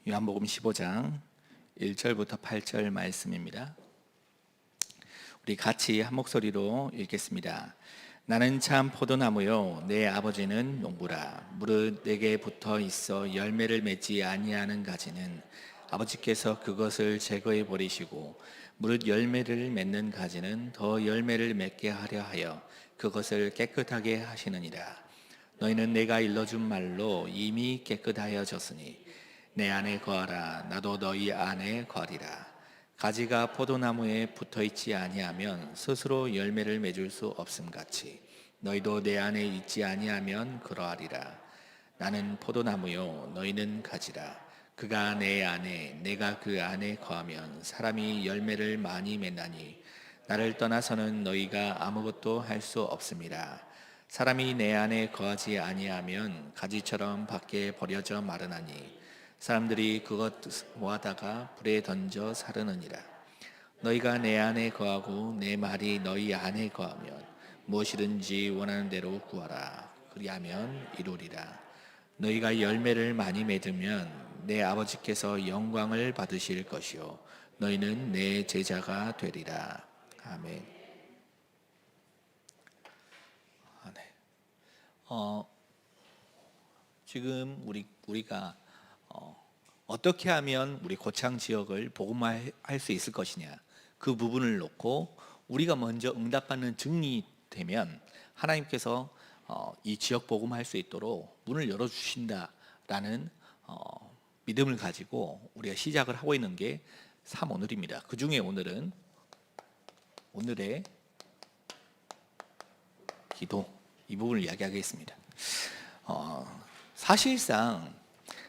요한복음 15장 1절부터 8절 말씀입니다. 우리 같이 한 목소리로 읽겠습니다. 나는 참 포도나무요 내 아버지는 농부라. 무릇 내게 붙어 있어 열매를 맺지 아니하는 가지는 아버지께서 그것을 제거해 버리시고, 무릇 열매를 맺는 가지는 더 열매를 맺게 하려 하여 그것을 깨끗하게 하시느니라. 너희는 내가 일러준 말로 이미 깨끗하여졌으니 내 안에 거하라. 나도 너희 안에 거하리라. 가지가 포도나무에 붙어있지 아니하면 스스로 열매를 맺을 수 없음같이 너희도 내 안에 있지 아니하면 그러하리라. 나는 포도나무요 너희는 가지라. 그가 내 안에 내가 그 안에 거하면 사람이 열매를 많이 맺나니 나를 떠나서는 너희가 아무것도 할 수 없음이라. 사람이 내 안에 거하지 아니하면 가지처럼 밖에 버려져 마르나니 사람들이 그것 모아다가 불에 던져 사르느니라. 너희가 내 안에 거하고 내 말이 너희 안에 거하면 무엇이든지 원하는 대로 구하라. 그리하면 이루리라. 너희가 열매를 많이 맺으면 내 아버지께서 영광을 받으실 것이요 너희는 내 제자가 되리라. 아멘. 네. 지금 우리가 어떻게 하면 우리 고창 지역을 복음화할 수 있을 것이냐, 그 부분을 놓고 우리가 먼저 응답받는 증이 되면 하나님께서 이 지역 복음화할 수 있도록 문을 열어주신다라는 믿음을 가지고 우리가 시작을 하고 있는 게 3오늘입니다. 그 중에 오늘은 오늘의 기도, 이 부분을 이야기하겠습니다. 사실상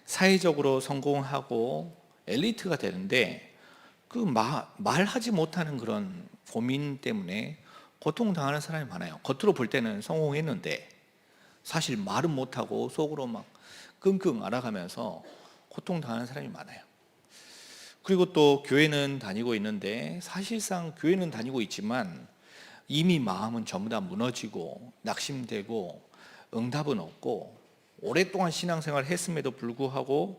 사회적으로 성공하고 엘리트가 되는데 그 말하지 못하는 그런 고민 때문에 고통당하는 사람이 많아요. 겉으로 볼 때는 성공했는데 사실 말은 못하고 속으로 막 끙끙 앓아가면서 고통당하는 사람이 많아요. 그리고 또 교회는 다니고 있는데 사실상 교회는 다니고 있지만 이미 마음은 전부 다 무너지고 낙심되고 응답은 없고 오랫동안 신앙생활을 했음에도 불구하고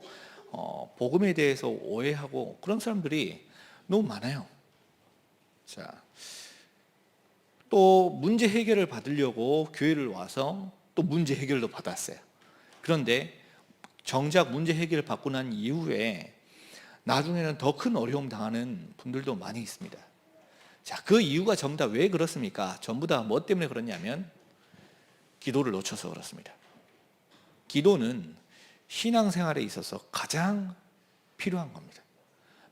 복음에 대해서 오해하고 그런 사람들이 너무 많아요. 자, 또 문제 해결을 받으려고 교회를 와서 또 문제 해결도 받았어요. 그런데 정작 문제 해결을 받고 난 이후에 나중에는 더 큰 어려움 당하는 분들도 많이 있습니다. 자, 그 이유가 전부 다 왜 그렇습니까? 전부 다 뭐 때문에 그러냐면 기도를 놓쳐서 그렇습니다. 기도는 신앙생활에 있어서 가장 필요한 겁니다.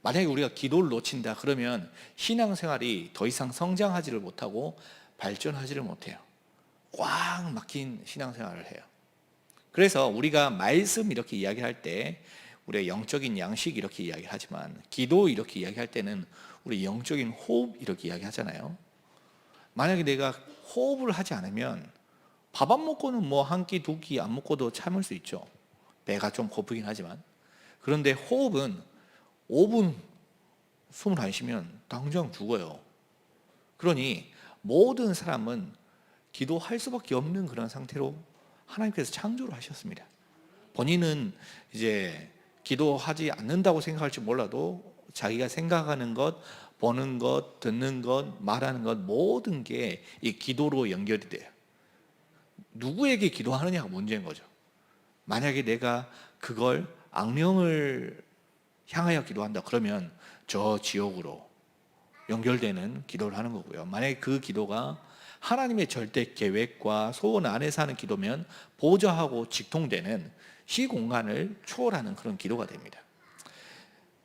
만약에 우리가 기도를 놓친다 그러면 신앙생활이 더 이상 성장하지를 못하고 발전하지를 못해요. 꽉 막힌 신앙생활을 해요. 그래서 우리가 말씀 이렇게 이야기할 때 우리가 영적인 양식 이렇게 이야기하지만 기도 이렇게 이야기할 때는 우리 영적인 호흡 이렇게 이야기하잖아요. 만약에 내가 호흡을 하지 않으면 밥 안 먹고는 뭐 한 끼, 두 끼 안 먹고도 참을 수 있죠. 배가 좀 고프긴 하지만. 그런데 호흡은 5분 숨을 안 쉬면 당장 죽어요. 그러니 모든 사람은 기도할 수밖에 없는 그런 상태로 하나님께서 창조를 하셨습니다. 본인은 이제 기도하지 않는다고 생각할지 몰라도 자기가 생각하는 것, 보는 것, 듣는 것, 말하는 것 모든 게 이 기도로 연결이 돼요. 누구에게 기도하느냐가 문제인 거죠. 만약에 내가 그걸 악령을 향하여 기도한다 그러면 저 지옥으로 연결되는 기도를 하는 거고요. 만약에 그 기도가 하나님의 절대 계획과 소원 안에서 하는 기도면 보좌하고 직통되는 시공간을 초월하는 그런 기도가 됩니다.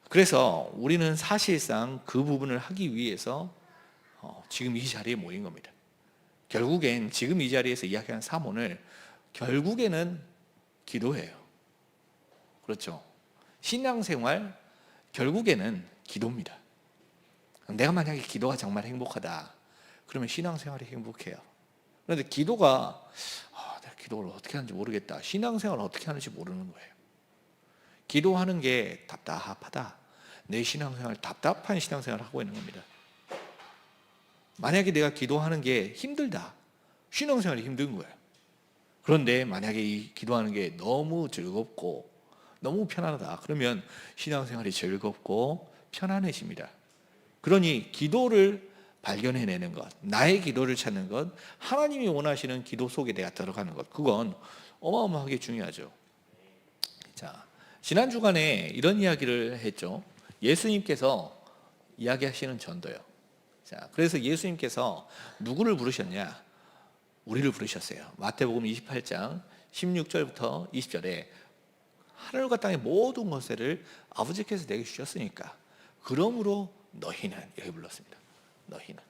그래서 우리는 사실상 그 부분을 하기 위해서 지금 이 자리에 모인 겁니다. 결국엔 지금 이 자리에서 이야기하는 사모를 결국에는 기도예요. 그렇죠? 신앙생활 결국에는 기도입니다. 내가 만약에 기도가 정말 행복하다 그러면 신앙생활이 행복해요. 그런데 기도가 내가 기도를 어떻게 하는지 모르겠다, 신앙생활을 어떻게 하는지 모르는 거예요. 기도하는 게 답답하다, 내 신앙생활 답답한 신앙생활을 하고 있는 겁니다. 만약에 내가 기도하는 게 힘들다, 신앙생활이 힘든 거예요. 그런데 만약에 이 기도하는 게 너무 즐겁고 너무 편안하다. 그러면 신앙생활이 즐겁고 편안해집니다. 그러니 기도를 발견해내는 것, 나의 기도를 찾는 것, 하나님이 원하시는 기도 속에 내가 들어가는 것, 그건 어마어마하게 중요하죠. 자, 지난 주간에 이런 이야기를 했죠. 예수님께서 이야기하시는 전도요. 자, 그래서 예수님께서 누구를 부르셨냐? 우리를 부르셨어요. 마태복음 28장 16절부터 20절에 하늘과 땅의 모든 것을 아버지께서 내게 주셨으니까 그러므로 너희는, 이렇게 불렀습니다. 너희는.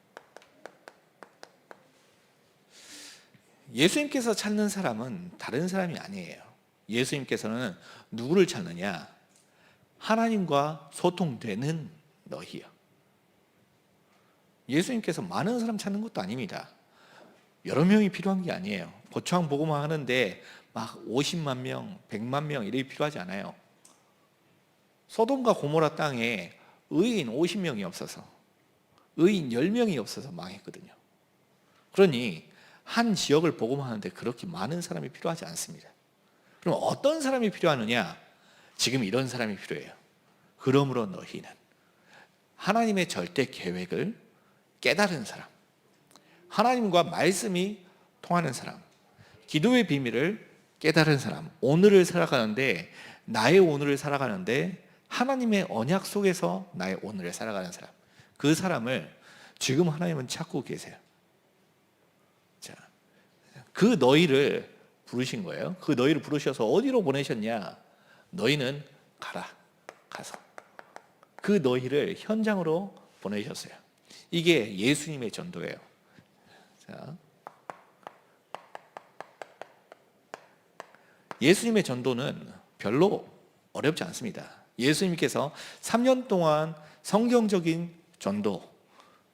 예수님께서 찾는 사람은 다른 사람이 아니에요. 예수님께서는 누구를 찾느냐? 하나님과 소통되는 너희요. 예수님께서 많은 사람 찾는 것도 아닙니다. 여러 명이 필요한 게 아니에요. 고초항 복음화 하는데 막 50만 명, 100만 명 이렇게 필요하지 않아요. 소돔과 고모라 땅에 의인 50명이 없어서, 의인 10명이 없어서 망했거든요. 그러니 한 지역을 복음하는데 그렇게 많은 사람이 필요하지 않습니다. 그럼 어떤 사람이 필요하느냐? 지금 이런 사람이 필요해요. 그러므로 너희는 하나님의 절대 계획을 깨달은 사람, 하나님과 말씀이 통하는 사람, 기도의 비밀을 깨달은 사람, 오늘을 살아가는데, 나의 오늘을 살아가는데 하나님의 언약 속에서 나의 오늘을 살아가는 사람, 그 사람을 지금 하나님은 찾고 계세요. 자, 그 너희를 부르신 거예요. 그 너희를 부르셔서 어디로 보내셨냐? 너희는 가라. 가서 그 너희를 현장으로 보내셨어요. 이게 예수님의 전도예요. 자, 예수님의 전도는 별로 어렵지 않습니다. 예수님께서 3년 동안 성경적인 전도,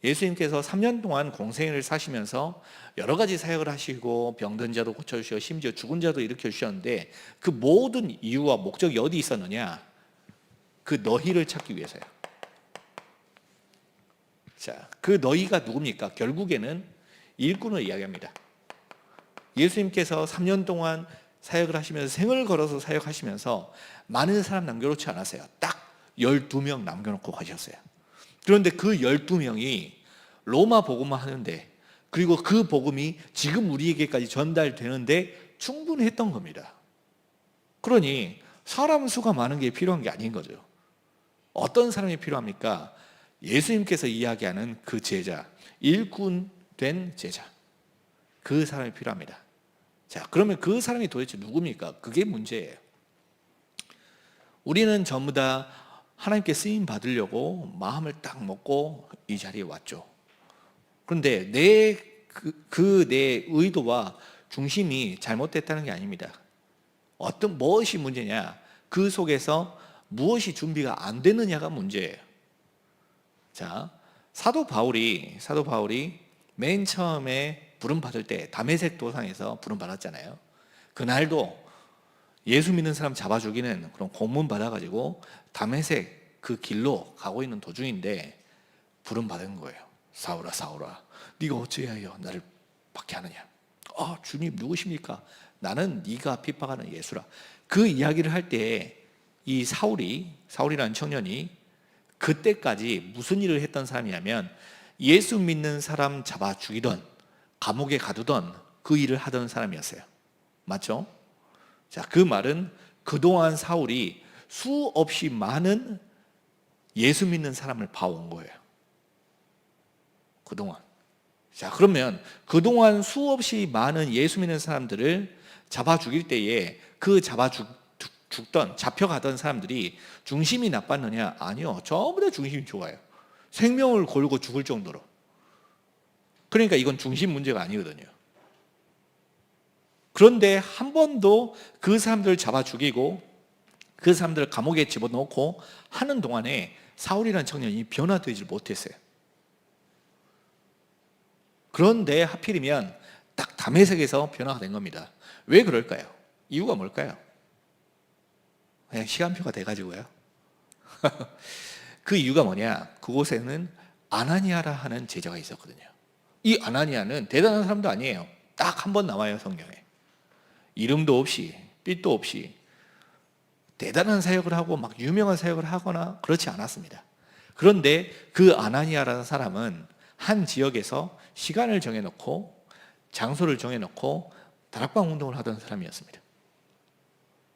예수님께서 3년 동안 공생애를 사시면서 여러 가지 사역을 하시고 병든 자도 고쳐주시고 심지어 죽은 자도 일으켜주셨는데 그 모든 이유와 목적이 어디 있었느냐? 그 너희를 찾기 위해서요. 자, 그 너희가 누굽니까? 결국에는 일꾼을 이야기합니다. 예수님께서 3년 동안 사역을 하시면서 생을 걸어서 사역하시면서 많은 사람 남겨놓지 않았어요. 딱 12명 남겨놓고 가셨어요. 그런데 그 12명이 로마 복음만 하는데, 그리고 그 복음이 지금 우리에게까지 전달되는데 충분했던 겁니다. 그러니 사람 수가 많은 게 필요한 게 아닌 거죠. 어떤 사람이 필요합니까? 예수님께서 이야기하는 그 제자, 일꾼 된 제자, 그 사람이 필요합니다. 자, 그러면 그 사람이 도대체 누굽니까? 그게 문제예요. 우리는 전부 다 하나님께 쓰임 받으려고 마음을 딱 먹고 이 자리에 왔죠. 그런데 내 의도와 중심이 잘못됐다는 게 아닙니다. 어떤 무엇이 문제냐? 그 속에서 무엇이 준비가 안 되느냐가 문제예요. 자, 사도 바울이 맨 처음에 부름 받을 때 다메섹 도상에서 부름 받았잖아요. 그날도 예수 믿는 사람 잡아 죽이는 그런 공문 받아가지고 다메섹 그 길로 가고 있는 도중인데 부름 받은 거예요. 사울아, 사울아, 네가 어찌하여 나를 박해하느냐? 아, 주님 누구십니까? 나는 네가 핍박하는 예수라. 그 이야기를 할 때 이 사울이라는 청년이 그때까지 무슨 일을 했던 사람이냐면 예수 믿는 사람 잡아 죽이던, 감옥에 가두던 그 일을 하던 사람이었어요. 맞죠? 자, 그 말은 그동안 사울이 수없이 많은 예수 믿는 사람을 봐온 거예요. 그동안. 자, 그러면 그동안 수없이 많은 예수 믿는 사람들을 잡아 죽일 때에 그 잡혀가던 사람들이 중심이 나빴느냐? 아니요. 전부 다 중심이 좋아요. 생명을 걸고 죽을 정도로. 그러니까 이건 중심 문제가 아니거든요. 그런데 한 번도 그 사람들을 잡아 죽이고 그 사람들을 감옥에 집어넣고 하는 동안에 사울이라는 청년이 변화되지 못했어요. 그런데 하필이면 딱 다메섹에서 변화가 된 겁니다. 왜 그럴까요? 이유가 뭘까요? 그냥 시간표가 돼가지고요. 그 이유가 뭐냐? 그곳에는 아나니아라 하는 제자가 있었거든요. 이 아나니아는 대단한 사람도 아니에요. 딱 한 번 나와요, 성경에. 이름도 없이 빚도 없이 대단한 사역을 하고 막 유명한 사역을 하거나 그렇지 않았습니다. 그런데 그 아나니아라는 사람은 한 지역에서 시간을 정해놓고 장소를 정해놓고 다락방 운동을 하던 사람이었습니다.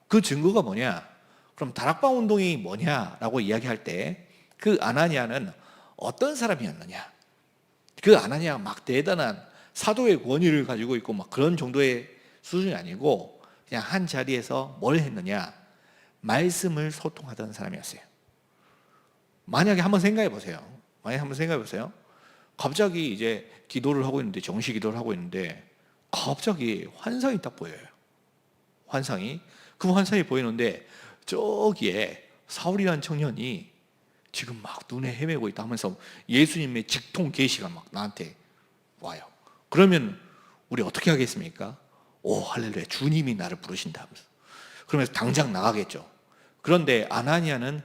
그 증거가 뭐냐? 그럼 다락방 운동이 뭐냐라고 이야기할 때 그 아나니아는 어떤 사람이었느냐? 그 아나니아가 막 대단한 사도의 권위를 가지고 있고 막 그런 정도의 수준이 아니고 그냥 한 자리에서 뭘 했느냐? 말씀을 소통하던 사람이었어요. 만약에 한번 생각해 보세요. 갑자기 이제 기도를 하고 있는데, 정시 기도를 하고 있는데 갑자기 환상이 딱 보여요. 그 환상이 보이는데 저기에 사울이라는 청년이 지금 막 눈에 헤매고 있다 하면서 예수님의 직통 계시가 막 나한테 와요. 그러면 우리 어떻게 하겠습니까? 오, 할렐루야, 주님이 나를 부르신다 하면서 그러면서 당장 나가겠죠. 그런데 아나니아는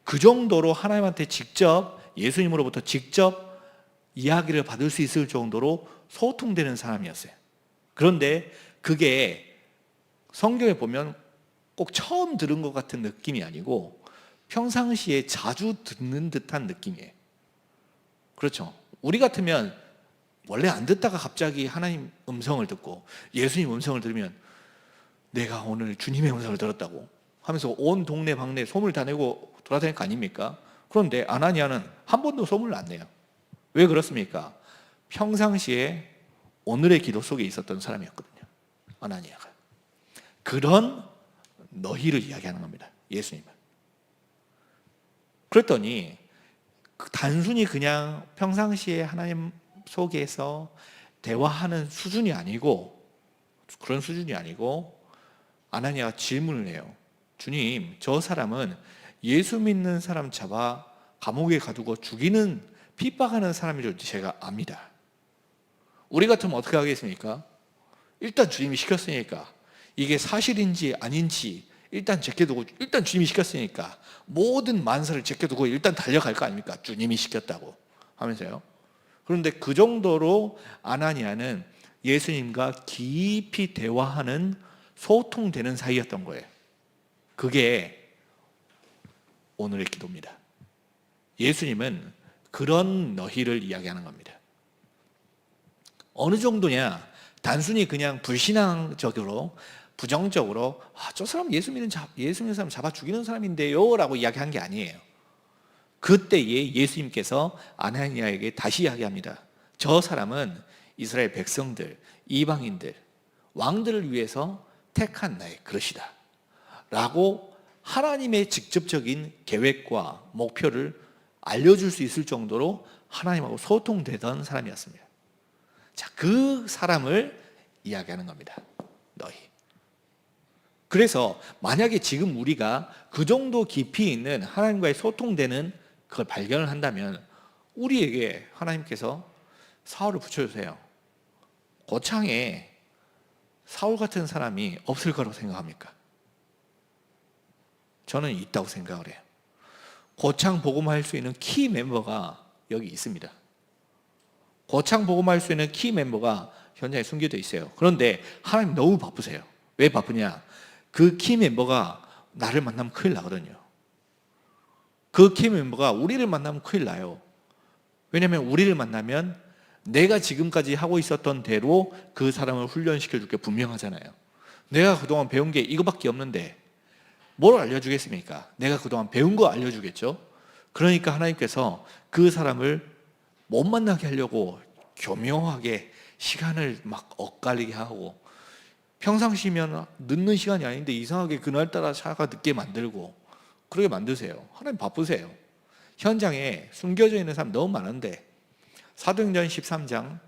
그 정도로 하나님한테 직접, 예수님으로부터 직접 이야기를 받을 수 있을 정도로 소통되는 사람이었어요. 그런데 그게 성경에 보면 꼭 처음 들은 것 같은 느낌이 아니고 평상시에 자주 듣는 듯한 느낌이에요. 그렇죠? 우리 같으면 원래 안 듣다가 갑자기 하나님 음성을 듣고 예수님 음성을 들으면 내가 오늘 주님의 음성을 들었다고 하면서 온 동네 방네 소문을 다 내고 돌아다닐 거 아닙니까? 그런데 아나니아는 한 번도 소문을 안 내요. 왜 그렇습니까? 평상시에 오늘의 기도 속에 있었던 사람이었거든요. 아나니아가. 그런 너희를 이야기하는 겁니다. 예수님은. 그랬더니 단순히 그냥 평상시에 하나님 속에서 대화하는 수준이 아니고, 그런 수준이 아니고 아나니아가 질문을 해요. 주님, 저 사람은 예수 믿는 사람 잡아 감옥에 가두고 죽이는, 핍박하는 사람인 줄 제가 압니다. 우리 같으면 어떻게 하겠습니까? 일단 주님이 시켰으니까 이게 사실인지 아닌지 일단 제껴두고, 일단 주님이 시켰으니까 모든 만사를 제껴두고 일단 달려갈 거 아닙니까? 주님이 시켰다고 하면서요. 그런데 그 정도로 아나니아는 예수님과 깊이 대화하는, 소통되는 사이였던 거예요. 그게 오늘의 기도입니다. 예수님은 그런 너희를 이야기하는 겁니다. 어느 정도냐? 단순히 그냥 불신앙적으로, 부정적으로 저 사람 예수 믿는 사람 잡아 죽이는 사람인데요 라고 이야기한 게 아니에요. 그때에 예수님께서 아나니아에게 다시 이야기합니다. 저 사람은 이스라엘 백성들, 이방인들, 왕들을 위해서 택한 나의 그릇이다 라고 하나님의 직접적인 계획과 목표를 알려줄 수 있을 정도로 하나님하고 소통되던 사람이었습니다. 자, 그 사람을 이야기하는 겁니다. 너희. 그래서 만약에 지금 우리가 그 정도 깊이 있는 하나님과의 소통되는 그걸 발견을 한다면 우리에게 하나님께서 사울을 붙여주세요. 고창에 사울 같은 사람이 없을 거라고 생각합니까? 저는 있다고 생각을 해요. 고창 복음할 수 있는 키 멤버가 여기 있습니다. 고창 복음할 수 있는 키 멤버가 현장에 숨겨져 있어요. 그런데 하나님 너무 바쁘세요. 왜 바쁘냐? 그 키 멤버가 나를 만나면 큰일 나거든요. 그 키 멤버가 우리를 만나면 큰일 나요. 왜냐하면 우리를 만나면 내가 지금까지 하고 있었던 대로 그 사람을 훈련시켜 줄 게 분명하잖아요. 내가 그동안 배운 게 이거밖에 없는데 뭘 알려주겠습니까? 내가 그동안 배운 거 알려주겠죠. 그러니까 하나님께서 그 사람을 못 만나게 하려고 교묘하게 시간을 막 엇갈리게 하고, 평상시면 늦는 시간이 아닌데 이상하게 그날따라 차가 늦게 만들고 그러게 만드세요. 하나님 바쁘세요. 현장에 숨겨져 있는 사람 너무 많은데 사도행전 13장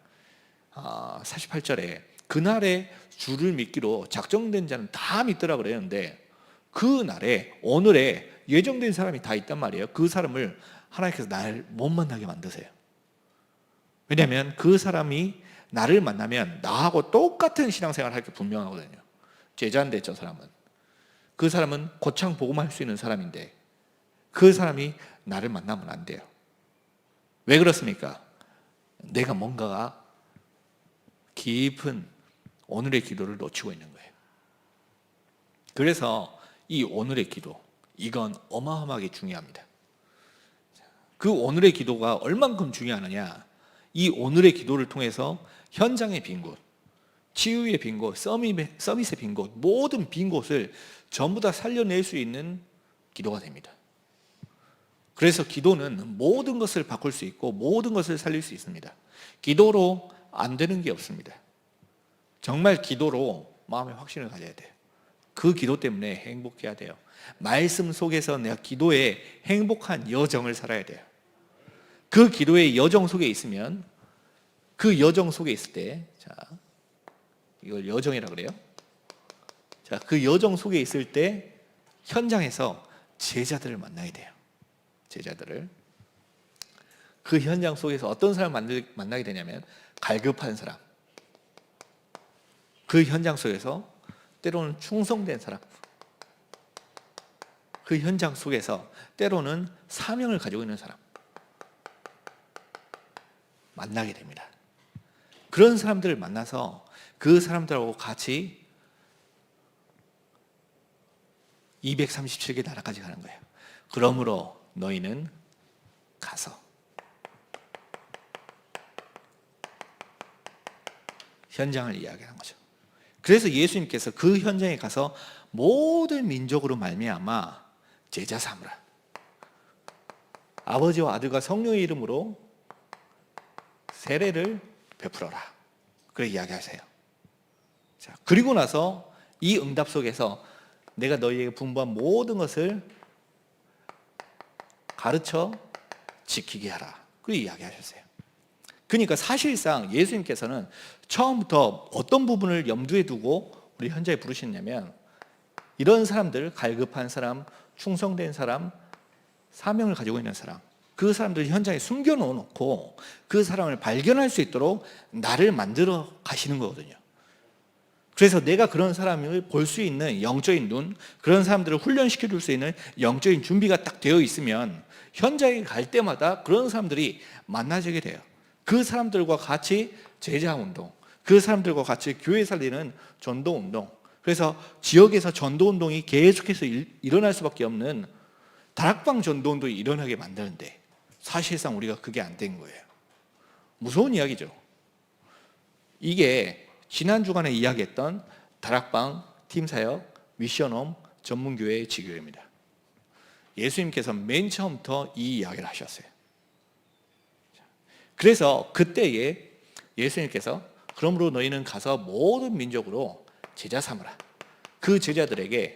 48절에 그날에 주를 믿기로 작정된 자는 다 믿더라 그랬는데 그날에 오늘에 예정된 사람이 다 있단 말이에요. 그 사람을 하나님께서 날 못 만나게 만드세요. 왜냐하면 그 사람이 나를 만나면 나하고 똑같은 신앙생활을 할 게 분명하거든요. 제자인데 저 사람은. 그 사람은 고창 복음할 수 있는 사람인데 그 사람이 나를 만나면 안 돼요. 왜 그렇습니까? 내가 뭔가가 깊은 오늘의 기도를 놓치고 있는 거예요. 그래서 이 오늘의 기도, 이건 어마어마하게 중요합니다. 그 오늘의 기도가 얼만큼 중요하느냐, 이 오늘의 기도를 통해서 현장의 빈 곳, 치유의 빈 곳, 서밋의 빈 곳, 모든 빈 곳을 전부 다 살려낼 수 있는 기도가 됩니다. 그래서 기도는 모든 것을 바꿀 수 있고 모든 것을 살릴 수 있습니다. 기도로 안 되는 게 없습니다. 정말 기도로 마음의 확신을 가져야 돼요. 그 기도 때문에 행복해야 돼요. 말씀 속에서 내가 기도의 행복한 여정을 살아야 돼요. 그 기도의 여정 속에 있으면, 그 여정 속에 있을 때, 자, 이걸 여정이라 그래요. 자, 그 여정 속에 있을 때 현장에서 제자들을 만나야 돼요. 제자들을. 그 현장 속에서 어떤 사람을 만나게 되냐면 갈급한 사람, 그 현장 속에서 때로는 충성된 사람, 그 현장 속에서 때로는 사명을 가지고 있는 사람 만나게 됩니다. 그런 사람들을 만나서 그 사람들하고 같이 237개 나라까지 가는 거예요. 그러므로 너희는 가서 현장을 이야기하는 거죠. 그래서 예수님께서 그 현장에 가서 모든 민족으로 말미암아 제자 삼으라. 아버지와 아들과 성령의 이름으로 세례를 베풀어라. 그렇게 이야기하세요. 자, 그리고 나서 이 응답 속에서 내가 너희에게 분부한 모든 것을 가르쳐 지키게 하라. 그렇게 이야기하셨어요. 그러니까 사실상 예수님께서는 처음부터 어떤 부분을 염두에 두고 우리 현장에 부르셨냐면, 이런 사람들, 갈급한 사람, 충성된 사람, 사명을 가지고 있는 사람, 그 사람들 현장에 숨겨놓고 그 사람을 발견할 수 있도록 나를 만들어 가시는 거거든요. 그래서 내가 그런 사람을 볼 수 있는 영적인 눈, 그런 사람들을 훈련시켜 줄 수 있는 영적인 준비가 딱 되어 있으면 현장에 갈 때마다 그런 사람들이 만나지게 돼요. 그 사람들과 같이 제자 운동, 그 사람들과 같이 교회 살리는 전도 운동, 그래서 지역에서 전도 운동이 계속해서 일어날 수밖에 없는 다락방 전도 운동이 일어나게 만드는데, 사실상 우리가 그게 안 된 거예요. 무서운 이야기죠. 이게 지난 주간에 이야기했던 다락방, 팀사역, 미션홈, 전문교회의 지교회입니다. 예수님께서 맨 처음부터 이 이야기를 하셨어요. 그래서 그때에 예수님께서 그러므로 너희는 가서 모든 민족으로 제자 삼으라. 그 제자들에게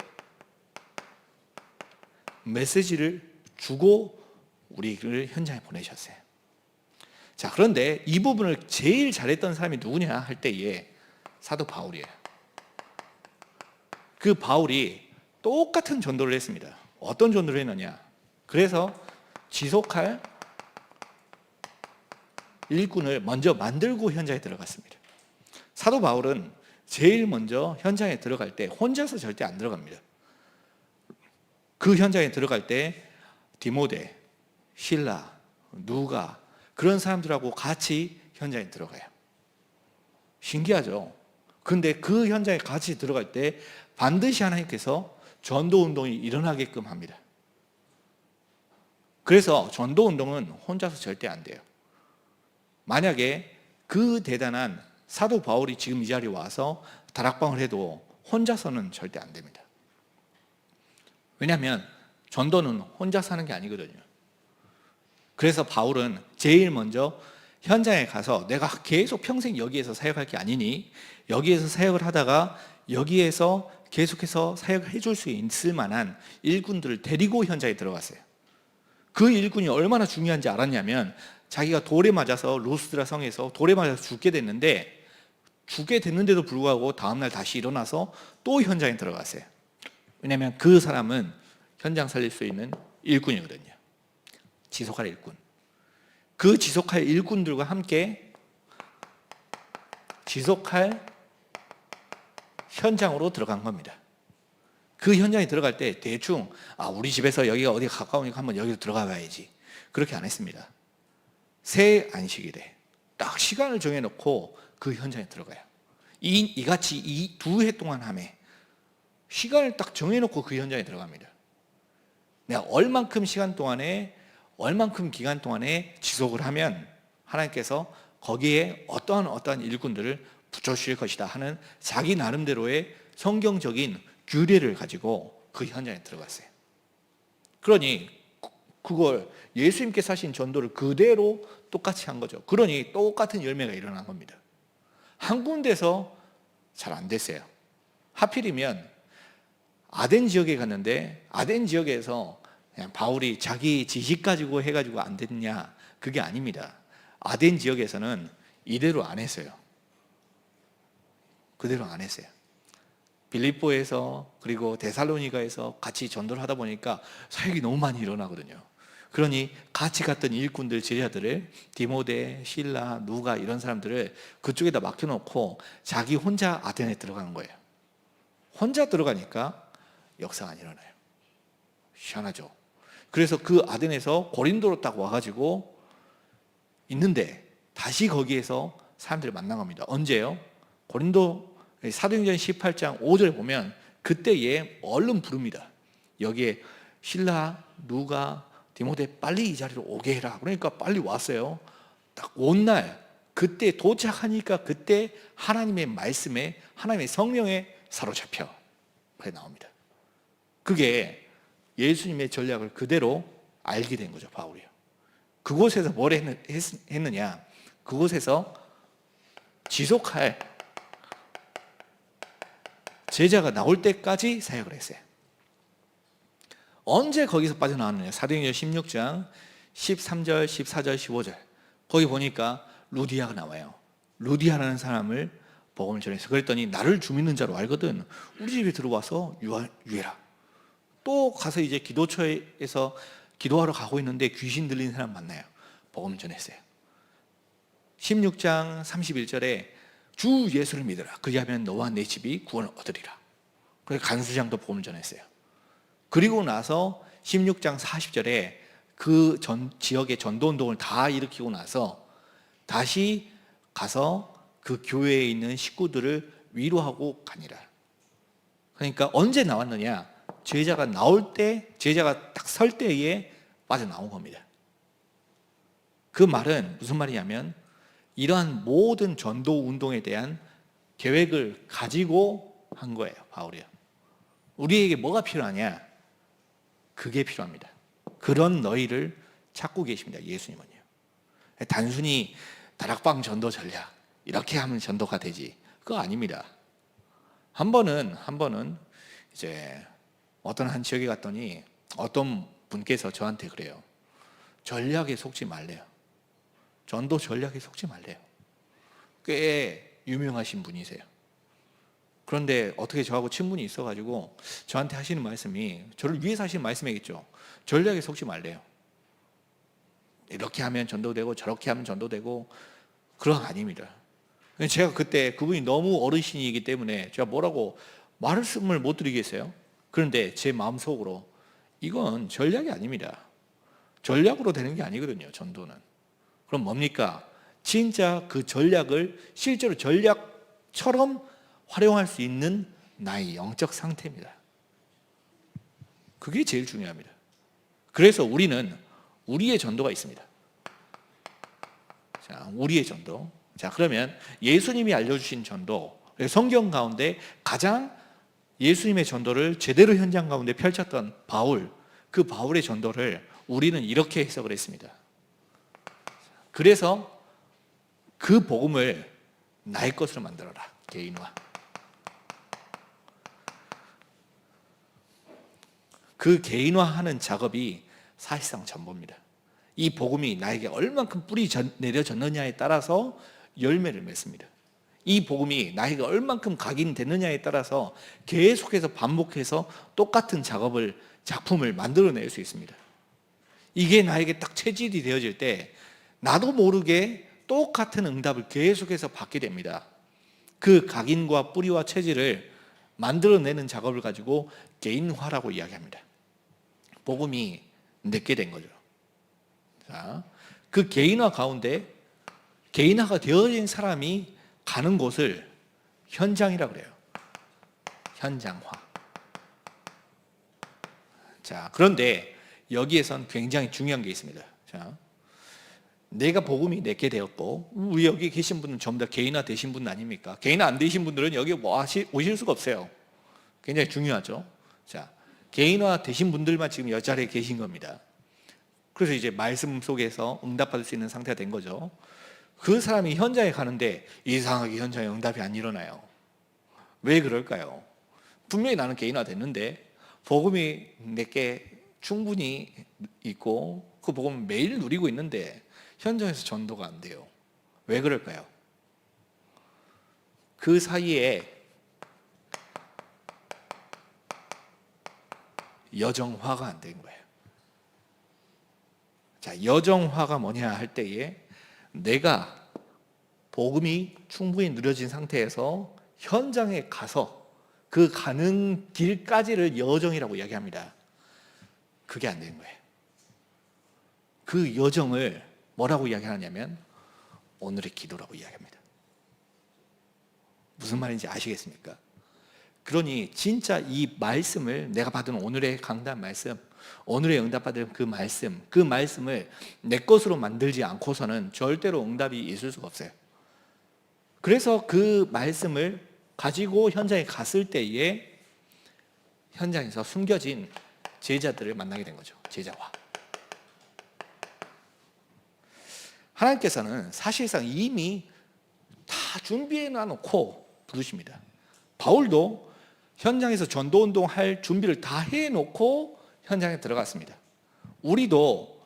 메시지를 주고 우리를 현장에 보내셨어요. 자, 그런데 이 부분을 제일 잘했던 사람이 누구냐 할 때에 사도 바울이에요. 그 바울이 똑같은 전도를 했습니다. 어떤 전도를 했느냐? 그래서 지속할 일꾼을 먼저 만들고 현장에 들어갔습니다. 사도 바울은 제일 먼저 현장에 들어갈 때 혼자서 절대 안 들어갑니다. 그 현장에 들어갈 때 디모데, 실라, 누가, 그런 사람들하고 같이 현장에 들어가요. 신기하죠? 그런데 그 현장에 같이 들어갈 때 반드시 하나님께서 전도 운동이 일어나게끔 합니다. 그래서 전도 운동은 혼자서 절대 안 돼요. 만약에 그 대단한 사도 바울이 지금 이 자리에 와서 다락방을 해도 혼자서는 절대 안 됩니다. 왜냐하면 전도는 혼자서 하는 게 아니거든요. 그래서 바울은 제일 먼저 현장에 가서 내가 계속 평생 여기에서 사역할 게 아니니 여기에서 사역을 하다가 여기에서 계속해서 사역해 줄 수 있을 만한 일꾼들을 데리고 현장에 들어갔어요. 그 일꾼이 얼마나 중요한지 알았냐면, 자기가 돌에 맞아서 루스드라 성에서 돌에 맞아서 죽게 됐는데도 불구하고 다음날 다시 일어나서 또 현장에 들어갔어요. 왜냐하면 그 사람은 현장 살릴 수 있는 일꾼이거든요. 지속할 일꾼. 그 지속할 일꾼들과 함께 지속할 현장으로 들어간 겁니다. 그 현장에 들어갈 때 대충 우리 집에서 여기가 어디가 가까우니까 한번 여기로 들어가 봐야지, 그렇게 안 했습니다. 새 안식일에 딱 시간을 정해놓고 그 현장에 들어가요. 이같이 이 2해 동안 하매 시간을 딱 정해놓고 그 현장에 들어갑니다. 내가 얼만큼 시간 동안에, 얼만큼 기간 동안에 지속을 하면 하나님께서 거기에 어떠한 일꾼들을 붙여주실 것이다 하는 자기 나름대로의 성경적인 규례를 가지고 그 현장에 들어갔어요. 그러니 그걸 예수님께서 하신 전도를 그대로 똑같이 한 거죠. 그러니 똑같은 열매가 일어난 겁니다. 한 군데서 잘 안 됐어요. 하필이면 아덴 지역에 갔는데 아덴 지역에서 그냥 바울이 자기 지식 가지고 해가지고 안 됐냐, 그게 아닙니다. 아덴 지역에서는 이대로 안 했어요. 그대로 안 했어요. 빌립보에서 그리고 데살로니가에서 같이 전도를 하다 보니까 사역이 너무 많이 일어나거든요. 그러니 같이 갔던 일꾼들, 제자들을 디모데, 실라, 누가 이런 사람들을 그쪽에다 맡겨놓고 자기 혼자 아덴에 들어간 거예요. 혼자 들어가니까 역사가 안 일어나요. 희한하죠. 그래서 그 아덴에서 고린도로 딱 와가지고 있는데 다시 거기에서 사람들을 만난 겁니다. 언제요? 고린도 사도행전 18장 5절에 보면 그때에 얼른 부릅니다. 여기에 실라, 누가, 디모데 빨리 이 자리로 오게 해라. 그러니까 빨리 왔어요. 딱 온 날 그때 도착하니까 그때 하나님의 말씀에, 하나님의 성령에 사로잡혀 그게 나옵니다. 그게 예수님의 전략을 그대로 알게 된 거죠, 바울이요. 그곳에서 뭘 했느냐? 그곳에서 지속할 제자가 나올 때까지 사역을 했어요. 언제 거기서 빠져나왔느냐? 사도행전 16장 13절, 14절, 15절 거기 보니까 루디아가 나와요. 루디아라는 사람을 복음을 전해서 그랬더니 나를 주 믿는 자로 알거든. 우리 집에 들어와서 유해라. 또 가서 이제 기도처에서 기도하러 가고 있는데 귀신 들린 사람 만나요. 복음을 전했어요. 16장 31절에 주 예수를 믿으라. 그리하면 너와 내 집이 구원을 얻으리라. 그래서 간수장도 복음을 전했어요. 그리고 나서 16장 40절에 그 지역의 전도운동을 다 일으키고 나서 다시 가서 그 교회에 있는 식구들을 위로하고 가니라. 그러니까 언제 나왔느냐? 제자가 나올 때, 제자가 딱 설 때에 빠져나온 겁니다. 그 말은 무슨 말이냐면 이러한 모든 전도 운동에 대한 계획을 가지고 한 거예요, 바울이요. 우리에게 뭐가 필요하냐? 그게 필요합니다. 그런 너희를 찾고 계십니다, 예수님은요. 단순히 다락방 전도 전략 이렇게 하면 전도가 되지, 그거 아닙니다. 한 번은 이제 어떤 한 지역에 갔더니 어떤 분께서 저한테 그래요. 전략에 속지 말래요. 전도 전략에 속지 말래요. 꽤 유명하신 분이세요. 그런데 어떻게 저하고 친분이 있어가지고 저한테 하시는 말씀이, 저를 위해서 하시는 말씀이겠죠. 전략에 속지 말래요. 이렇게 하면 전도되고 저렇게 하면 전도되고, 그런 거 아닙니다. 제가 그때 그분이 너무 어르신이기 때문에 제가 뭐라고 말씀을 못 드리겠어요. 그런데 제 마음속으로 이건 전략이 아닙니다. 전략으로 되는 게 아니거든요, 전도는. 그럼 뭡니까? 진짜 그 전략을 실제로 전략처럼 활용할 수 있는 나의 영적 상태입니다. 그게 제일 중요합니다. 그래서 우리는 우리의 전도가 있습니다. 자, 우리의 전도. 자, 그러면 예수님이 알려주신 전도, 성경 가운데 가장 예수님의 전도를 제대로 현장 가운데 펼쳤던 바울, 그 바울의 전도를 우리는 이렇게 해석을 했습니다. 그래서 그 복음을 나의 것으로 만들어라, 개인화. 그 개인화하는 작업이 사실상 전부입니다. 이 복음이 나에게 얼만큼 뿌리 내려졌느냐에 따라서 열매를 맺습니다. 이 복음이 나에게 얼만큼 각인됐느냐에 따라서 계속해서 반복해서 똑같은 작품을 만들어낼 수 있습니다. 이게 나에게 딱 체질이 되어질 때 나도 모르게 똑같은 응답을 계속해서 받게 됩니다. 그 각인과 뿌리와 체질을 만들어내는 작업을 가지고 개인화라고 이야기합니다. 복음이 내게 된 거죠. 자, 그 개인화 가운데 개인화가 되어진 사람이 가는 곳을 현장이라고 그래요. 현장화. 자, 그런데 여기에선 굉장히 중요한 게 있습니다. 자, 내가 복음이 내게 되었고, 우리 여기 계신 분은 전부 다 개인화 되신 분 아닙니까? 개인화 안 되신 분들은 여기 오실 수가 없어요. 굉장히 중요하죠. 자, 개인화 되신 분들만 지금 이 자리에 계신 겁니다. 그래서 이제 말씀 속에서 응답받을 수 있는 상태가 된 거죠. 그 사람이 현장에 가는데 이상하게 현장에 응답이 안 일어나요. 왜 그럴까요? 분명히 나는 개인화 됐는데 복음이 내게 충분히 있고 그 복음을 매일 누리고 있는데 현장에서 전도가 안 돼요. 왜 그럴까요? 그 사이에 여정화가 안 된 거예요. 자, 여정화가 뭐냐 할 때에 내가 복음이 충분히 누려진 상태에서 현장에 가서 그 가는 길까지를 여정이라고 이야기합니다. 그게 안 되는 거예요. 그 여정을 뭐라고 이야기하냐면 오늘의 기도라고 이야기합니다. 무슨 말인지 아시겠습니까? 그러니 진짜 이 말씀을 내가 받은 오늘의 강단 말씀, 오늘의 응답받을 그 말씀을 내 것으로 만들지 않고서는 절대로 응답이 있을 수가 없어요. 그래서 그 말씀을 가지고 현장에 갔을 때에 현장에서 숨겨진 제자들을 만나게 된 거죠. 제자와. 하나님께서는 사실상 이미 다 준비해 놔놓고 부르십니다. 바울도 현장에서 전도운동 할 준비를 다 해놓고 현장에 들어갔습니다. 우리도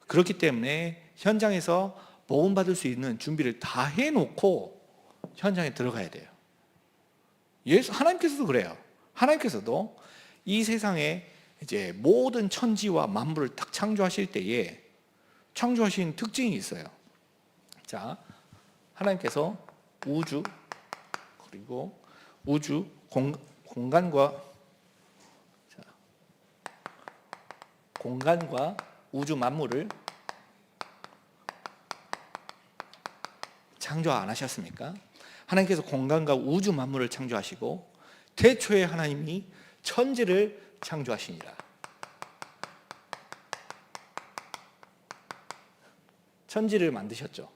그렇기 때문에 현장에서 복음 받을 수 있는 준비를 다 해놓고 현장에 들어가야 돼요. 하나님께서도 그래요. 하나님께서도 이 세상에 이제 모든 천지와 만물을 딱 창조하실 때에 창조하신 특징이 있어요. 자, 하나님께서 우주 그리고 우주 공간과 우주 만물을 창조 안 하셨습니까? 하나님께서 공간과 우주 만물을 창조하시고 태초에 하나님이 천지를 창조하시니라. 천지를 만드셨죠.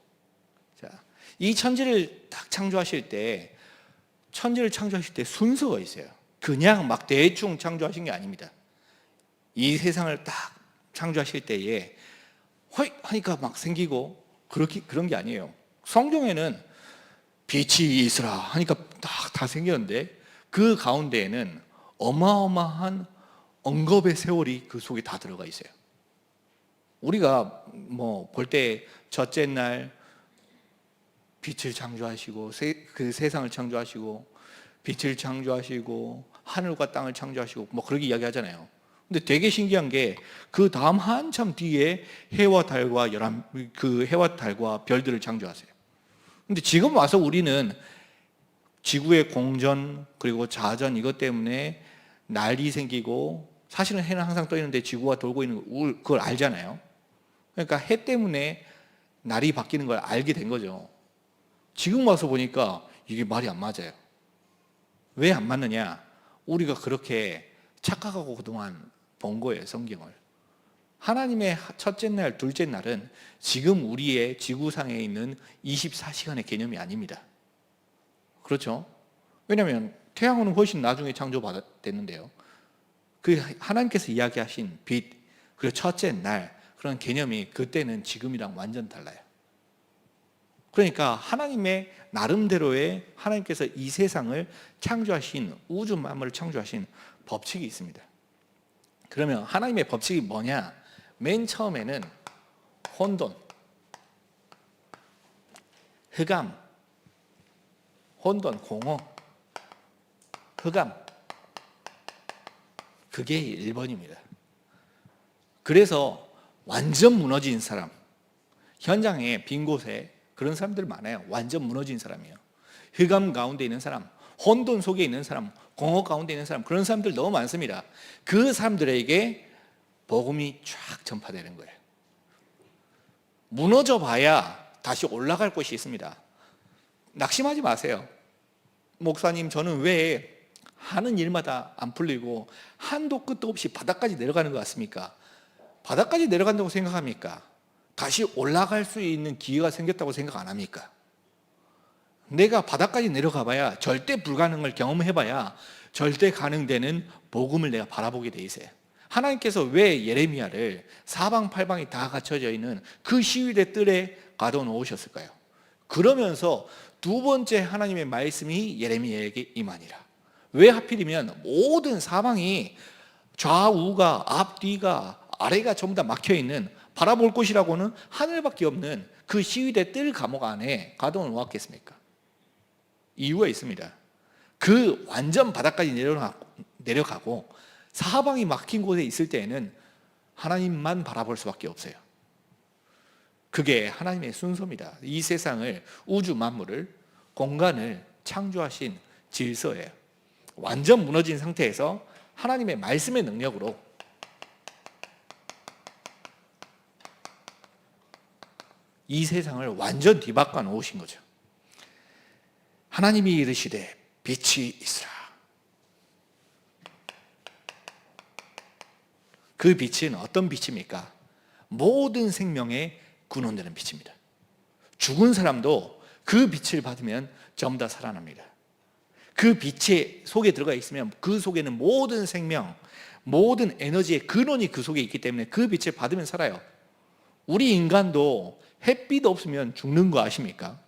자, 이 천지를 딱 창조하실 때 순서가 있어요. 그냥 막 대충 창조하신 게 아닙니다. 이 세상을 딱 창조하실 때에 허이 하니까 막 생기고 그런 게 아니에요. 성경에는 빛이 있으라 하니까 딱 다 생겼는데 그 가운데에는 어마어마한 언급의 세월이 그 속에 다 들어가 있어요. 우리가 뭐 볼 때 첫째 날 빛을 창조하시고 그 세상을 창조하시고 빛을 창조하시고 하늘과 땅을 창조하시고 뭐 그렇게 이야기하잖아요. 근데 되게 신기한 게 그 다음 한참 뒤에 해와 달과 별들을 창조하세요. 근데 지금 와서 우리는 지구의 공전 그리고 자전 이것 때문에 날이 생기고 사실은 해는 항상 떠 있는데 지구가 돌고 있는 그걸 알잖아요. 그러니까 해 때문에 날이 바뀌는 걸 알게 된 거죠. 지금 와서 보니까 이게 말이 안 맞아요. 왜 안 맞느냐? 우리가 그렇게 착각하고 그동안 본 거예요, 성경을. 하나님의 첫째 날, 둘째 날은 지금 우리의 지구상에 있는 24시간의 개념이 아닙니다. 그렇죠? 왜냐하면 태양은 훨씬 나중에 창조됐는데요. 그 하나님께서 이야기하신 빛, 그리고 첫째 날, 그런 개념이 그때는 지금이랑 완전 달라요. 그러니까 하나님의 나름대로의 하나님께서 이 세상을 창조하신 우주 만물을 창조하신 법칙이 있습니다. 그러면 하나님의 법칙이 뭐냐? 맨 처음에는 혼돈, 흑암, 혼돈, 공허, 흑암, 그게 1번입니다. 그래서 완전 무너진 사람, 현장에 빈 곳에 그런 사람들 많아요. 완전 무너진 사람이에요. 흑암 가운데 있는 사람, 혼돈 속에 있는 사람, 공허 가운데 있는 사람, 그런 사람들 너무 많습니다. 그 사람들에게 복음이 쫙 전파되는 거예요. 무너져 봐야 다시 올라갈 곳이 있습니다. 낙심하지 마세요. 목사님, 저는 왜 하는 일마다 안 풀리고 한도 끝도 없이 바닥까지 내려가는 것 같습니까? 바닥까지 내려간다고 생각합니까? 다시 올라갈 수 있는 기회가 생겼다고 생각 안 합니까? 내가 바닥까지 내려가 봐야, 절대 불가능을 경험해봐야 절대 가능되는 복음을 내가 바라보게 돼 있어요. 하나님께서 왜 예레미야를 사방팔방이 다 갖춰져 있는 그 시위대 뜰에 가둬놓으셨을까요? 그러면서 두 번째 하나님의 말씀이 예레미야에게 임하니라. 왜 하필이면 모든 사방이 좌우가 앞뒤가 아래가 전부 다 막혀있는, 바라볼 곳이라고는 하늘밖에 없는 그 시위대 뜰 감옥 안에 가둬놓았겠습니까? 이유가 있습니다. 그 완전 바닥까지 내려가고 사방이 막힌 곳에 있을 때에는 하나님만 바라볼 수밖에 없어요. 그게 하나님의 순서입니다. 이 세상을, 우주 만물을, 공간을 창조하신 질서예요. 완전 무너진 상태에서 하나님의 말씀의 능력으로 이 세상을 완전 뒤바꿔 놓으신 거죠. 하나님이 이르시되 빛이 있으라. 그 빛은 어떤 빛입니까? 모든 생명의 근원되는 빛입니다. 죽은 사람도 그 빛을 받으면 전부 다 살아납니다. 그 빛의 속에 들어가 있으면 그 속에는 모든 생명, 모든 에너지의 근원이 그 속에 있기 때문에 그 빛을 받으면 살아요. 우리 인간도 햇빛 없으면 죽는 거 아십니까?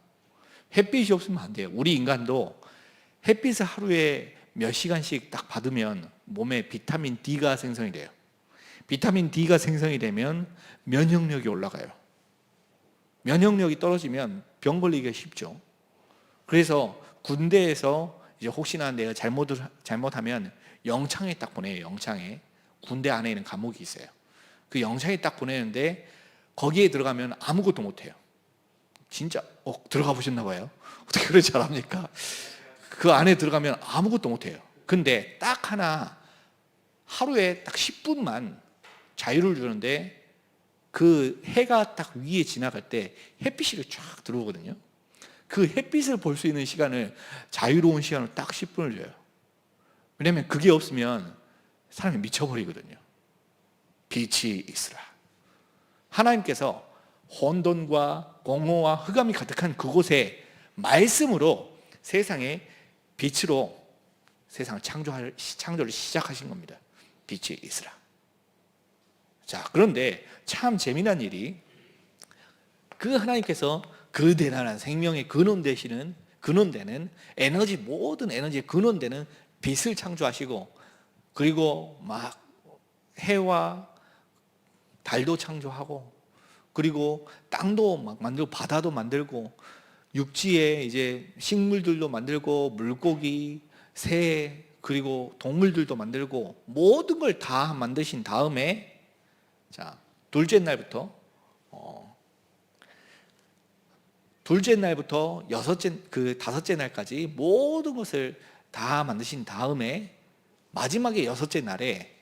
햇빛이 없으면 안 돼요. 우리 인간도 햇빛을 하루에 몇 시간씩 딱 받으면 몸에 비타민 D가 생성이 돼요. 비타민 D가 생성이 되면 면역력이 올라가요. 면역력이 떨어지면 병 걸리기가 쉽죠. 그래서 군대에서 이제 혹시나 내가 잘못하면 영창에 딱 보내요. 영창에. 군대 안에 있는 감옥이 있어요. 그 영창에 딱 보내는데 거기에 들어가면 아무것도 못해요. 진짜 들어가 보셨나 봐요. 어떻게 그렇게 잘합니까? 그 안에 들어가면 아무것도 못해요. 근데 딱 하나, 하루에 딱 10분만 자유를 주는데 그 해가 딱 위에 지나갈 때 햇빛이 쫙 들어오거든요. 그 햇빛을 볼 수 있는 시간을, 자유로운 시간을 딱 10분을 줘요. 왜냐하면 그게 없으면 사람이 미쳐버리거든요. 빛이 있으라. 하나님께서 혼돈과 공허와 흑암이 가득한 그곳에 말씀으로 세상에 빛으로 세상을 창조를 시작하신 겁니다. 빛이 있으라. 자, 그런데 참 재미난 일이, 그 하나님께서 그 대단한 생명의 근원되는 에너지, 모든 에너지의 근원되는 빛을 창조하시고, 그리고 막 해와 달도 창조하고, 그리고 땅도 막 만들고, 바다도 만들고, 육지에 이제 식물들도 만들고, 물고기, 새, 그리고 동물들도 만들고, 모든 걸 다 만드신 다음에, 자, 둘째 날부터 다섯째 날까지 모든 것을 다 만드신 다음에 마지막에 여섯째 날에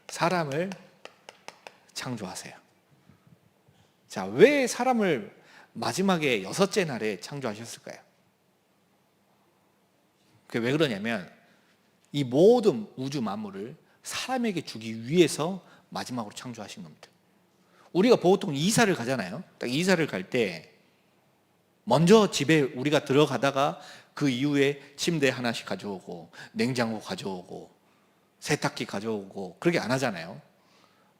사람을 창조하세요. 자, 왜 사람을 마지막에 여섯째 날에 창조하셨을까요? 그게 왜 그러냐면, 이 모든 우주 만물을 사람에게 주기 위해서 마지막으로 창조하신 겁니다. 우리가 보통 이사를 가잖아요. 딱 이사를 갈 때 먼저 집에 우리가 들어가다가 그 이후에 침대 하나씩 가져오고, 냉장고 가져오고, 세탁기 가져오고, 그렇게 안 하잖아요.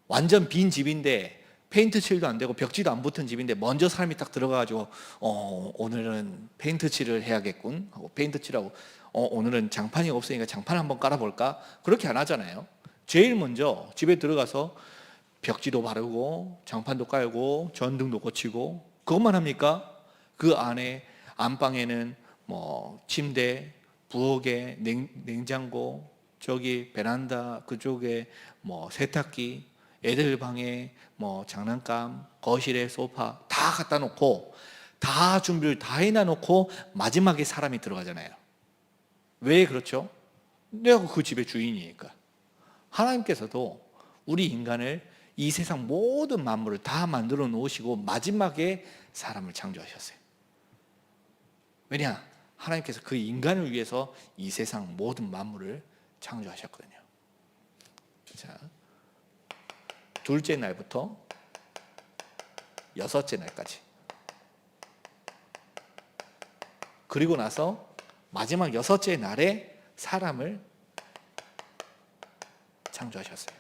완전 빈 집인데 페인트 칠도 안 되고 벽지도 안 붙은 집인데 먼저 사람이 딱 들어가가지고 오늘은 페인트 칠을 해야겠군 하고 페인트 칠하고, 오늘은 장판이 없으니까 장판 한번 깔아볼까? 그렇게 안 하잖아요. 제일 먼저 집에 들어가서 벽지도 바르고 장판도 깔고 전등도 고치고, 그것만 합니까? 그 안에 안방에는 뭐 침대, 부엌에 냉장고, 저기 베란다 그쪽에 뭐 세탁기, 애들 방에 뭐 장난감, 거실에 소파 다 갖다 놓고, 다 준비를 다 해놔놓고 마지막에 사람이 들어가잖아요. 왜 그렇죠? 내가 그 집의 주인이니까. 하나님께서도 우리 인간을, 이 세상 모든 만물을 다 만들어 놓으시고 마지막에 사람을 창조하셨어요. 왜냐? 하나님께서 그 인간을 위해서 이 세상 모든 만물을 창조하셨거든요. 자, 둘째 날부터 여섯째 날까지, 그리고 나서 마지막 여섯째 날에 사람을 창조하셨어요.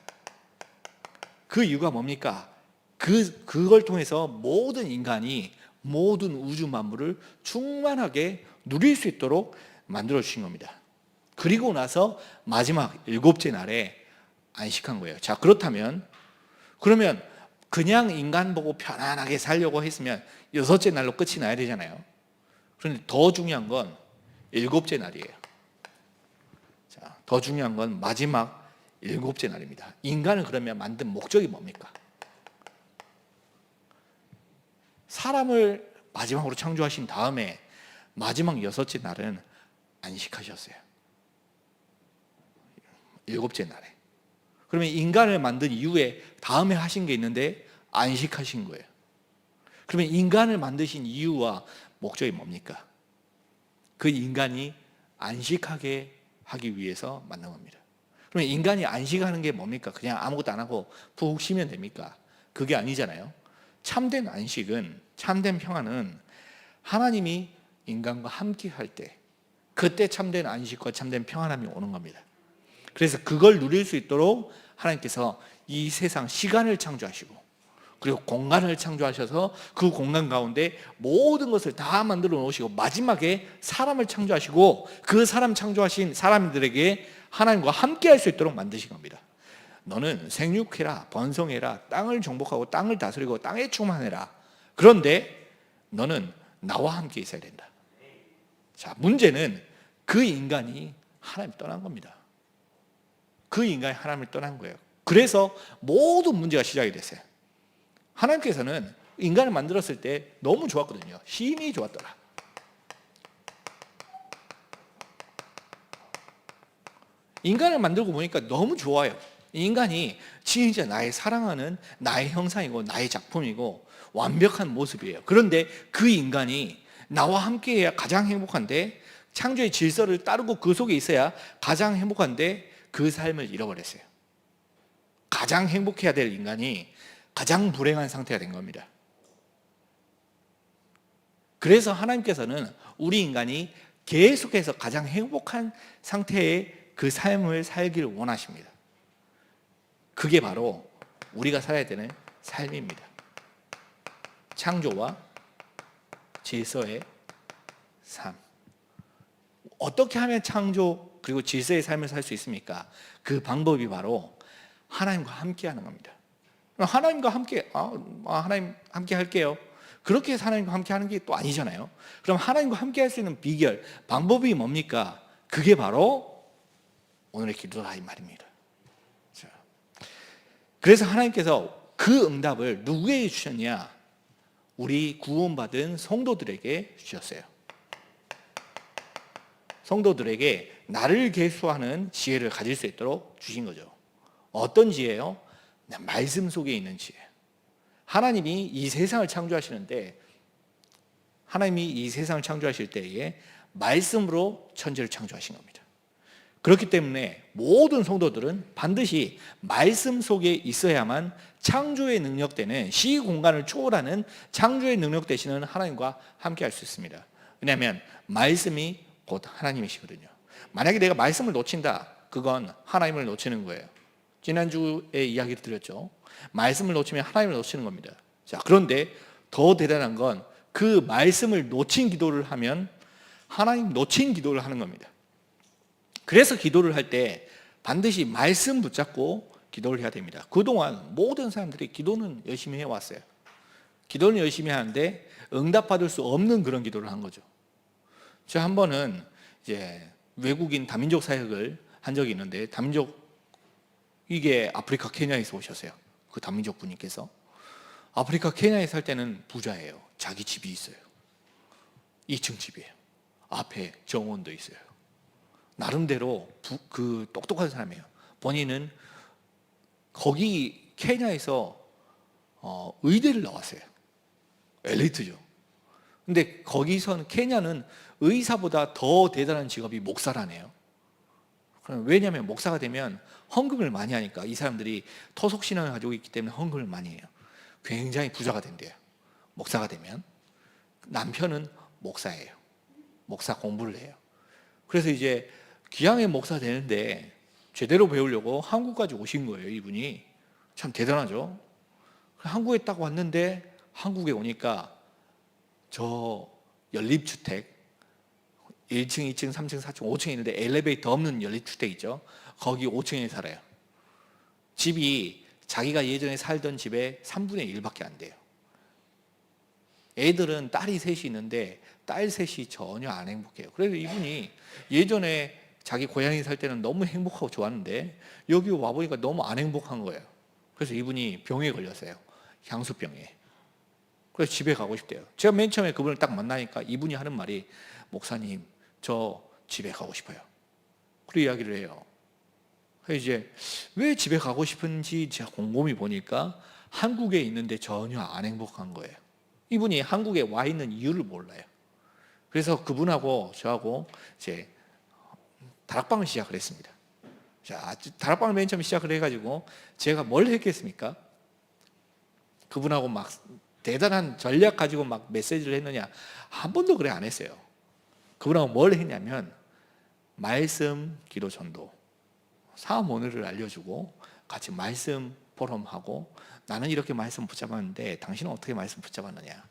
그 이유가 뭡니까? 그걸 통해서 모든 인간이 모든 우주 만물을 충만하게 누릴 수 있도록 만들어 주신 겁니다. 그리고 나서 마지막 일곱째 날에 안식한 거예요. 자, 그렇다면 그러면 그냥 인간 보고 편안하게 살려고 했으면 여섯째 날로 끝이 나야 되잖아요. 그런데 더 중요한 건 일곱째 날이에요. 자, 더 중요한 건 마지막 일곱째 날입니다. 인간을 그러면 만든 목적이 뭡니까? 사람을 마지막으로 창조하신 다음에 마지막 여섯째 날은 안식하셨어요. 일곱째 날에. 그러면 인간을 만든 이후에 다음에 하신 게 있는데 안식하신 거예요. 그러면 인간을 만드신 이유와 목적이 뭡니까? 그 인간이 안식하게 하기 위해서 만든 겁니다. 그러면 인간이 안식하는 게 뭡니까? 그냥 아무것도 안 하고 푹 쉬면 됩니까? 그게 아니잖아요. 참된 안식은, 참된 평안은 하나님이 인간과 함께 할 때, 그때 참된 안식과 참된 평안함이 오는 겁니다. 그래서 그걸 누릴 수 있도록 하나님께서 이 세상 시간을 창조하시고, 그리고 공간을 창조하셔서 그 공간 가운데 모든 것을 다 만들어 놓으시고, 마지막에 사람을 창조하시고, 그 사람 창조하신 사람들에게 하나님과 함께 할 수 있도록 만드신 겁니다. 너는 생육해라, 번성해라, 땅을 정복하고 땅을 다스리고 땅에 충만해라. 그런데 너는 나와 함께 있어야 된다. 자, 문제는 그 인간이 하나님 떠난 겁니다. 그 인간이 하나님을 떠난 거예요. 그래서 모든 문제가 시작이 됐어요. 하나님께서는 인간을 만들었을 때 너무 좋았거든요. 힘이 좋았더라. 인간을 만들고 보니까 너무 좋아요. 인간이 진짜 나의 사랑하는 나의 형상이고 나의 작품이고 완벽한 모습이에요. 그런데 그 인간이 나와 함께 해야 가장 행복한데, 창조의 질서를 따르고 그 속에 있어야 가장 행복한데 그 삶을 잃어버렸어요. 가장 행복해야 될 인간이 가장 불행한 상태가 된 겁니다. 그래서 하나님께서는 우리 인간이 계속해서 가장 행복한 상태의 그 삶을 살기를 원하십니다. 그게 바로 우리가 살아야 되는 삶입니다. 창조와 질서의 삶. 어떻게 하면 창조 그리고 질서의 삶을 살 수 있습니까? 그 방법이 바로 하나님과 함께 하는 겁니다. 하나님과 함께, 하나님 함께 할게요. 그렇게 해서 하나님과 함께 하는 게 또 아니잖아요. 그럼 하나님과 함께 할 수 있는 비결, 방법이 뭡니까? 그게 바로 오늘의 기도다 이 말입니다. 자, 그래서 하나님께서 그 응답을 누구에게 주셨냐? 우리 구원받은 성도들에게 주셨어요. 성도들에게 나를 계수하는 지혜를 가질 수 있도록 주신 거죠. 어떤 지혜요? 말씀 속에 있는 지혜. 하나님이 이 세상을 창조하시는데, 하나님이 이 세상을 창조하실 때에 말씀으로 천지를 창조하신 겁니다. 그렇기 때문에 모든 성도들은 반드시 말씀 속에 있어야만 창조의 능력 되는, 시공간을 초월하는 창조의 능력 되시는 하나님과 함께 할 수 있습니다. 왜냐하면 말씀이 곧 하나님이시거든요. 만약에 내가 말씀을 놓친다, 그건 하나님을 놓치는 거예요. 지난주에 이야기를 드렸죠. 말씀을 놓치면 하나님을 놓치는 겁니다. 자, 그런데 더 대단한 건 그 말씀을 놓친 기도를 하면 하나님 놓친 기도를 하는 겁니다. 그래서 기도를 할 때 반드시 말씀 붙잡고 기도를 해야 됩니다. 그동안 모든 사람들이 기도는 열심히 해왔어요. 기도는 열심히 하는데 응답받을 수 없는 그런 기도를 한 거죠. 제가 한 번은 이제 외국인 다민족 사역을 한 적이 있는데, 이게 아프리카 케냐에서 오셨어요. 그 다민족 분께서. 아프리카 케냐에 살 때는 부자예요. 자기 집이 있어요. 2층 집이에요. 앞에 정원도 있어요. 나름대로 그 똑똑한 사람이에요. 본인은 거기 케냐에서 의대를 나왔어요. 엘리트죠. 근데 거기선 케냐는 의사보다 더 대단한 직업이 목사라네요. 왜냐하면 목사가 되면 헌금을 많이 하니까, 이 사람들이 토속 신앙을 가지고 있기 때문에 헌금을 많이 해요. 굉장히 부자가 된대요. 목사가 되면. 남편은 목사예요. 목사 공부를 해요. 그래서 이제 귀향의 목사 되는데 제대로 배우려고 한국까지 오신 거예요. 이분이 참 대단하죠. 한국에 딱 왔는데, 한국에 오니까 저 연립주택 1층, 2층, 3층, 4층, 5층에 있는데 엘리베이터 없는 연립주택 있죠. 거기 5층에 살아요. 집이 자기가 예전에 살던 집의 3분의 1밖에 안 돼요. 애들은 딸이 셋이 있는데 딸 셋이 전혀 안 행복해요. 그래서 이분이 예전에 자기 고향에 살 때는 너무 행복하고 좋았는데 여기 와보니까 너무 안 행복한 거예요. 그래서 이분이 병에 걸렸어요. 향수병에. 그래서 집에 가고 싶대요. 제가 맨 처음에 그분을 딱 만나니까 이분이 하는 말이, 목사님, 저 집에 가고 싶어요. 그런 이야기를 해요. 그래서 이제 왜 집에 가고 싶은지 제가 곰곰이 보니까 한국에 있는데 전혀 안 행복한 거예요. 이분이 한국에 와 있는 이유를 몰라요. 그래서 그분하고 저하고 이제 다락방을 시작을 했습니다. 자, 다락방을 맨 처음 시작을 해가지고 제가 뭘 했겠습니까? 그분하고 막 대단한 전략 가지고 막 메시지를 했느냐? 한 번도 그래 안 했어요. 그분하고 뭘 했냐면 말씀, 기도, 전도, 사업 오늘을 알려주고 같이 말씀 포럼하고, 나는 이렇게 말씀 붙잡았는데 당신은 어떻게 말씀 붙잡았느냐,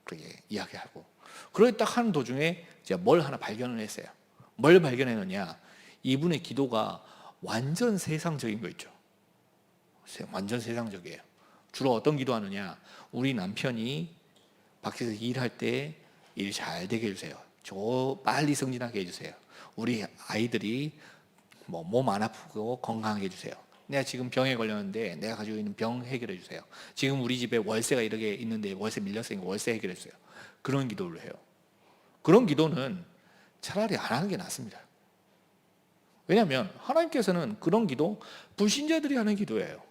그렇게 이야기하고. 그렇게 딱 하는 도중에 제가 뭘 하나 발견을 했어요. 뭘 발견했느냐, 이분의 기도가 완전 세상적인 거 있죠. 완전 세상적이에요. 주로 어떤 기도하느냐, 우리 남편이 밖에서 일할 때 일 잘 되게 해주세요. 저 빨리 승진하게 해주세요. 우리 아이들이 뭐 몸 안 아프고 건강하게 해주세요. 내가 지금 병에 걸렸는데 내가 가지고 있는 병 해결해 주세요. 지금 우리 집에 월세가 이렇게 있는데 월세 밀렸으니까 월세 해결해 주세요. 그런 기도를 해요. 그런 기도는 차라리 안 하는 게 낫습니다. 왜냐하면 하나님께서는 그런 기도 불신자들이 하는 기도예요.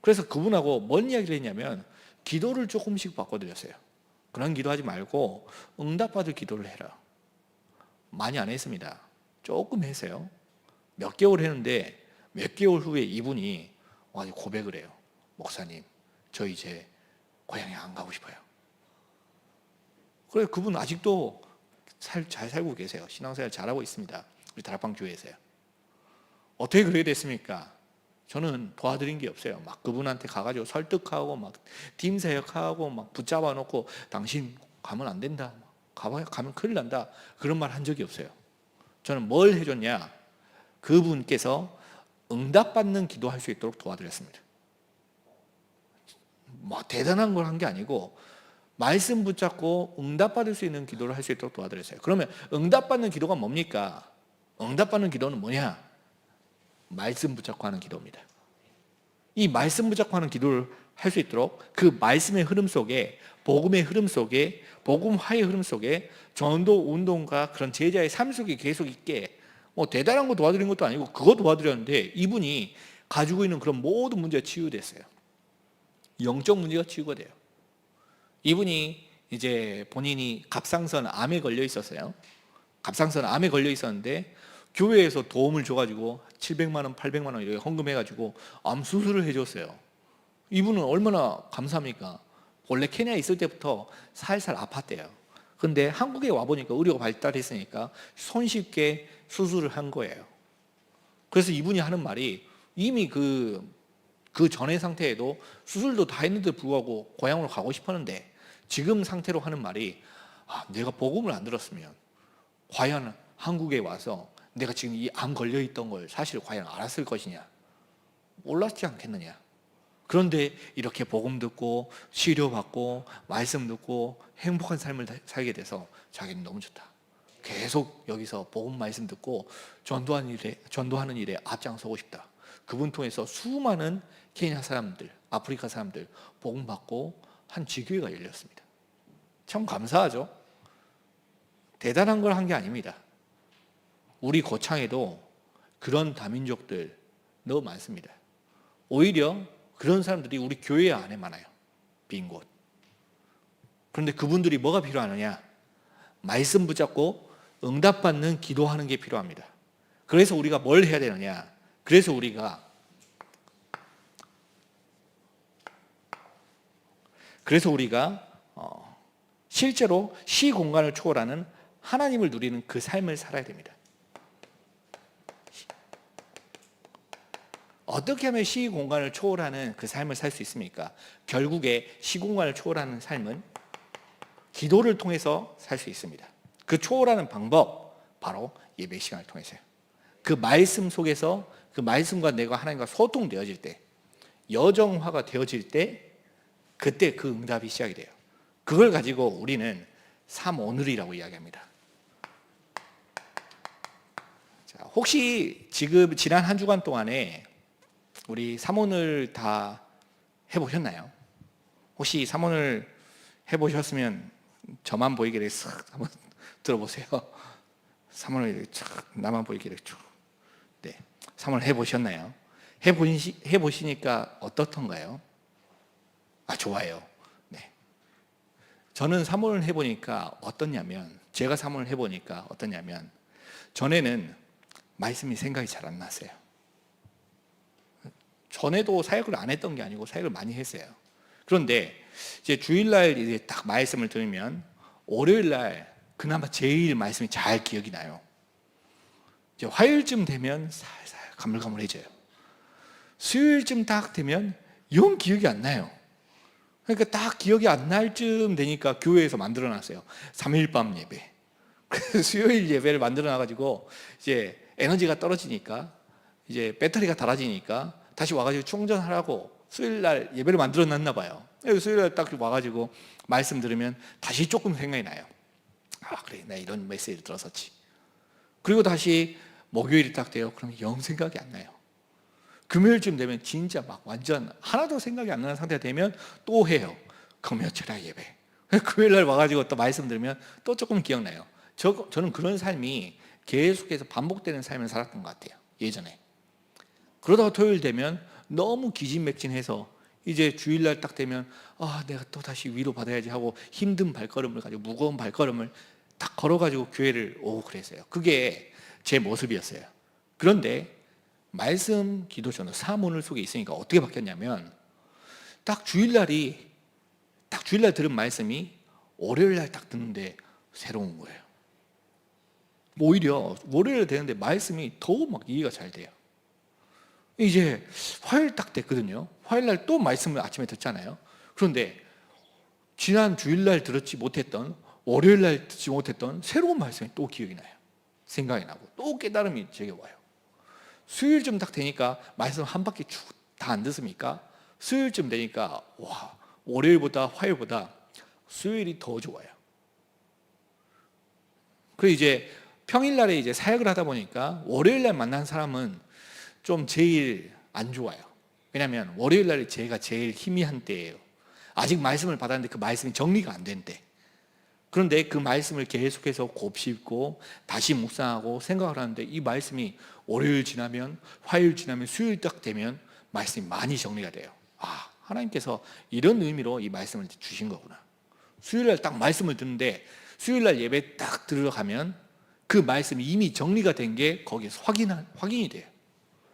그래서 그분하고 뭔 이야기를 했냐면 기도를 조금씩 바꿔드렸어요. 그런 기도하지 말고 응답받을 기도를 해라. 많이 안 했습니다. 조금 했어요. 몇 개월 했는데 몇 개월 후에 이분이 와서 고백을 해요. 목사님, 저 이제 고향에 안 가고 싶어요. 그래, 그분 아직도 잘 살고 계세요. 신앙생활 잘하고 있습니다. 우리 다락방 교회에서요. 어떻게 그렇게 됐습니까? 저는 도와드린 게 없어요. 막 그분한테 가가지고 설득하고 막 팀 사역하고 막 붙잡아 놓고 당신 가면 안 된다, 가면 큰일 난다, 그런 말 한 적이 없어요. 저는 뭘 해줬냐, 그분께서 응답받는 기도할 수 있도록 도와드렸습니다. 뭐 대단한 걸 한 게 아니고 말씀 붙잡고 응답받을 수 있는 기도를 할 수 있도록 도와드렸어요. 그러면 응답받는 기도가 뭡니까? 응답받는 기도는 뭐냐? 말씀 붙잡고 하는 기도입니다. 이 말씀 붙잡고 하는 기도를 할 수 있도록 그 말씀의 흐름 속에, 복음의 흐름 속에, 복음화의 흐름 속에 전도 운동과 그런 제자의 삶 속에 계속 있게, 뭐 대단한 거 도와드린 것도 아니고 그거 도와드렸는데 이분이 가지고 있는 그런 모든 문제가 치유됐어요. 영적 문제가 치유가 돼요. 이분이 이제 본인이 갑상선 암에 걸려 있었어요. 갑상선 암에 걸려 있었는데 교회에서 도움을 줘가지고 700만 원, 800만 원 이렇게 헌금해가지고 암 수술을 해줬어요. 이분은 얼마나 감사합니까? 원래 케냐에 있을 때부터 살살 아팠대요. 근데 한국에 와보니까 의료가 발달했으니까 손쉽게 수술을 한 거예요. 그래서 이분이 하는 말이, 이미 그 전의 상태에도 수술도 다 했는데 불구하고 고향으로 가고 싶었는데 지금 상태로 하는 말이, 내가 복음을 안 들었으면 과연 한국에 와서 내가 지금 이 암 걸려있던 걸 사실 과연 알았을 것이냐, 몰랐지 않겠느냐. 그런데 이렇게 복음 듣고 치료받고 말씀 듣고 행복한 삶을 살게 돼서 자기는 너무 좋다. 계속 여기서 복음 말씀 듣고 전도하는 일에 앞장서고 싶다. 그분 통해서 수많은 케냐 사람들, 아프리카 사람들 복음 받고 한 지교회가 열렸습니다. 참 감사하죠. 대단한 걸 한 게 아닙니다. 우리 고창에도 그런 다민족들 너무 많습니다. 오히려 그런 사람들이 우리 교회 안에 많아요. 빈 곳. 그런데 그분들이 뭐가 필요하느냐? 말씀 붙잡고 응답받는 기도하는 게 필요합니다. 그래서 우리가 뭘 해야 되느냐? 그래서 우리가 실제로 시 공간을 초월하는 하나님을 누리는 그 삶을 살아야 됩니다. 어떻게 하면 시 공간을 초월하는 그 삶을 살 수 있습니까? 결국에 시 공간을 초월하는 삶은 기도를 통해서 살 수 있습니다. 그 초월하는 방법 바로 예배 시간을 통해서요. 그 말씀 속에서 그 말씀과 내가 하나님과 소통되어질 때, 여정화가 되어질 때, 그때 그 응답이 시작이 돼요. 그걸 가지고 우리는 삼오늘이라고 이야기합니다. 자, 혹시 지금 지난 한 주간 동안에 우리 삼오늘 다 해보셨나요? 혹시 삼오늘 해보셨으면 저만 보이기를 싹 한번 들어보세요. 삼오늘 나만 보이기를 쭉. 네, 삼오늘 해보셨나요? 해보시니까 어떻던가요? 아, 좋아요. 네. 저는 삼오늘 해보니까 어떻냐면, 제가 삼오늘 해보니까 어떻냐면, 전에는 말씀이 생각이 잘 안 났어요. 전에도 사역을 안 했던 게 아니고 사역을 많이 했어요. 그런데 이제 주일날 이제 딱 말씀을 들으면 월요일날 그나마 제일 말씀이 잘 기억이 나요. 이제 화요일쯤 되면 살살 가물가물해져요. 수요일쯤 딱 되면 영 기억이 안 나요. 그러니까 딱 기억이 안 날 쯤 되니까 교회에서 만들어놨어요. 3일밤 예배. 그래서 수요일 예배를 만들어놔가지고 이제 에너지가 떨어지니까, 이제 배터리가 닳아지니까 다시 와가지고 충전하라고 수요일날 예배를 만들어놨나 봐요. 수요일날 딱 와가지고 말씀 들으면 다시 조금 생각이 나요. 아, 그래, 나 이런 메시지를 들었었지. 그리고 다시 목요일이 딱 돼요. 그러면 영 생각이 안 나요. 금요일쯤 되면 진짜 막 완전 하나도 생각이 안 나는 상태가 되면 또 해요. 금요 철야 예배. 금요일날 와가지고 또 말씀 들으면 또 조금 기억나요. 저는 그런 삶이 계속해서 반복되는 삶을 살았던 것 같아요, 예전에. 그러다가 토요일 되면 너무 기진맥진해서 이제 주일날 딱 되면 아, 내가 또 다시 위로 받아야지 하고 힘든 발걸음을 가지고, 무거운 발걸음을 딱 걸어가지고 교회를 오고 그랬어요. 그게 제 모습이었어요. 그런데 말씀 기도전은 사문을 속에 있으니까 어떻게 바뀌었냐면, 딱 주일날 들은 말씀이 월요일날 딱 듣는데 새로운 거예요. 오히려 월요일 되는데 말씀이 더 막 이해가 잘 돼요. 이제 화요일 딱 됐거든요. 화요일날 또 말씀을 아침에 듣잖아요. 그런데 지난 주일날 들었지 못했던, 월요일날 듣지 못했던 새로운 말씀이 또 기억이 나요. 생각이 나고 또 깨달음이 제게 와요. 수요일쯤 딱 되니까 말씀 한 바퀴 쭉 다 안 듣습니까? 수요일쯤 되니까 와, 월요일보다 화요일보다 수요일이 더 좋아요. 그리고 이제 평일날에 이제 사역을 하다 보니까 월요일날 만난 사람은 좀 제일 안 좋아요. 왜냐하면 월요일날이 제가 제일 희미한 때예요. 아직 말씀을 받았는데 그 말씀이 정리가 안 된 때. 그런데 그 말씀을 계속해서 곱씹고 다시 묵상하고 생각을 하는데, 이 말씀이 월요일 지나면, 화요일 지나면, 수요일 딱 되면 말씀이 많이 정리가 돼요. 아, 하나님께서 이런 의미로 이 말씀을 주신 거구나. 수요일날 딱 말씀을 듣는데, 수요일날 예배 딱 들어가면 그 말씀이 이미 정리가 된 게 거기에서 확인이 돼요.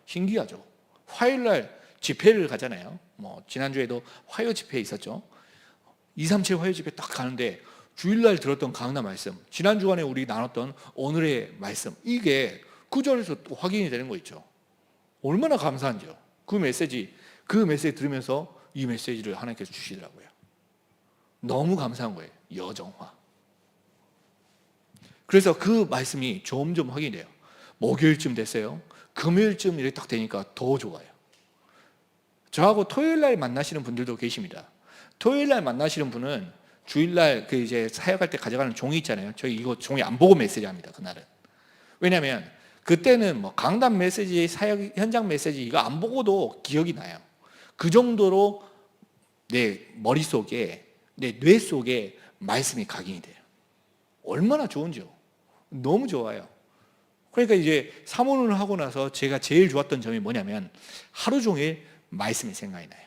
신기하죠. 화요일날 집회를 가잖아요. 지난주에도 화요 집회 있었죠. 237 화요 집회 딱 가는데 주일날 들었던 강나 말씀, 지난 주간에 우리 나눴던 오늘의 말씀, 이게 그 자리에서 또 확인이 되는 거 있죠. 얼마나 감사한지요. 그 메시지 들으면서 이 메시지를 하나님께서 주시더라고요. 너무 감사한 거예요. 여정화. 그래서 그 말씀이 점점 확인이 돼요. 목요일쯤 됐어요. 금요일쯤 이렇게 딱 되니까 더 좋아요. 저하고 토요일날 만나시는 분들도 계십니다. 토요일날 만나시는 분은 주일날 그 이제 사역할 때 가져가는 종이 있잖아요. 저희 이거 종이 안 보고 메시지합니다, 그날은. 왜냐하면 그때는 강단 메시지, 사역 현장 메시지 이거 안 보고도 기억이 나요. 그 정도로 내 머릿속에, 내 뇌 속에 말씀이 각인이 돼요. 얼마나 좋은지요. 너무 좋아요. 그러니까 이제 사모를 하고 나서 제가 제일 좋았던 점이 뭐냐면 하루 종일 말씀이 생각이 나요.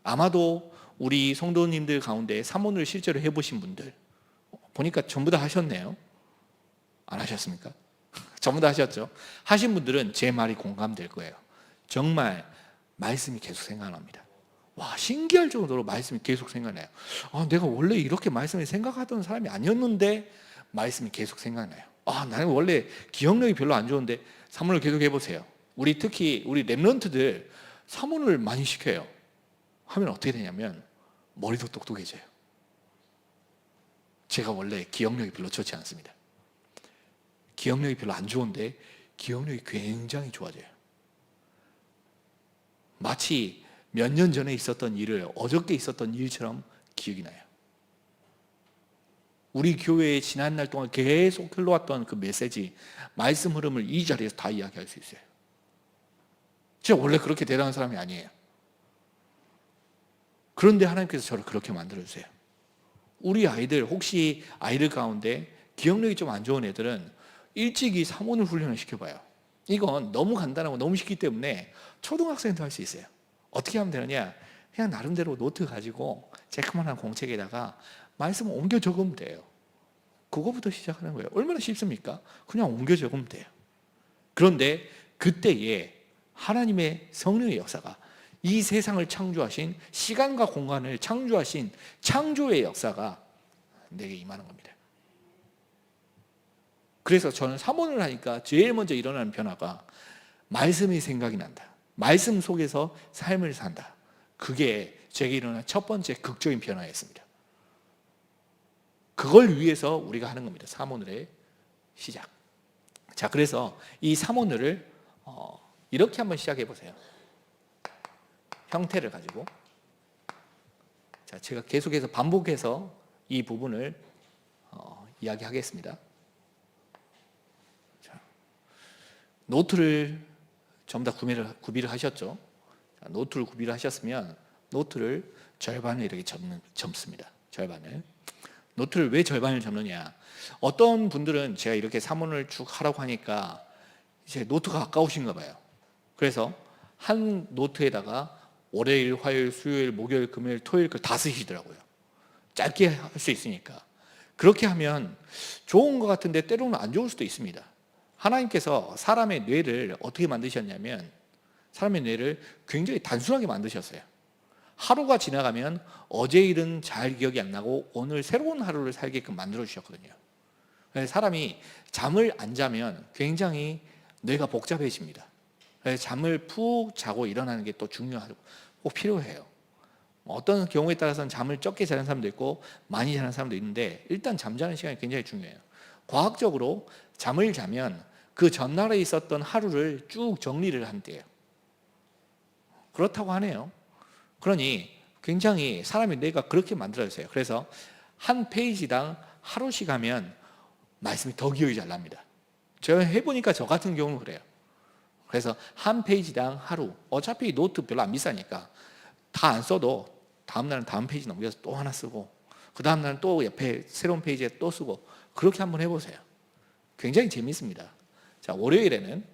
아마도 우리 성도님들 가운데 사모를 실제로 해보신 분들 보니까 전부 다 하셨네요. 안 하셨습니까? 전부 다 하셨죠? 하신 분들은 제 말이 공감될 거예요. 정말 말씀이 계속 생각납니다. 와, 신기할 정도로 말씀이 계속 생각나요. 내가 원래 이렇게 말씀을 생각하던 사람이 아니었는데 말씀이 계속 생각나요. 나는 원래 기억력이 별로 안 좋은데 사모를 계속 해보세요. 특히 우리 랩런트들 사모를 많이 시켜요. 하면 어떻게 되냐면 머리도 똑똑해져요. 제가 원래 기억력이 별로 좋지 않습니다. 기억력이 별로 안 좋은데 기억력이 굉장히 좋아져요. 마치 몇 년 전에 있었던 일을 어저께 있었던 일처럼 기억이 나요. 우리 교회에 지난날 동안 계속 흘러왔던 그 메시지, 말씀 흐름을 이 자리에서 다 이야기할 수 있어요. 제가 원래 그렇게 대단한 사람이 아니에요. 그런데 하나님께서 저를 그렇게 만들어주세요. 우리 아이들, 혹시 아이들 가운데 기억력이 좀 안 좋은 애들은 일찍이 사모를 훈련을 시켜봐요. 이건 너무 간단하고 너무 쉽기 때문에 초등학생도 할 수 있어요. 어떻게 하면 되느냐? 그냥 나름대로 노트 가지고 쬐끄만한 공책에다가 말씀을 옮겨 적으면 돼요. 그거부터 시작하는 거예요. 얼마나 쉽습니까? 그냥 옮겨 적으면 돼요. 그런데 그때에 하나님의 성령의 역사가, 이 세상을 창조하신, 시간과 공간을 창조하신 창조의 역사가 내게 임하는 겁니다. 그래서 저는 사모를 하니까 제일 먼저 일어나는 변화가 말씀이 생각이 난다. 말씀 속에서 삶을 산다. 그게 제게 일어난 첫 번째 극적인 변화였습니다. 그걸 위해서 우리가 하는 겁니다. 사모늘의 시작. 자, 그래서 이 사모늘을 이렇게 한번 시작해 보세요. 형태를 가지고. 자, 제가 계속해서 반복해서 이 부분을 이야기하겠습니다. 자, 노트를 전부 다 구비를 하셨죠? 자, 노트를 구비를 하셨으면 노트를 절반을 이렇게 접습니다. 절반을. 노트를 왜 절반을 접느냐? 어떤 분들은 제가 이렇게 사문을 쭉 하라고 하니까 이제 노트가 아까우신가 봐요. 그래서 한 노트에다가 월요일, 화요일, 수요일, 목요일, 금요일, 토요일 걸 다 쓰시더라고요. 짧게 할 수 있으니까. 그렇게 하면 좋은 것 같은데 때로는 안 좋을 수도 있습니다. 하나님께서 사람의 뇌를 어떻게 만드셨냐면 사람의 뇌를 굉장히 단순하게 만드셨어요. 하루가 지나가면 어제 일은 잘 기억이 안 나고 오늘 새로운 하루를 살게끔 만들어 주셨거든요. 그래서 사람이 잠을 안 자면 굉장히 뇌가 복잡해집니다. 그래서 잠을 푹 자고 일어나는 게 또 중요하고 꼭 필요해요. 어떤 경우에 따라서는 잠을 적게 자는 사람도 있고 많이 자는 사람도 있는데 일단 잠자는 시간이 굉장히 중요해요. 과학적으로 잠을 자면 그 전날에 있었던 하루를 쭉 정리를 한대요. 그렇다고 하네요. 그러니 굉장히 사람의 뇌가 그렇게 만들어졌어요. 그래서 한 페이지당 하루씩 하면 말씀이 더 기억이 잘 납니다. 제가 해보니까 저 같은 경우는 그래요. 그래서 한 페이지당 하루, 어차피 노트 별로 안 비싸니까 다 안 써도 다음날은 다음 페이지 넘겨서 또 하나 쓰고 그 다음날은 또 옆에 새로운 페이지에 또 쓰고 그렇게 한번 해보세요. 굉장히 재밌습니다. 자, 월요일에는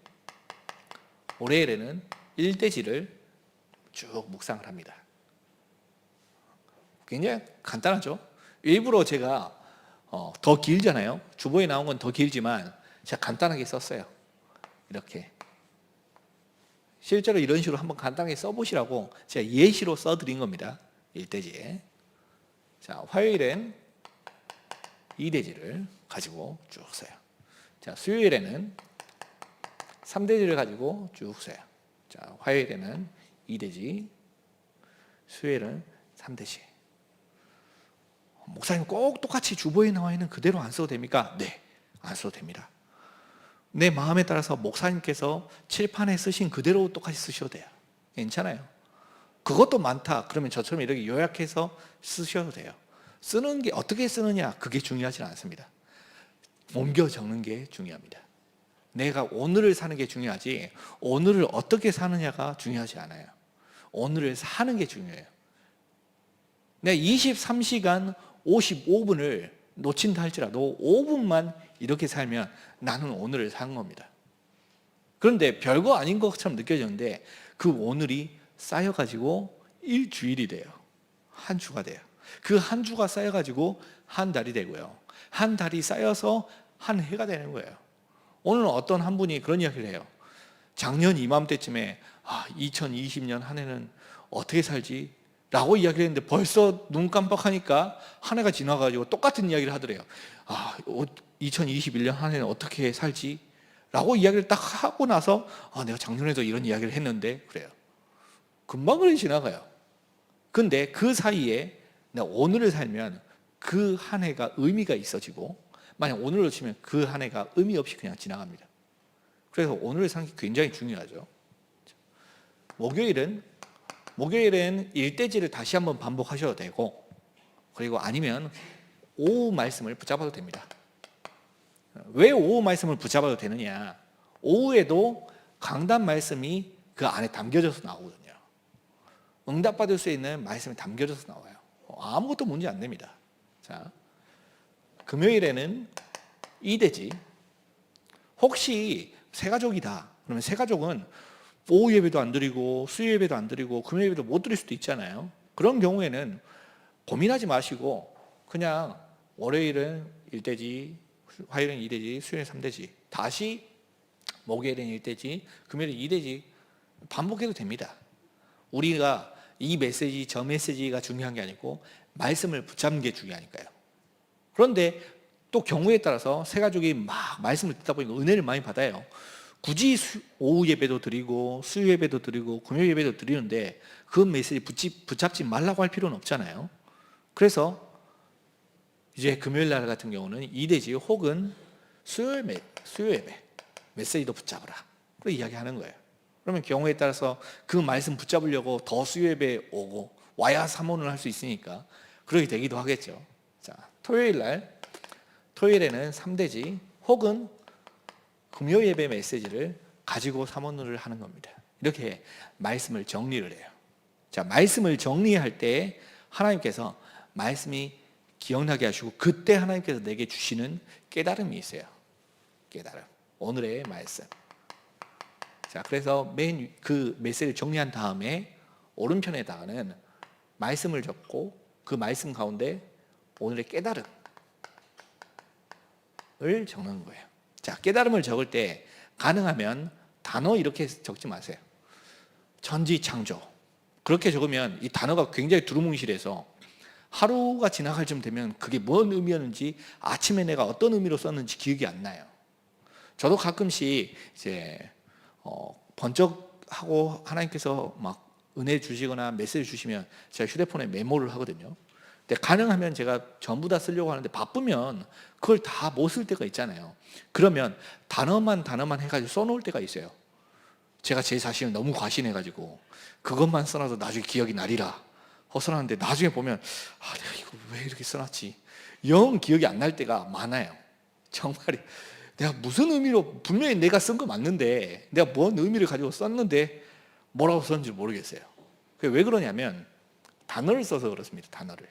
1대지를 쭉 묵상을 합니다. 굉장히 간단하죠? 일부러 제가 더 길잖아요. 주보에 나온 건 더 길지만 제가 간단하게 썼어요. 이렇게. 실제로 이런 식으로 한번 간단하게 써보시라고 제가 예시로 써드린 겁니다. 1대지에. 자, 화요일엔 2대지를 가지고 쭉 써요. 자, 수요일에는 3대지를 가지고 쭉 써요. 자, 화요일에는 2대지, 수요일은 3대지. 목사님 꼭 똑같이 주보에 나와 있는 그대로 안 써도 됩니까? 네, 안 써도 됩니다. 내 마음에 따라서 목사님께서 칠판에 쓰신 그대로 똑같이 쓰셔도 돼요. 괜찮아요. 그것도 많다. 그러면 저처럼 이렇게 요약해서 쓰셔도 돼요. 쓰는 게 어떻게 쓰느냐 그게 중요하지 않습니다. 옮겨 적는 게 중요합니다. 내가 오늘을 사는 게 중요하지 오늘을 어떻게 사느냐가 중요하지 않아요. 오늘을 사는 게 중요해요. 내가 23시간 55분을 놓친다 할지라도 5분만 이렇게 살면 나는 오늘을 산 겁니다. 그런데 별거 아닌 것처럼 느껴졌는데 그 오늘이 쌓여가지고 일주일이 돼요. 한 주가 돼요. 그 한 주가 쌓여가지고 한 달이 되고요. 한 달이 쌓여서 한 해가 되는 거예요. 오늘 어떤 한 분이 그런 이야기를 해요. 작년 이맘때쯤에 2020년 한 해는 어떻게 살지? 라고 이야기를 했는데 벌써 눈 깜빡하니까 한 해가 지나가지고 똑같은 이야기를 하더래요. 2021년 한 해는 어떻게 살지? 라고 이야기를 딱 하고 나서 내가 작년에도 이런 이야기를 했는데 그래요. 금방 그래 지나가요. 근데 그 사이에 내가 오늘을 살면 그 한 해가 의미가 있어지고, 만약 오늘로 치면 그 한 해가 의미 없이 그냥 지나갑니다. 그래서 오늘을 사는 게 굉장히 중요하죠. 목요일은 일대지를 다시 한번 반복하셔도 되고, 그리고 아니면 오후 말씀을 붙잡아도 됩니다. 왜 오후 말씀을 붙잡아도 되느냐? 오후에도 강단 말씀이 그 안에 담겨져서 나오거든요. 응답받을 수 있는 말씀이 담겨져서 나와요. 아무것도 문제 안 됩니다. 자, 금요일에는 이대지. 혹시 새가족이다 그러면 새가족은 오후 예배도 안 드리고 수요 예배도 안 드리고 금요 예배도 못 드릴 수도 있잖아요. 그런 경우에는 고민하지 마시고 그냥 월요일은 1대지, 화요일은 2대지, 수요일은 3대지, 다시 목요일은 1대지, 금요일은 2대지 반복해도 됩니다. 우리가 이 메시지 저 메시지가 중요한 게 아니고 말씀을 붙잡는 게 중요하니까요. 그런데 또 경우에 따라서 새가족이 막 말씀을 듣다 보니까 은혜를 많이 받아요. 굳이 오후 예배도 드리고 수요 예배도 드리고 금요 예배도 드리는데 그 메시지 붙잡지 말라고 할 필요는 없잖아요. 그래서 이제 금요일 날 같은 경우는 2대지 혹은 수요 예배 메시지도 붙잡으라 그렇게 이야기하는 거예요. 그러면 경우에 따라서 그 말씀 붙잡으려고 더 수요 예배 오고 와야 사모를 할 수 있으니까 그렇게 되기도 하겠죠. 자, 토요일에는 3대지 혹은 금요 예배 메시지를 가지고 사모를 하는 겁니다. 이렇게 말씀을 정리를 해요. 자, 말씀을 정리할 때 하나님께서 말씀이 기억나게 하시고 그때 하나님께서 내게 주시는 깨달음이 있어요. 깨달음. 오늘의 말씀. 자, 그래서 맨 그 메시지를 정리한 다음에 오른편에다가는 말씀을 적고 그 말씀 가운데 오늘의 깨달음을 적는 거예요. 자, 깨달음을 적을 때 가능하면 단어 이렇게 적지 마세요. 천지창조. 그렇게 적으면 이 단어가 굉장히 두루뭉실해서 하루가 지나갈 쯤 되면 그게 뭔 의미였는지 아침에 내가 어떤 의미로 썼는지 기억이 안 나요. 저도 가끔씩 이제 번쩍하고 하나님께서 막 은혜 주시거나 메시지 주시면 제가 휴대폰에 메모를 하거든요. 근데 가능하면 제가 전부 다 쓰려고 하는데 바쁘면 그걸 다 못 쓸 때가 있잖아요. 그러면 단어만 해가지고 써놓을 때가 있어요. 제가 제 자신을 너무 과신해가지고 그것만 써놔도 나중에 기억이 나리라 써놨는데 나중에 보면 내가 이거 왜 이렇게 써놨지? 영 기억이 안 날 때가 많아요. 정말이 내가 무슨 의미로 분명히 내가 쓴 거 맞는데 내가 뭔 의미를 가지고 썼는데 뭐라고 썼는지 모르겠어요. 왜 그러냐면 단어를 써서 그렇습니다. 단어를.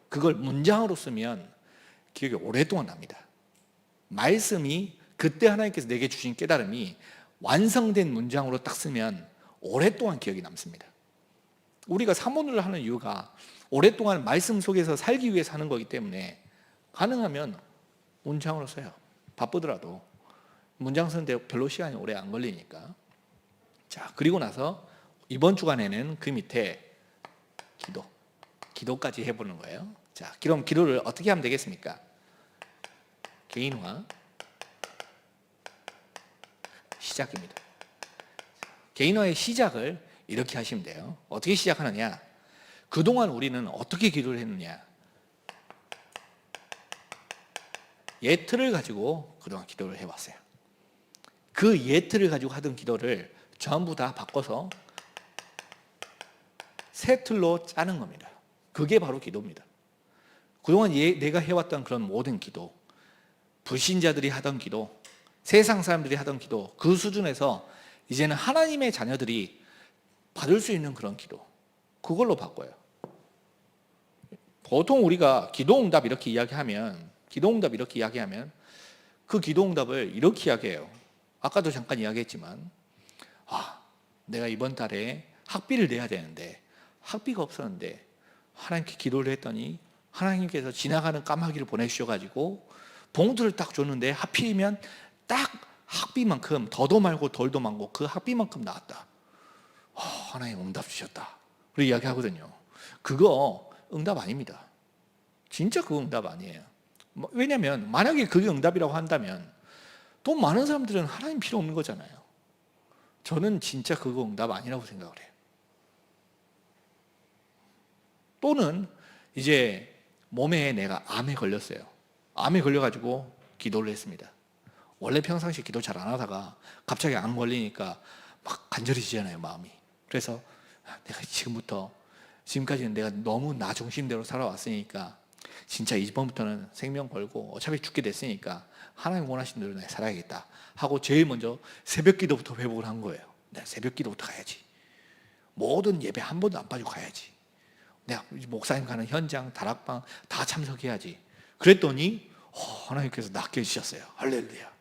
그걸 문장으로 쓰면 기억이 오랫동안 납니다. 말씀이 그때 하나님께서 내게 주신 깨달음이 완성된 문장으로 딱 쓰면 오랫동안 기억이 남습니다. 우리가 사모를 하는 이유가 오랫동안 말씀 속에서 살기 위해서 하는 거기 때문에 가능하면 문장으로 써요. 바쁘더라도 문장 쓰는데 별로 시간이 오래 안 걸리니까. 자, 그리고 나서 이번 주간에는 그 밑에 기도까지 해보는 거예요. 자, 그럼 기도를 어떻게 하면 되겠습니까? 개인화 시작입니다. 개인화의 시작을 이렇게 하시면 돼요. 어떻게 시작하느냐? 그동안 우리는 어떻게 기도를 했느냐? 예틀을 가지고 그동안 기도를 해왔어요. 그 예틀을 가지고 하던 기도를 전부 다 바꿔서 새 틀로 짜는 겁니다. 그게 바로 기도입니다. 그동안 내가 해왔던 그런 모든 기도, 불신자들이 하던 기도, 세상 사람들이 하던 기도, 그 수준에서 이제는 하나님의 자녀들이 받을 수 있는 그런 기도, 그걸로 바꿔요. 보통 우리가 기도응답 이렇게 이야기하면 그 기도응답을 이렇게 이야기해요. 아까도 잠깐 이야기했지만 내가 이번 달에 학비를 내야 되는데 학비가 없었는데 하나님께 기도를 했더니 하나님께서 지나가는 까마귀를 보내주셔가지고 봉투를 딱 줬는데 하필이면 딱 학비만큼, 더도 말고 덜도 말고 그 학비만큼 나왔다. 하나님 응답 주셨다. 그리고 이야기하거든요. 그거 응답 아닙니다. 진짜 그거 응답 아니에요. 왜냐하면 만약에 그게 응답이라고 한다면 돈 많은 사람들은 하나님 필요 없는 거잖아요. 저는 진짜 그거 응답 아니라고 생각을 해요. 또는 이제 몸에 내가 암에 걸렸어요. 암에 걸려가지고 기도를 했습니다. 원래 평상시 기도 잘 안 하다가 갑자기 암 걸리니까 막 간절해지잖아요, 마음이. 그래서 내가 지금까지는 내가 너무 나 중심대로 살아왔으니까 진짜 이번부터는 생명 걸고 어차피 죽게 됐으니까 하나님 원하신 대로 내가 살아야겠다 하고 제일 먼저 새벽 기도부터 회복을 한 거예요. 내가 새벽 기도부터 가야지. 모든 예배 한 번도 안 빠지고 가야지. 내가 목사님 가는 현장, 다락방 다 참석해야지. 그랬더니 하나님께서 낫게 해주셨어요. 할렐루야.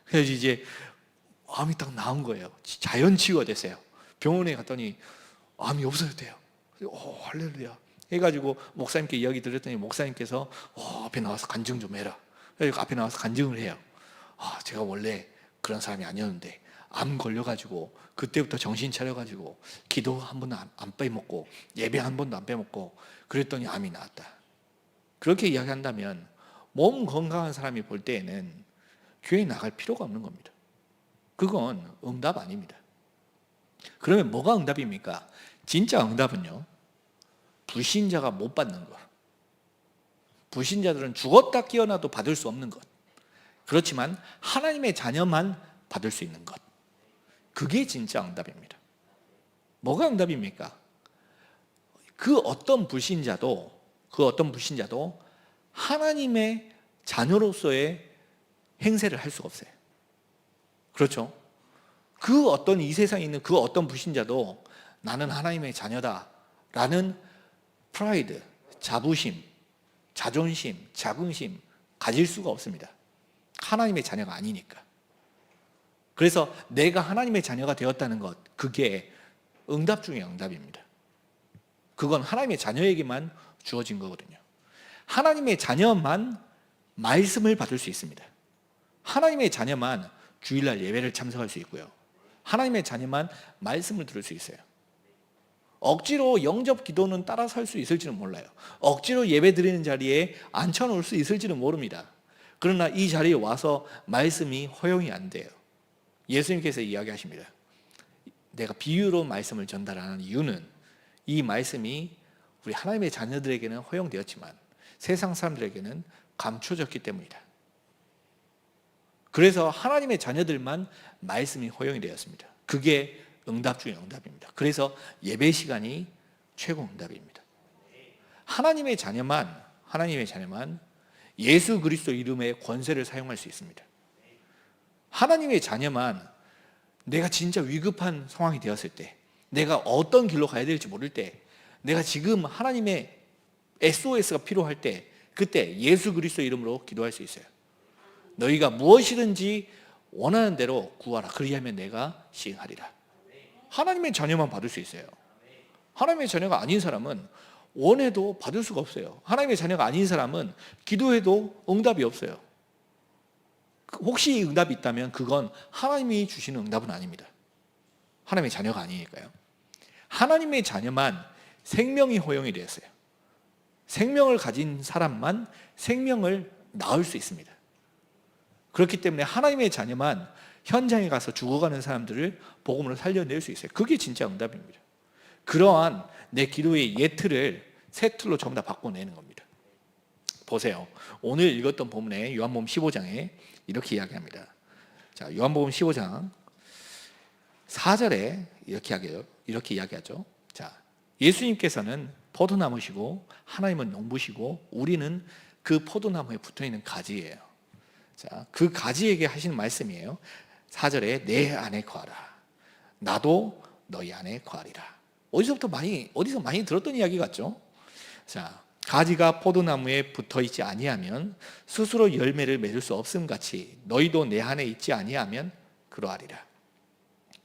그래서 이제 암이 딱 나은 거예요. 자연 치유가 됐어요. 병원에 갔더니 암이 없어졌대요. 할렐루야 해가지고 목사님께 이야기 드렸더니 목사님께서 앞에 나와서 간증 좀 해라. 그래서 앞에 나와서 간증을 해요. 제가 원래 그런 사람이 아니었는데 암 걸려가지고 그때부터 정신 차려가지고 기도 한 번도 안 빼먹고 예배 한 번도 안 빼먹고 그랬더니 암이 나았다. 그렇게 이야기한다면 몸 건강한 사람이 볼 때에는 교회에 나갈 필요가 없는 겁니다. 그건 응답 아닙니다. 그러면 뭐가 응답입니까? 진짜 응답은요, 불신자가 못 받는 것. 불신자들은 죽었다 깨어나도 받을 수 없는 것. 그렇지만 하나님의 자녀만 받을 수 있는 것. 그게 진짜 응답입니다. 뭐가 응답입니까? 그 어떤 불신자도 하나님의 자녀로서의 행세를 할 수가 없어요. 그렇죠? 그 어떤 이 세상에 있는 그 어떤 불신자도 나는 하나님의 자녀다 라는 프라이드, 자부심, 자존심, 자긍심 가질 수가 없습니다. 하나님의 자녀가 아니니까. 그래서 내가 하나님의 자녀가 되었다는 것, 그게 응답 중에 응답입니다. 그건 하나님의 자녀에게만 주어진 거거든요. 하나님의 자녀만 말씀을 받을 수 있습니다. 하나님의 자녀만 주일날 예배를 참석할 수 있고요. 하나님의 자녀만 말씀을 들을 수 있어요. 억지로 영접 기도는 따라서 할 수 있을지는 몰라요. 억지로 예배 드리는 자리에 앉혀놓을 수 있을지는 모릅니다. 그러나 이 자리에 와서 말씀이 허용이 안 돼요. 예수님께서 이야기하십니다. 내가 비유로 말씀을 전달하는 이유는 이 말씀이 우리 하나님의 자녀들에게는 허용되었지만 세상 사람들에게는 감춰졌기 때문이다. 그래서 하나님의 자녀들만 말씀이 허용이 되었습니다. 그게 응답 중에 응답입니다. 그래서 예배 시간이 최고 응답입니다. 하나님의 자녀만 예수 그리스도 이름의 권세를 사용할 수 있습니다. 하나님의 자녀만 내가 진짜 위급한 상황이 되었을 때, 내가 어떤 길로 가야 될지 모를 때, 내가 지금 하나님의 SOS가 필요할 때, 그때 예수 그리스도 이름으로 기도할 수 있어요. 너희가 무엇이든지 원하는 대로 구하라. 그리하면 내가 시행하리라. 하나님의 자녀만 받을 수 있어요. 하나님의 자녀가 아닌 사람은 원해도 받을 수가 없어요. 하나님의 자녀가 아닌 사람은 기도해도 응답이 없어요. 혹시 응답이 있다면 그건 하나님이 주시는 응답은 아닙니다. 하나님의 자녀가 아니니까요. 하나님의 자녀만 생명이 허용이 되었어요. 생명을 가진 사람만 생명을 낳을 수 있습니다. 그렇기 때문에 하나님의 자녀만 현장에 가서 죽어가는 사람들을 복음으로 살려낼 수 있어요. 그게 진짜 응답입니다. 그러한 내 기도의 예틀을 새 틀로 전부 다 바꿔내는 겁니다. 보세요. 오늘 읽었던 본문에 요한복음 15장에 이렇게 이야기합니다. 자, 요한복음 15장 4절에 이렇게 이야기하죠. 자, 예수님께서는 포도나무시고 하나님은 농부시고 우리는 그 포도나무에 붙어있는 가지예요. 자, 그 가지에게 하시는 말씀이에요. 4절에 내 안에 거하라. 나도 너희 안에 거하리라. 어디서 많이 들었던 이야기 같죠? 자, 가지가 포도나무에 붙어있지 아니하면 스스로 열매를 맺을 수 없음 같이 너희도 내 안에 있지 아니하면 그러하리라.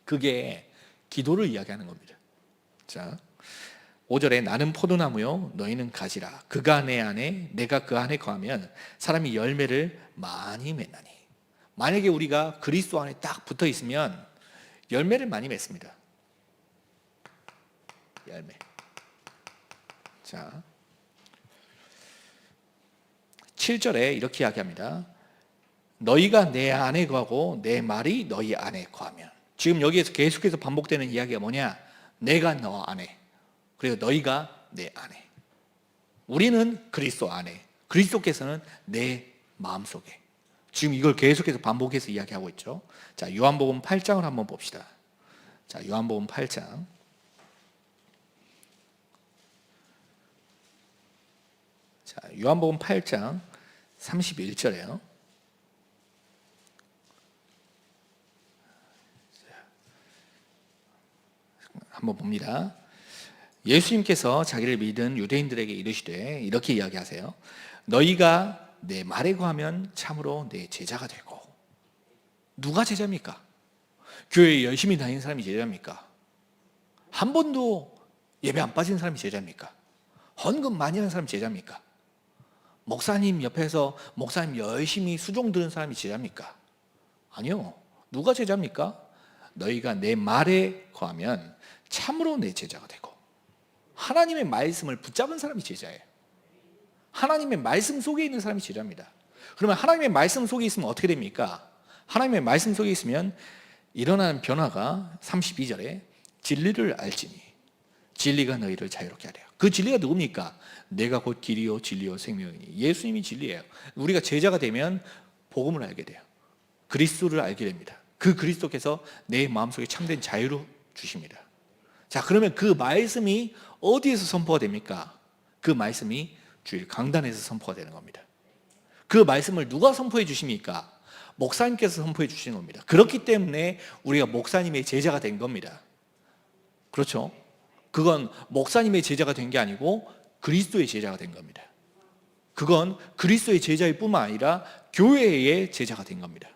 그게 기도를 이야기하는 겁니다. 자, 5절에 나는 포도나무요 너희는 가지라. 그가 내 안에 내가 그 안에 거하면 사람이 열매를 많이 맺나니. 만약에 우리가 그리스도 안에 딱 붙어 있으면 열매를 많이 맺습니다. 열매. 자, 7절에 이렇게 이야기합니다. 너희가 내 안에 거하고 내 말이 너희 안에 거하면. 지금 여기에서 계속해서 반복되는 이야기가 뭐냐? 내가 너 안에, 그리고 너희가 내 안에. 우리는 그리스도 안에, 그리스도께서는 내 마음속에. 지금 이걸 계속해서 반복해서 이야기하고 있죠. 자, 요한복음 8장을 한번 봅시다. 자, 요한복음 8장. 자, 요한복음 8장 31절에요. 한번 봅니다. 예수님께서 자기를 믿은 유대인들에게 이르시되 이렇게 이야기하세요. 너희가 내 말에 거하면 참으로 내 제자가 되고. 누가 제자입니까? 교회에 열심히 다니는 사람이 제자입니까? 한 번도 예배 안 빠지는 사람이 제자입니까? 헌금 많이 하는 사람이 제자입니까? 목사님 옆에서 목사님 열심히 수종 들은 사람이 제자입니까? 아니요. 누가 제자입니까? 너희가 내 말에 거하면 참으로 내 제자가 되고. 하나님의 말씀을 붙잡은 사람이 제자예요. 하나님의 말씀 속에 있는 사람이 제자입니다. 그러면 하나님의 말씀 속에 있으면 어떻게 됩니까? 하나님의 말씀 속에 있으면 일어나는 변화가 32절에 진리를 알지니 진리가 너희를 자유롭게 하리라. 그 진리가 누굽니까? 내가 곧 길이요 진리요 생명이니. 예수님이 진리예요. 우리가 제자가 되면 복음을 알게 돼요. 그리스도를 알게 됩니다. 그 그리스도께서 내 마음속에 참된 자유를 주십니다. 자, 그러면 그 말씀이 어디에서 선포가 됩니까? 그 말씀이 주일 강단에서 선포가 되는 겁니다. 그 말씀을 누가 선포해 주십니까? 목사님께서 선포해 주시는 겁니다. 그렇기 때문에 우리가 목사님의 제자가 된 겁니다. 그렇죠? 그건 목사님의 제자가 된 게 아니고 그리스도의 제자가 된 겁니다. 그건 그리스도의 제자일 뿐만 아니라 교회의 제자가 된 겁니다.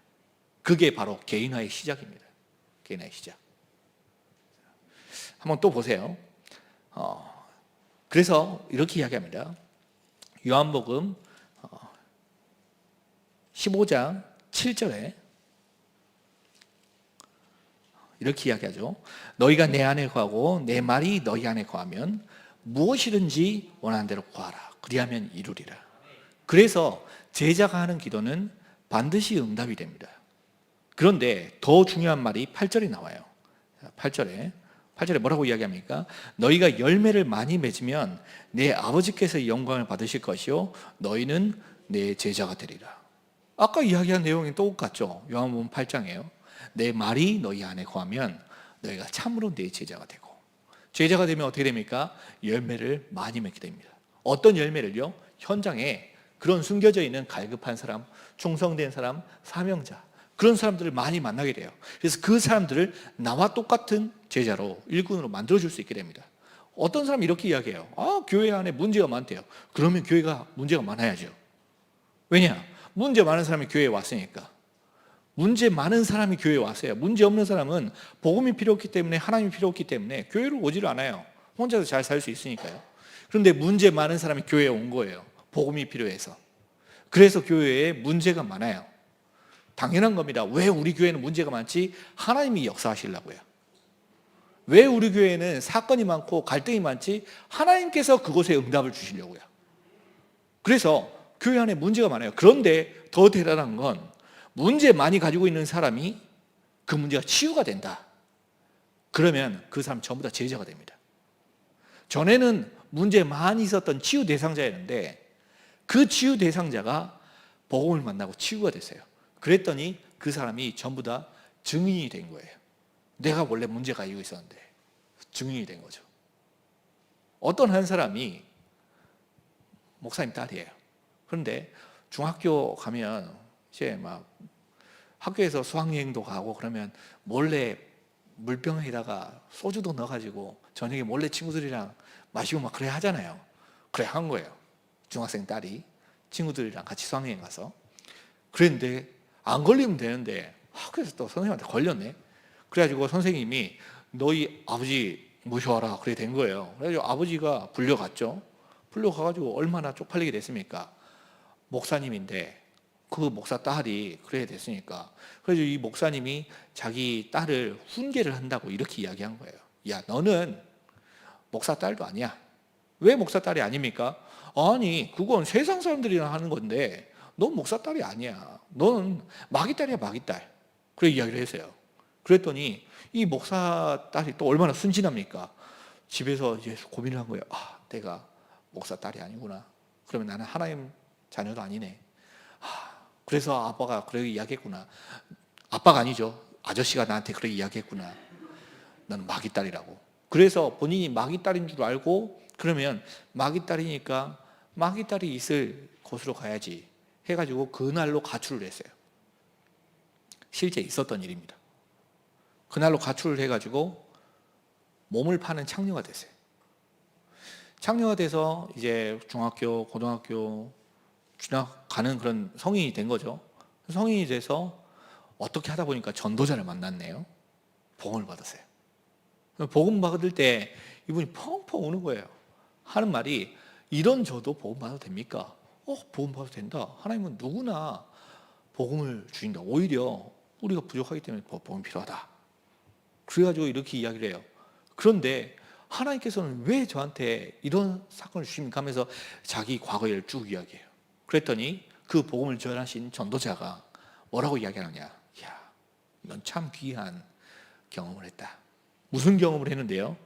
그게 바로 개인화의 시작입니다. 개인화의 시작. 한번 또 보세요. 그래서 이렇게 이야기합니다. 요한복음 15장 7절에 이렇게 이야기하죠. 너희가 내 안에 거하고 내 말이 너희 안에 거하면 무엇이든지 원하는 대로 구하라. 그리하면 이루리라. 그래서 제자가 하는 기도는 반드시 응답이 됩니다. 그런데 더 중요한 말이 8절에 나와요. 8절에 뭐라고 이야기합니까? 너희가 열매를 많이 맺으면 내 아버지께서 영광을 받으실 것이요 너희는 내 제자가 되리라. 아까 이야기한 내용이 똑같죠. 요한복음 8장이에요. 내 말이 너희 안에 거하면 너희가 참으로 내 제자가 되고. 제자가 되면 어떻게 됩니까? 열매를 많이 맺게 됩니다. 어떤 열매를요? 현장에 그런 숨겨져 있는 갈급한 사람, 충성된 사람, 사명자, 그런 사람들을 많이 만나게 돼요. 그래서 그 사람들을 나와 똑같은 제자로 일꾼으로 만들어줄 수 있게 됩니다. 어떤 사람이 이렇게 이야기해요. 교회 안에 문제가 많대요. 그러면 교회가 문제가 많아야죠. 왜냐? 문제 많은 사람이 교회에 왔으니까. 문제 많은 사람이 교회에 왔어요. 문제 없는 사람은 복음이 필요 없기 때문에, 하나님이 필요 없기 때문에 교회로 오지를 않아요. 혼자서 잘 살 수 있으니까요. 그런데 문제 많은 사람이 교회에 온 거예요. 복음이 필요해서. 그래서 교회에 문제가 많아요. 당연한 겁니다. 왜 우리 교회는 문제가 많지? 하나님이 역사하시려고요. 왜 우리 교회는 사건이 많고 갈등이 많지? 하나님께서 그곳에 응답을 주시려고요. 그래서 교회 안에 문제가 많아요. 그런데 더 대단한 건 문제 많이 가지고 있는 사람이 그 문제가 치유가 된다. 그러면 그 사람 전부 다 제자가 됩니다. 전에는 문제 많이 있었던 치유 대상자였는데 그 치유 대상자가 복음을 만나고 치유가 됐어요. 그랬더니 그 사람이 전부 다 증인이 된 거예요. 내가 원래 문제 가지고 있었는데 증인이 된 거죠. 어떤 한 사람이 목사님 딸이에요. 그런데 중학교 가면 이제 막 학교에서 수학여행도 가고 그러면 몰래 물병에다가 소주도 넣어가지고 저녁에 몰래 친구들이랑 마시고 막 그래 하잖아요. 그래 한 거예요. 중학생 딸이 친구들이랑 같이 수학여행 가서. 그랬는데 안 걸리면 되는데 학교에서 또 선생님한테 걸렸네. 그래가지고 선생님이 너희 아버지 모셔와라. 그래 된 거예요. 그래서 아버지가 불려갔죠. 불려가가지고 얼마나 쪽팔리게 됐습니까? 목사님인데 그 목사 딸이 그래야 됐으니까. 그래서 이 목사님이 자기 딸을 훈계를 한다고 이렇게 이야기한 거예요. 야, 너는 목사 딸도 아니야. 왜 목사 딸이 아닙니까? 아니, 그건 세상 사람들이랑 하는 건데 넌 목사 딸이 아니야. 너는 마귀 딸이야, 마귀 딸. 그래 이야기를 했어요. 그랬더니 이 목사 딸이 또 얼마나 순진합니까? 집에서 이제 고민을 한 거예요. 아, 내가 목사 딸이 아니구나. 그러면 나는 하나님 자녀도 아니네. 그래서 아빠가 그렇게 이야기했구나. 아빠가 아니죠. 아저씨가 나한테 그렇게 이야기했구나. 너는 마귀 딸이라고. 그래서 본인이 마귀 딸인 줄 알고 그러면 마귀 딸이니까 마귀 딸이 있을 곳으로 가야지 해가지고 그날로 가출을 했어요. 실제 있었던 일입니다. 그날로 가출을 해가지고 몸을 파는 창녀가 됐어요. 창녀가 돼서 이제 중학교, 고등학교 가는 그런 성인이 된 거죠. 성인이 돼서 어떻게 하다 보니까 전도자를 만났네요. 복음을 받았어요. 복음 받을 때 이분이 펑펑 우는 거예요. 하는 말이 이런 저도 복음 받아도 됩니까? 복음 받아도 된다. 하나님은 누구나 복음을 주신다. 오히려 우리가 부족하기 때문에 복음이 필요하다. 그래가지고 이렇게 이야기를 해요. 그런데 하나님께서는 왜 저한테 이런 사건을 주십니까? 하면서 자기 과거를 쭉 이야기해요. 그랬더니 그 복음을 전하신 전도자가 뭐라고 이야기하느냐? 야, 넌 참 귀한 경험을 했다. 무슨 경험을 했는데요?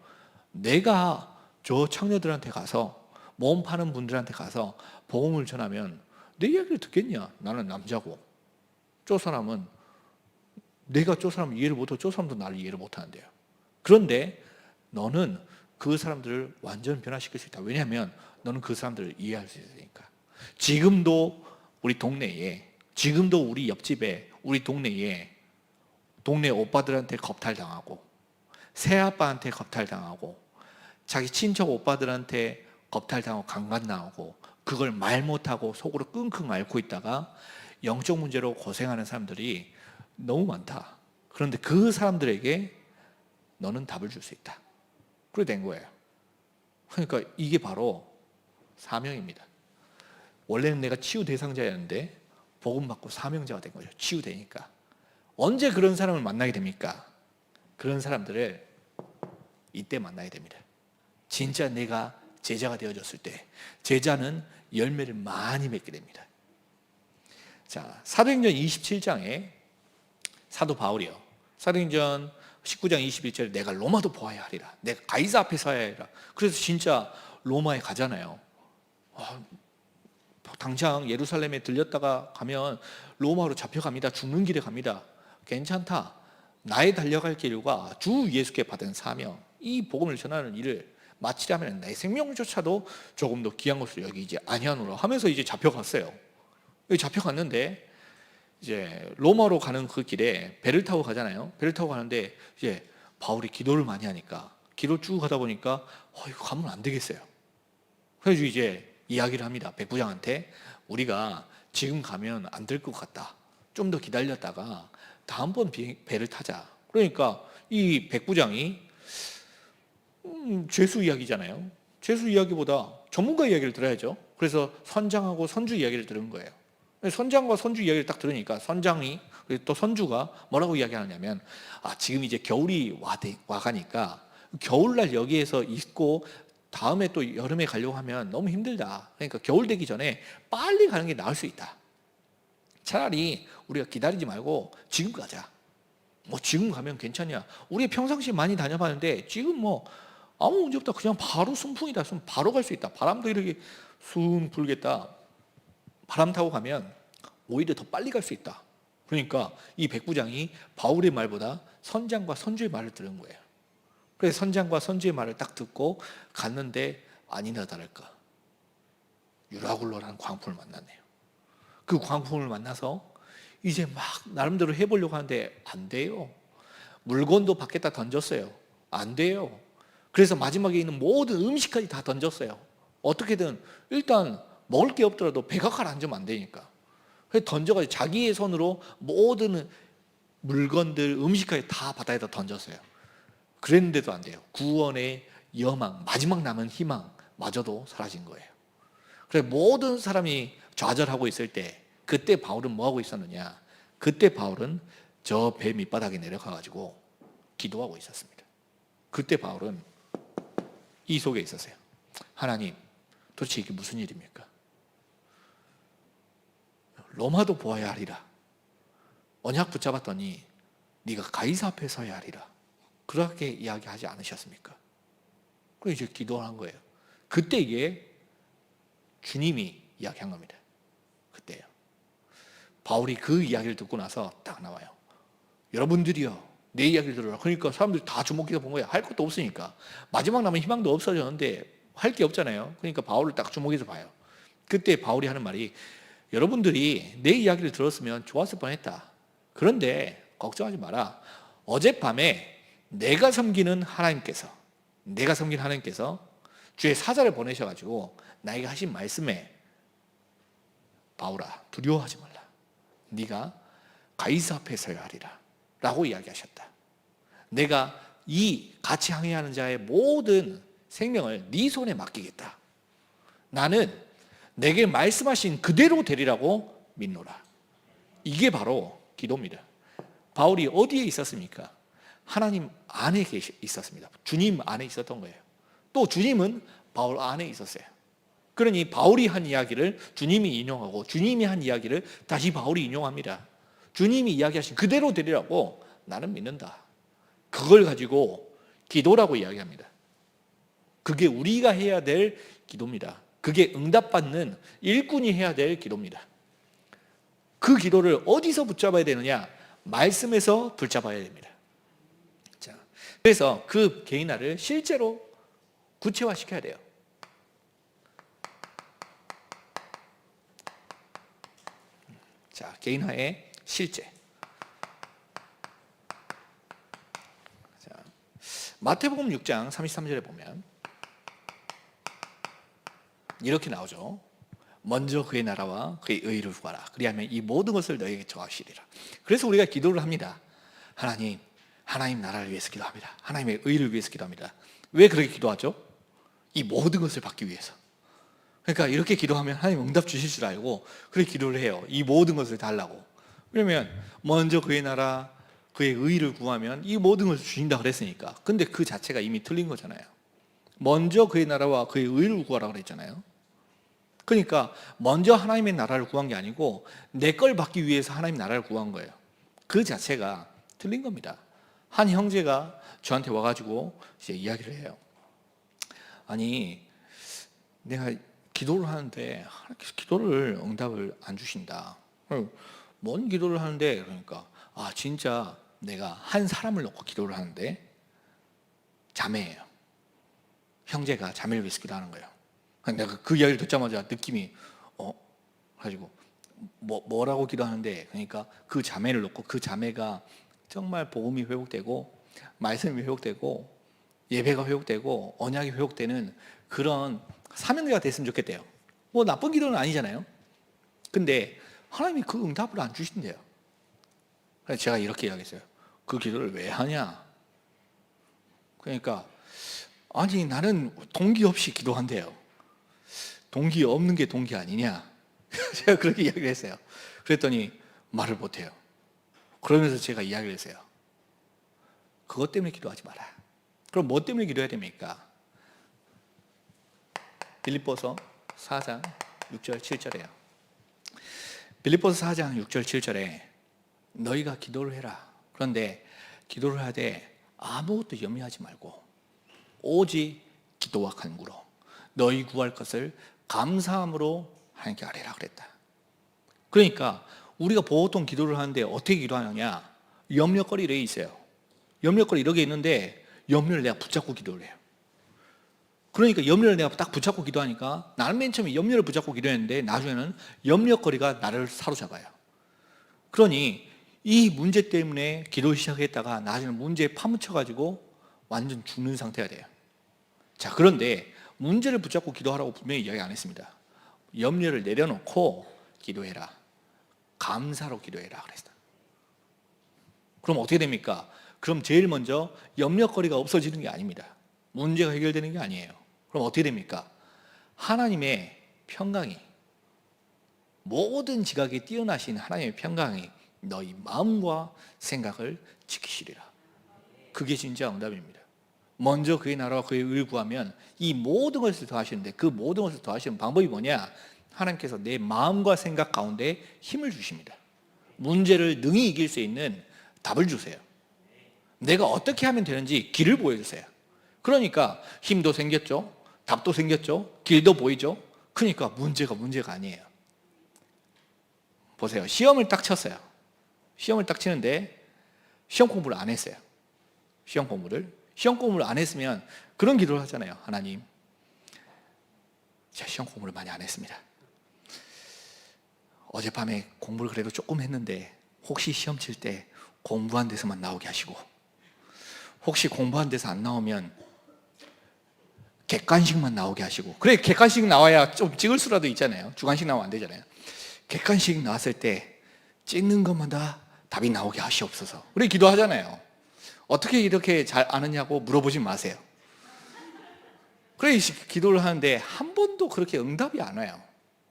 내가 저 창녀들한테 가서 몸 파는 분들한테 가서 복음을 전하면 내 이야기를 듣겠냐? 나는 남자고 저 사람은 내가 저 사람 이해를 못하고 저 사람도 나를 이해를 못하는데요. 그런데 너는 그 사람들을 완전 변화시킬 수 있다. 왜냐하면 너는 그 사람들을 이해할 수 있으니까. 지금도 우리 동네에, 지금도 우리 옆집에, 우리 동네에 동네 오빠들한테 겁탈당하고 새아빠한테 겁탈당하고 자기 친척 오빠들한테 겁탈당하고 강간당하고 그걸 말 못하고 속으로 끙끙 앓고 있다가 영적 문제로 고생하는 사람들이 너무 많다. 그런데 그 사람들에게 너는 답을 줄 수 있다. 그래 된 거예요. 그러니까 이게 바로 사명입니다. 원래는 내가 치유 대상자였는데 복음 받고 사명자가 된 거죠. 치유되니까. 언제 그런 사람을 만나게 됩니까? 그런 사람들을 이때 만나야 됩니다. 진짜 내가 제자가 되어졌을 때 제자는 열매를 많이 맺게 됩니다. 자, 사도행전 27장에 사도 바울이요. 사도행전 19장 21절에 내가 로마도 보아야 하리라. 내가 가이사 앞에 서야 하리라. 그래서 진짜 로마에 가잖아요. 당장 예루살렘에 들렸다가 가면 로마로 잡혀갑니다. 죽는 길에 갑니다. 괜찮다. 나의 달려갈 길과 주 예수께 받은 사명, 이 복음을 전하는 일을 마치려면 내 생명조차도 조금 더 귀한 것으로 여기지 아니하노라 하면서 이제 잡혀갔어요. 잡혀갔는데 이제 로마로 가는 그 길에 배를 타고 가잖아요. 배를 타고 가는데 이제 바울이 기도를 많이 하니까 길을 쭉 가다 보니까 이거 가면 안 되겠어요. 그래서 이제 이야기를 합니다. 백부장한테 우리가 지금 가면 안 될 것 같다. 좀 더 기다렸다가 다음번 배를 타자. 그러니까 이 백부장이 죄수 이야기잖아요. 죄수 이야기보다 전문가 이야기를 들어야죠. 그래서 선장하고 선주 이야기를 들은 거예요. 선장과 선주 이야기를 딱 들으니까 선장이 또 선주가 뭐라고 이야기하냐면 지금 이제 겨울이 와가니까 겨울날 여기에서 있고 다음에 또 여름에 가려고 하면 너무 힘들다. 그러니까 겨울 되기 전에 빨리 가는 게 나을 수 있다. 차라리 우리가 기다리지 말고 지금 가자. 지금 가면 괜찮냐? 우리 평상시에 많이 다녀봤는데 지금 아무 문제 없다. 그냥 바로 순풍이다. 바로 갈 수 있다. 바람도 이렇게 숭 불겠다. 바람 타고 가면 오히려 더 빨리 갈 수 있다. 그러니까 이 백부장이 바울의 말보다 선장과 선주의 말을 들은 거예요. 그래서 선장과 선주의 말을 딱 듣고 갔는데 아니나 다를까 유라굴로라는 광풍을 만났네요. 그 광풍을 만나서 이제 막 나름대로 해보려고 하는데 안 돼요. 물건도 밖에다 던졌어요. 안 돼요. 그래서 마지막에 있는 모든 음식까지 다 던졌어요. 어떻게든 일단 먹을 게 없더라도 배가 가라앉으면 안 되니까. 그래서 던져가지고 자기의 손으로 모든 물건들, 음식까지 다 바다에다 던졌어요. 그랬는데도 안 돼요. 구원의 여망, 마지막 남은 희망마저도 사라진 거예요. 그래 모든 사람이 좌절하고 있을 때 그때 바울은 뭐 하고 있었느냐? 그때 바울은 저 배 밑바닥에 내려가 가지고 기도하고 있었습니다. 그때 바울은 이 속에 있었어요. 하나님, 도대체 이게 무슨 일입니까? 로마도 보아야 하리라. 언약 붙잡았더니 네가 가이사 앞에 서야 하리라. 그렇게 이야기하지 않으셨습니까? 그래서 이제 기도한 거예요. 그때 이게 주님이 이야기한 겁니다. 그때요. 바울이 그 이야기를 듣고 나서 딱 나와요. 여러분들이요, 내 이야기를 들어라. 그러니까 사람들이 다 주목해서 본 거예요. 할 것도 없으니까. 마지막 남은 희망도 없어졌는데 할 게 없잖아요. 그러니까 바울을 딱 주목해서 봐요. 그때 바울이 하는 말이, 여러분들이 내 이야기를 들었으면 좋았을 뻔했다. 그런데 걱정하지 마라. 어젯밤에 내가 섬기는 하나님께서 주의 사자를 보내셔가지고 나에게 하신 말씀에, 바울아 두려워하지 말라. 네가 가이사 앞에 서야 하리라 라고 이야기하셨다. 내가 이 같이 항해하는 자의 모든 생명을 네 손에 맡기겠다. 나는 내게 말씀하신 그대로 되리라고 믿노라. 이게 바로 기도입니다. 바울이 어디에 있었습니까? 하나님 안에 있었습니다. 주님 안에 있었던 거예요. 또 주님은 바울 안에 있었어요. 그러니 바울이 한 이야기를 주님이 인용하고 주님이 한 이야기를 다시 바울이 인용합니다. 주님이 이야기하신 그대로 되리라고 나는 믿는다. 그걸 가지고 기도라고 이야기합니다. 그게 우리가 해야 될 기도입니다. 그게 응답받는 일꾼이 해야 될 기도입니다. 그 기도를 어디서 붙잡아야 되느냐? 말씀에서 붙잡아야 됩니다. 자, 그래서 그 개인화를 실제로 구체화시켜야 돼요. 자, 개인화의 실제. 자, 마태복음 6장 33절에 보면 이렇게 나오죠. 먼저 그의 나라와 그의 의를 구하라. 그리하면 이 모든 것을 너에게 더하시리라. 그래서 우리가 기도를 합니다. 하나님 나라를 위해서 기도합니다. 하나님의 의를 위해서 기도합니다. 왜 그렇게 기도하죠? 이 모든 것을 받기 위해서. 그러니까 이렇게 기도하면 하나님 응답 주실 줄 알고 그렇게 기도를 해요. 이 모든 것을 달라고. 그러면 먼저 그의 나라, 그의 의를 구하면 이 모든 것을 주신다 그랬으니까. 근데 그 자체가 이미 틀린 거잖아요. 먼저 그의 나라와 그의 의를 구하라 그랬잖아요. 그러니까 먼저 하나님의 나라를 구한 게 아니고 내 걸 받기 위해서 하나님 나라를 구한 거예요. 그 자체가 틀린 겁니다. 한 형제가 저한테 와가지고 이제 이야기를 해요. 아니, 내가 기도를 하는데 하나님께서 기도를 응답을 안 주신다. 뭔 기도를 하는데? 그러니까 진짜 내가 한 사람을 놓고 기도를 하는데 자매예요. 형제가 자매를 위해서 기도하는 거예요. 내가 그 이야기를 듣자마자 느낌이 가지고 뭐라고 기도하는데, 그러니까 그 자매를 놓고 그 자매가 정말 복음이 회복되고 말씀이 회복되고 예배가 회복되고 언약이 회복되는 그런 사명자가 됐으면 좋겠대요. 뭐 나쁜 기도는 아니잖아요. 근데 하나님이 그 응답을 안 주신대요. 그래서 제가 이렇게 이야기했어요. 그 기도를 왜 하냐? 그러니까 아니 나는 동기 없이 기도한대요. 동기 없는 게 동기 아니냐? 제가 그렇게 이야기를 했어요. 그랬더니 말을 못해요. 그러면서 제가 이야기를 했어요. 그것 때문에 기도하지 마라. 그럼 뭐 때문에 기도해야 됩니까? 빌립보서 4장 6절 7절에요. 빌립보서 4장 6절 7절에 너희가 기도를 해라. 그런데 기도를 하되 아무것도 염려하지 말고 오직 기도와 간구로 너희 구할 것을 감사함으로 하나님께 아뢰라 그랬다. 그러니까 우리가 보통 기도를 하는데 어떻게 기도하느냐? 염려거리 이렇게 있어요. 염려거리 이렇게 있는데 염려를 내가 붙잡고 기도를 해요. 그러니까 염려를 내가 딱 붙잡고 기도하니까 나는 맨 처음에 염려를 붙잡고 기도했는데 나중에는 염려거리가 나를 사로잡아요. 그러니 이 문제 때문에 기도 시작했다가 나중에는 문제에 파묻혀가지고 완전 죽는 상태가 돼요. 자, 그런데 문제를 붙잡고 기도하라고 분명히 이야기 안 했습니다. 염려를 내려놓고 기도해라. 감사로 기도해라 그랬어요. 그럼 어떻게 됩니까? 그럼 제일 먼저 염려거리가 없어지는 게 아닙니다. 문제가 해결되는 게 아니에요. 그럼 어떻게 됩니까? 하나님의 평강이, 모든 지각이 뛰어나신 하나님의 평강이 너희 마음과 생각을 지키시리라. 그게 진짜 응답입니다. 먼저 그의 나라와 그의 의를 구하면 이 모든 것을 더하시는데, 그 모든 것을 더하시는 방법이 뭐냐? 하나님께서 내 마음과 생각 가운데 힘을 주십니다. 문제를 능히 이길 수 있는 답을 주세요. 내가 어떻게 하면 되는지 길을 보여주세요. 그러니까 힘도 생겼죠, 답도 생겼죠, 길도 보이죠. 그러니까 문제가 아니에요. 보세요. 시험을 딱 쳤어요. 시험을 딱 치는데 시험 공부를 안 했어요. 시험 공부를 안 했으면 그런 기도를 하잖아요. 하나님, 제가 시험 공부를 많이 안 했습니다. 어젯밤에 공부를 그래도 조금 했는데 혹시 시험 칠 때 공부한 데서만 나오게 하시고, 혹시 공부한 데서 안 나오면 객관식만 나오게 하시고. 그래, 객관식 나와야 좀 찍을 수라도 있잖아요. 주관식 나오면 안 되잖아요. 객관식 나왔을 때 찍는 것마다 답이 나오게 하시옵소서. 우리 기도하잖아요. 어떻게 이렇게 잘 아느냐고 물어보지 마세요. 그래, 기도를 하는데 한 번도 그렇게 응답이 안 와요.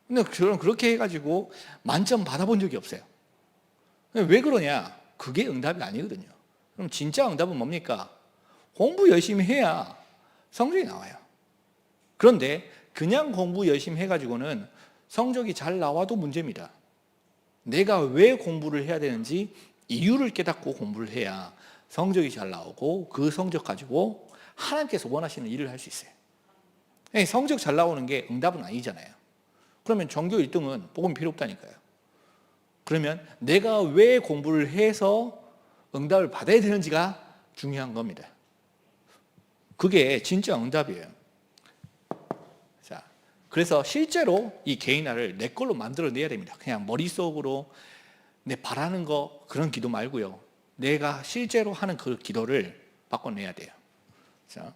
근데 저는 그렇게 해가지고 만점 받아본 적이 없어요. 왜 그러냐? 그게 응답이 아니거든요. 그럼 진짜 응답은 뭡니까? 공부 열심히 해야 성적이 나와요. 그런데 그냥 공부 열심히 해가지고는 성적이 잘 나와도 문제입니다. 내가 왜 공부를 해야 되는지 이유를 깨닫고 공부를 해야 성적이 잘 나오고, 그 성적 가지고 하나님께서 원하시는 일을 할 수 있어요. 성적 잘 나오는 게 응답은 아니잖아요. 그러면 전교 1등은 복음이 필요 없다니까요. 그러면 내가 왜 공부를 해서 응답을 받아야 되는지가 중요한 겁니다. 그게 진짜 응답이에요. 자, 그래서 실제로 이 개인화를 내 걸로 만들어내야 됩니다. 그냥 머릿속으로 내 바라는 거 그런 기도 말고요. 내가 실제로 하는 그 기도를 바꿔내야 돼요. 자,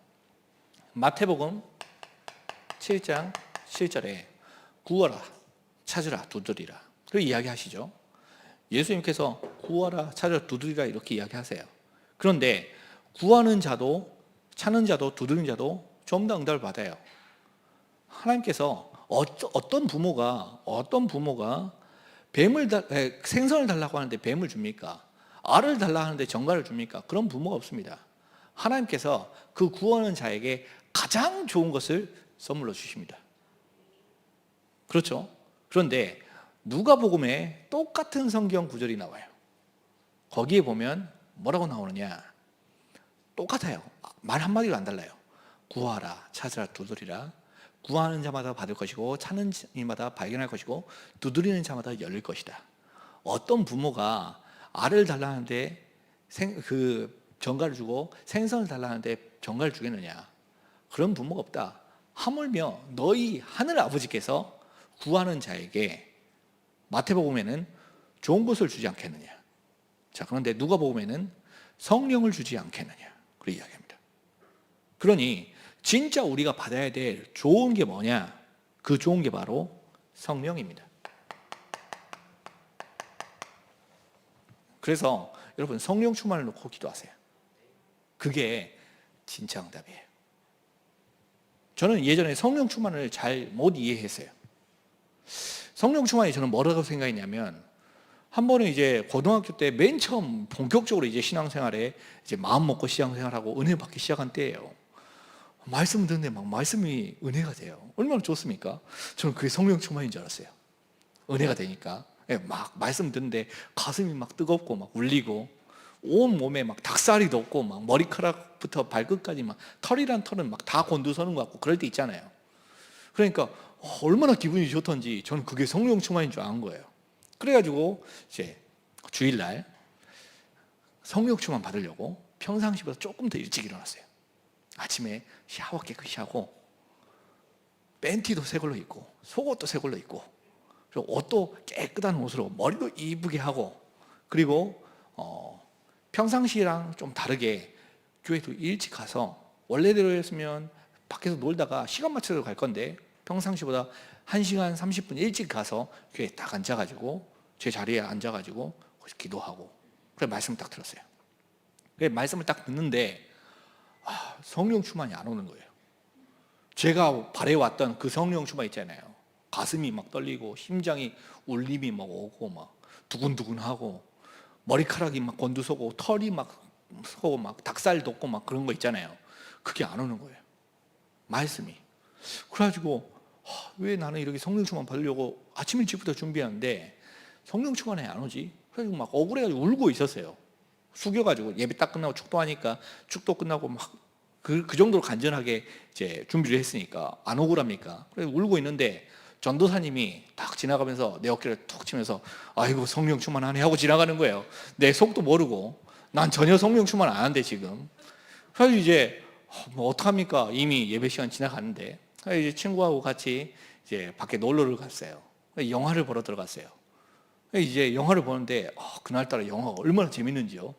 마태복음 7장 7절에 구하라, 찾으라, 두드리라. 그렇게 이야기하시죠. 예수님께서 구하라, 찾으라, 두드리라 이렇게 이야기하세요. 그런데 구하는 자도, 찾는 자도, 두드리는 자도 좀 더 응답을 받아요. 하나님께서 어떤 부모가 생선을 달라고 하는데 뱀을 줍니까? 알을 달라고 하는데 정갈을 줍니까? 그런 부모가 없습니다. 하나님께서 그 구하는 자에게 가장 좋은 것을 선물로 주십니다. 그렇죠? 그런데 누가복음에 똑같은 성경 구절이 나와요. 거기에 보면 뭐라고 나오느냐? 똑같아요. 말 한마디도 안 달라요. 구하라, 찾으라, 두드리라. 구하는 자마다 받을 것이고, 찾는 이마다 발견할 것이고, 두드리는 자마다 열릴 것이다. 어떤 부모가 알을 달라는데 정갈을 주고 생선을 달라는데 정갈을 주겠느냐? 그런 부모가 없다. 하물며 너희 하늘 아버지께서 구하는 자에게 마태복음에는 좋은 것을 주지 않겠느냐? 자, 그런데 누가복음에는 성령을 주지 않겠느냐? 그렇게 이야기합니다. 그러니 진짜 우리가 받아야 될 좋은 게 뭐냐? 그 좋은 게 바로 성령입니다. 그래서 여러분, 성령 충만을 놓고 기도하세요. 그게 진짜 응답이에요. 저는 예전에 성령 충만을 잘 못 이해했어요. 성령 충만이 저는 뭐라고 생각했냐면, 한 번은 이제 고등학교 때 맨 처음 본격적으로 이제 신앙생활에 이제 마음 먹고 신앙생활하고 은혜 받기 시작한 때예요. 말씀 듣는데 막 말씀이 은혜가 돼요. 얼마나 좋습니까? 저는 그게 성령 충만인 줄 알았어요. 은혜가 되니까. 막 말씀 듣는데 가슴이 막 뜨겁고 막 울리고, 온 몸에 막 닭살이 돋고, 막 머리카락부터 발끝까지 막 털이란 털은 막 다 곤두서는 것 같고 그럴 때 있잖아요. 그러니까 얼마나 기분이 좋던지 저는 그게 성령 충만인 줄 아는 거예요. 그래가지고 이제 주일날 성령 충만 받으려고 평상시보다 조금 더 일찍 일어났어요. 아침에 샤워 깨끗이 하고, 팬티도 새 걸로 입고, 속옷도 새 걸로 입고, 그리고 옷도 깨끗한 옷으로 머리도 이쁘게 하고, 그리고 평상시랑 좀 다르게 교회도 일찍 가서, 원래대로였으면 밖에서 놀다가 시간 맞춰서 갈 건데 평상시보다 1시간 30분 일찍 가서 교회에 딱 앉아가지고 제 자리에 앉아가지고 기도하고, 그래 말씀 딱 들었어요. 말씀을 딱 듣는데 성령 충만이 안 오는 거예요. 제가 바래왔던 그 성령 충만 있잖아요. 가슴이 막 떨리고 심장이 울림이 막 오고 막 두근두근하고 머리카락이 막 곤두서고 털이 막 서고 막 닭살 돋고 막 그런 거 있잖아요. 그게 안 오는 거예요. 말씀이. 그래가지고 왜 나는 이렇게 성령 충만 받으려고 아침 일찍부터 준비하는데 성령 충만이 안 오지? 그래서 막 억울해가지고 울고 있었어요. 숙여가지고 예배 딱 끝나고 축도하니까 축도 끝나고 막 그 정도로 간절하게 이제 준비를 했으니까 안 억울합니까? 그래서 울고 있는데 전도사님이 딱 지나가면서 내 어깨를 툭 치면서 아이고 성령 충만하네 하고 지나가는 거예요. 내 속도 모르고 난 전혀 성령 충만 안 하는데 지금. 그래서 이제 뭐 어떡합니까? 이미 예배 시간 지나갔는데 이제 친구하고 같이 이제 밖에 놀러를 갔어요. 영화를 보러 들어갔어요. 이제 영화를 보는데 그날따라 영화가 얼마나 재밌는지요.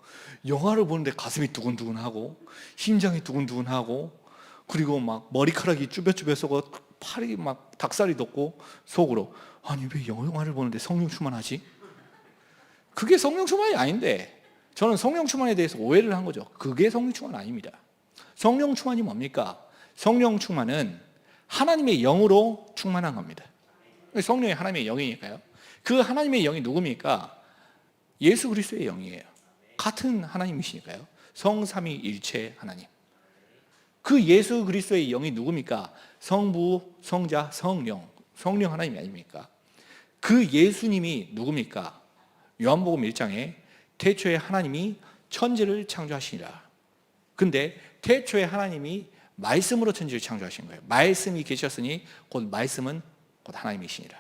영화를 보는데 가슴이 두근두근하고 심장이 두근두근하고 그리고 막 머리카락이 쭈뼛쭈뼛 서고 팔이 막 닭살이 돋고 속으로 아니 왜 영화를 보는데 성령 충만하지? 그게 성령 충만이 아닌데 저는 성령 충만에 대해서 오해를 한 거죠. 그게 성령 충만 아닙니다. 성령 충만이 뭡니까? 성령 충만은 하나님의 영으로 충만한 겁니다. 성령이 하나님의 영이니까요. 그 하나님의 영이 누굽니까? 예수 그리스도의 영이에요. 같은 하나님이시니까요. 성삼위일체 하나님. 그 예수 그리스도의 영이 누굽니까? 성부, 성자, 성령. 성령 하나님이 아닙니까? 그 예수님이 누굽니까? 요한복음 1장에 태초에 하나님이 천지를 창조하시니라. 근데 태초에 하나님이 말씀으로 천지를 창조하신 거예요. 말씀이 계셨으니 곧 말씀은 곧 하나님이시니라.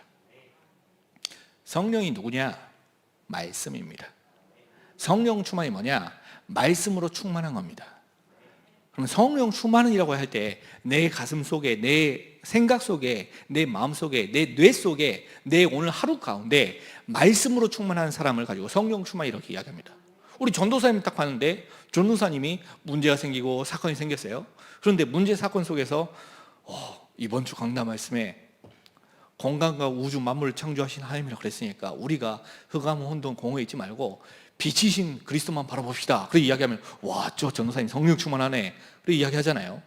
성령이 누구냐? 말씀입니다. 성령 충만이 뭐냐? 말씀으로 충만한 겁니다. 그럼 성령 충만이라고 할 때 내 가슴 속에, 내 생각 속에, 내 마음 속에, 내 뇌 속에, 내 오늘 하루 가운데 말씀으로 충만한 사람을 가지고 성령 충만 이렇게 이야기합니다. 우리 전도사님 딱 봤는데 전도사님이 문제가 생기고 사건이 생겼어요. 그런데 문제 사건 속에서 이번 주 강단 말씀에 공간과 우주 만물을 창조하신 하나님이라고 그랬으니까 우리가 흑암 혼돈 공허에 있지 말고 빛이신 그리스도만 바라봅시다. 그렇게 이야기하면 와, 저 전도사님 성령 충만하네. 그렇게 이야기하잖아요.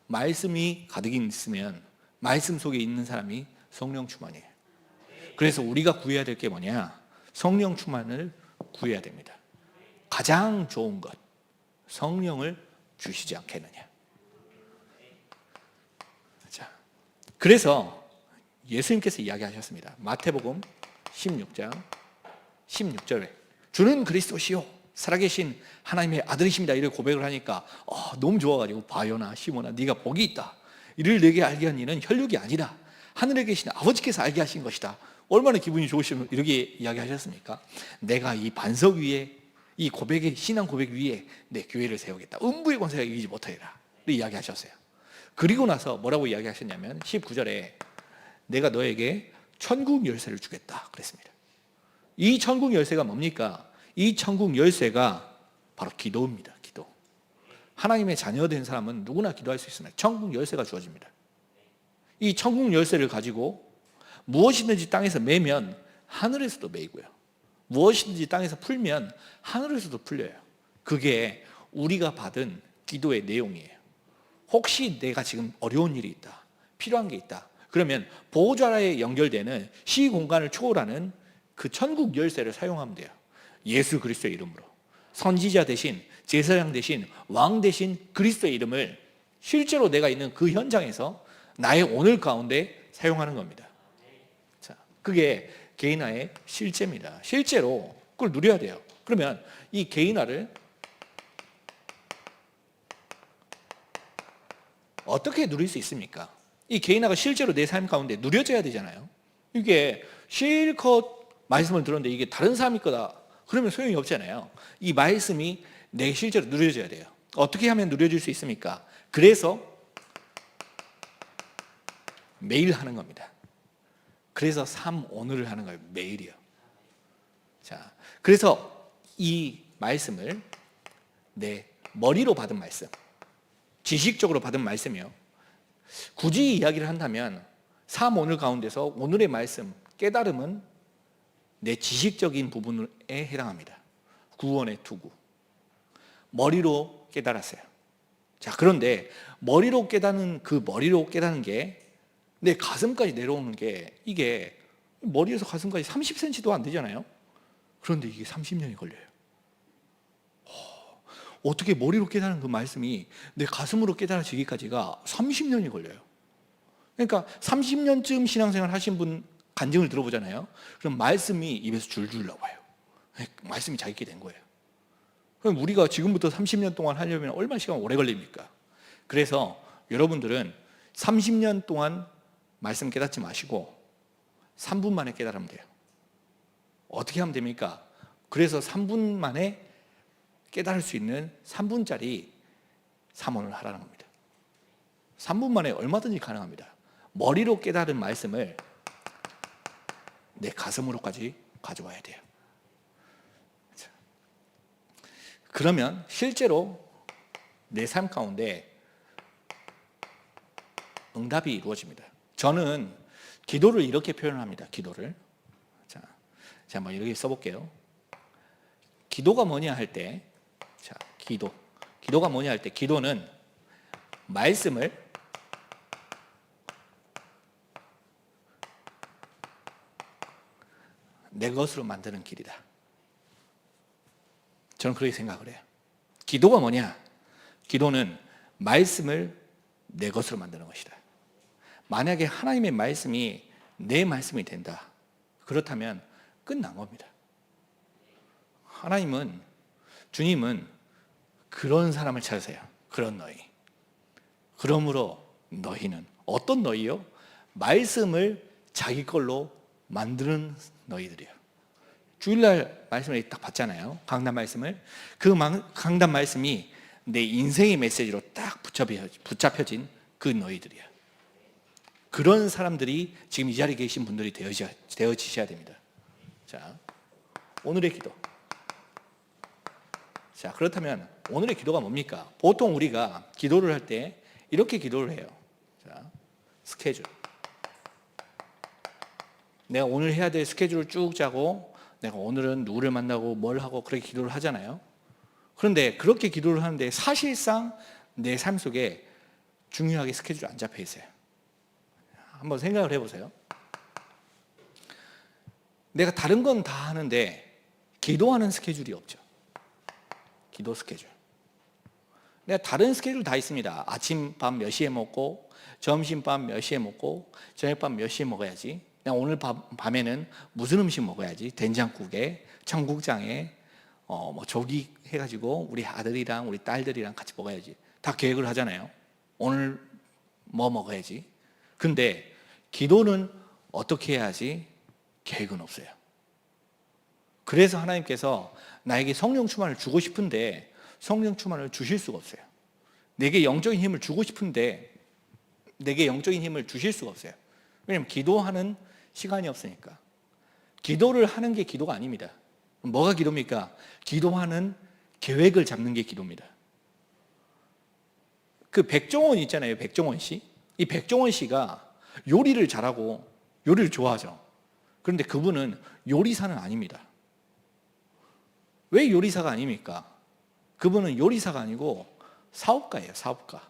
말씀이 가득 있으면 말씀 속에 있는 사람이 성령 충만이에요. 그래서 우리가 구해야 될 게 뭐냐? 성령 충만을 구해야 됩니다. 가장 좋은 것, 성령을 주시지 않겠느냐. 자, 그래서 예수님께서 이야기하셨습니다. 마태복음 16장 16절에 주는 그리스도시요 살아계신 하나님의 아들이십니다. 이렇게 고백을 하니까 너무 좋아가지고 바요나 시모나 네가 복이 있다. 이를 내게 알게 한 이는 혈육이 아니라 하늘에 계신 아버지께서 알게 하신 것이다. 얼마나 기분이 좋으시면 이렇게 이야기하셨습니까? 내가 이 반석 위에 이 고백의 신앙 고백 위에 내 교회를 세우겠다. 음부의 권세가 이기지 못하리라. 이렇게 이야기하셨어요. 그리고 나서 뭐라고 이야기하셨냐면 19절에 내가 너에게 천국 열쇠를 주겠다 그랬습니다. 이 천국 열쇠가 뭡니까? 이 천국 열쇠가 바로 기도입니다. 기도. 하나님의 자녀된 사람은 누구나 기도할 수 있습니다. 천국 열쇠가 주어집니다. 이 천국 열쇠를 가지고 무엇이든지 땅에서 매면 하늘에서도 매이고요. 무엇이든지 땅에서 풀면 하늘에서도 풀려요. 그게 우리가 받은 기도의 내용이에요. 혹시 내가 지금 어려운 일이 있다, 필요한 게 있다, 그러면 보호자에 연결되는 시공간을 초월하는 그 천국 열쇠를 사용하면 돼요. 예수 그리스도의 이름으로 선지자 대신, 제사장 대신, 왕 대신 그리스도의 이름을 실제로 내가 있는 그 현장에서 나의 오늘 가운데 사용하는 겁니다. 자, 그게 개인화의 실제입니다. 실제로 그걸 누려야 돼요. 그러면 이 개인화를 어떻게 누릴 수 있습니까? 이 개인화가 실제로 내 삶 가운데 누려져야 되잖아요. 이게 실컷 말씀을 들었는데 이게 다른 사람이 거다 그러면 소용이 없잖아요. 이 말씀이 내 실제로 누려져야 돼요. 어떻게 하면 누려질 수 있습니까? 그래서 매일 하는 겁니다. 그래서 오늘을 하는 거예요. 매일이요. 자, 그래서 이 말씀을 내 머리로 받은 말씀, 지식적으로 받은 말씀이요. 굳이 이야기를 한다면 오늘 가운데서 오늘의 말씀, 깨달음은 내 지식적인 부분에 해당합니다. 구원의 투구. 머리로 깨달았어요. 자, 그런데 머리로 깨닫는 게 내 가슴까지 내려오는 게 이게 머리에서 가슴까지 30cm도 안 되잖아요. 그런데 이게 30년이 걸려요. 어떻게 머리로 깨달은 그 말씀이 내 가슴으로 깨달아지기까지가 30년이 걸려요. 그러니까 30년쯤 신앙생활 하신 분 간증을 들어보잖아요. 그럼 말씀이 입에서 줄줄 나와요. 말씀이 자기게 된 거예요. 그럼 우리가 지금부터 30년 동안 하려면 얼마나 시간 오래 걸립니까? 그래서 여러분들은 30년 동안 말씀 깨닫지 마시고 3분 만에 깨달으면 돼요. 어떻게 하면 됩니까? 그래서 3분 만에 깨달을 수 있는 3분짜리 삼원을 하라는 겁니다. 3분 만에 얼마든지 가능합니다. 머리로 깨달은 말씀을 내 가슴으로까지 가져와야 돼요. 그러면 실제로 내 삶 가운데 응답이 이루어집니다. 저는 기도를 이렇게 표현합니다. 기도를. 자, 한번 이렇게 써볼게요. 기도가 뭐냐 할 때, 자, 기도가 뭐냐 할 때, 기도는 말씀을 내 것으로 만드는 길이다. 저는 그렇게 생각을 해요. 기도가 뭐냐? 기도는 말씀을 내 것으로 만드는 것이다. 만약에 하나님의 말씀이 내 말씀이 된다. 그렇다면 끝난 겁니다. 주님은 그런 사람을 찾으세요. 그런 너희. 그러므로 너희는 어떤 너희요? 말씀을 자기 걸로 만드는 너희들이요. 주일날 말씀을 딱 봤잖아요. 강단 말씀을. 그 강단 말씀이 내 인생의 메시지로 딱 붙잡혀진 그 너희들이야. 그런 사람들이 지금 이 자리에 계신 분들이 되어지셔야 됩니다. 자, 오늘의 기도. 자, 그렇다면 오늘의 기도가 뭡니까? 보통 우리가 기도를 할 때 이렇게 기도를 해요. 자, 스케줄. 내가 오늘 해야 될 스케줄을 쭉 짜고 내가 오늘은 누구를 만나고 뭘 하고 그렇게 기도를 하잖아요. 그런데 그렇게 기도를 하는데 사실상 내 삶 속에 중요하게 스케줄이 안 잡혀 있어요. 한번 생각을 해보세요. 내가 다른 건 다 하는데 기도하는 스케줄이 없죠. 기도 스케줄. 내가 다른 스케줄 다 있습니다. 아침 밥 몇 시에 먹고 점심밥 몇 시에 먹고 저녁밥 몇 시에 먹어야지. 내가 오늘 밤에는 무슨 음식 먹어야지. 된장국에 청국장에 뭐 조기 해가지고 우리 아들이랑 우리 딸들이랑 같이 먹어야지. 다 계획을 하잖아요. 오늘 뭐 먹어야지. 근데 기도는 어떻게 해야지? 계획은 없어요. 그래서 하나님께서 나에게 성령 충만을 주고 싶은데 성령 충만을 주실 수가 없어요. 내게 영적인 힘을 주고 싶은데 내게 영적인 힘을 주실 수가 없어요. 왜냐하면 기도하는 시간이 없으니까. 기도를 하는 게 기도가 아닙니다. 뭐가 기도입니까? 기도하는 계획을 잡는 게 기도입니다. 그 백종원 있잖아요. 백종원 씨. 이 백종원 씨가 요리를 잘하고 요리를 좋아하죠. 그런데 그분은 요리사는 아닙니다. 왜 요리사가 아닙니까? 그분은 요리사가 아니고 사업가예요. 사업가.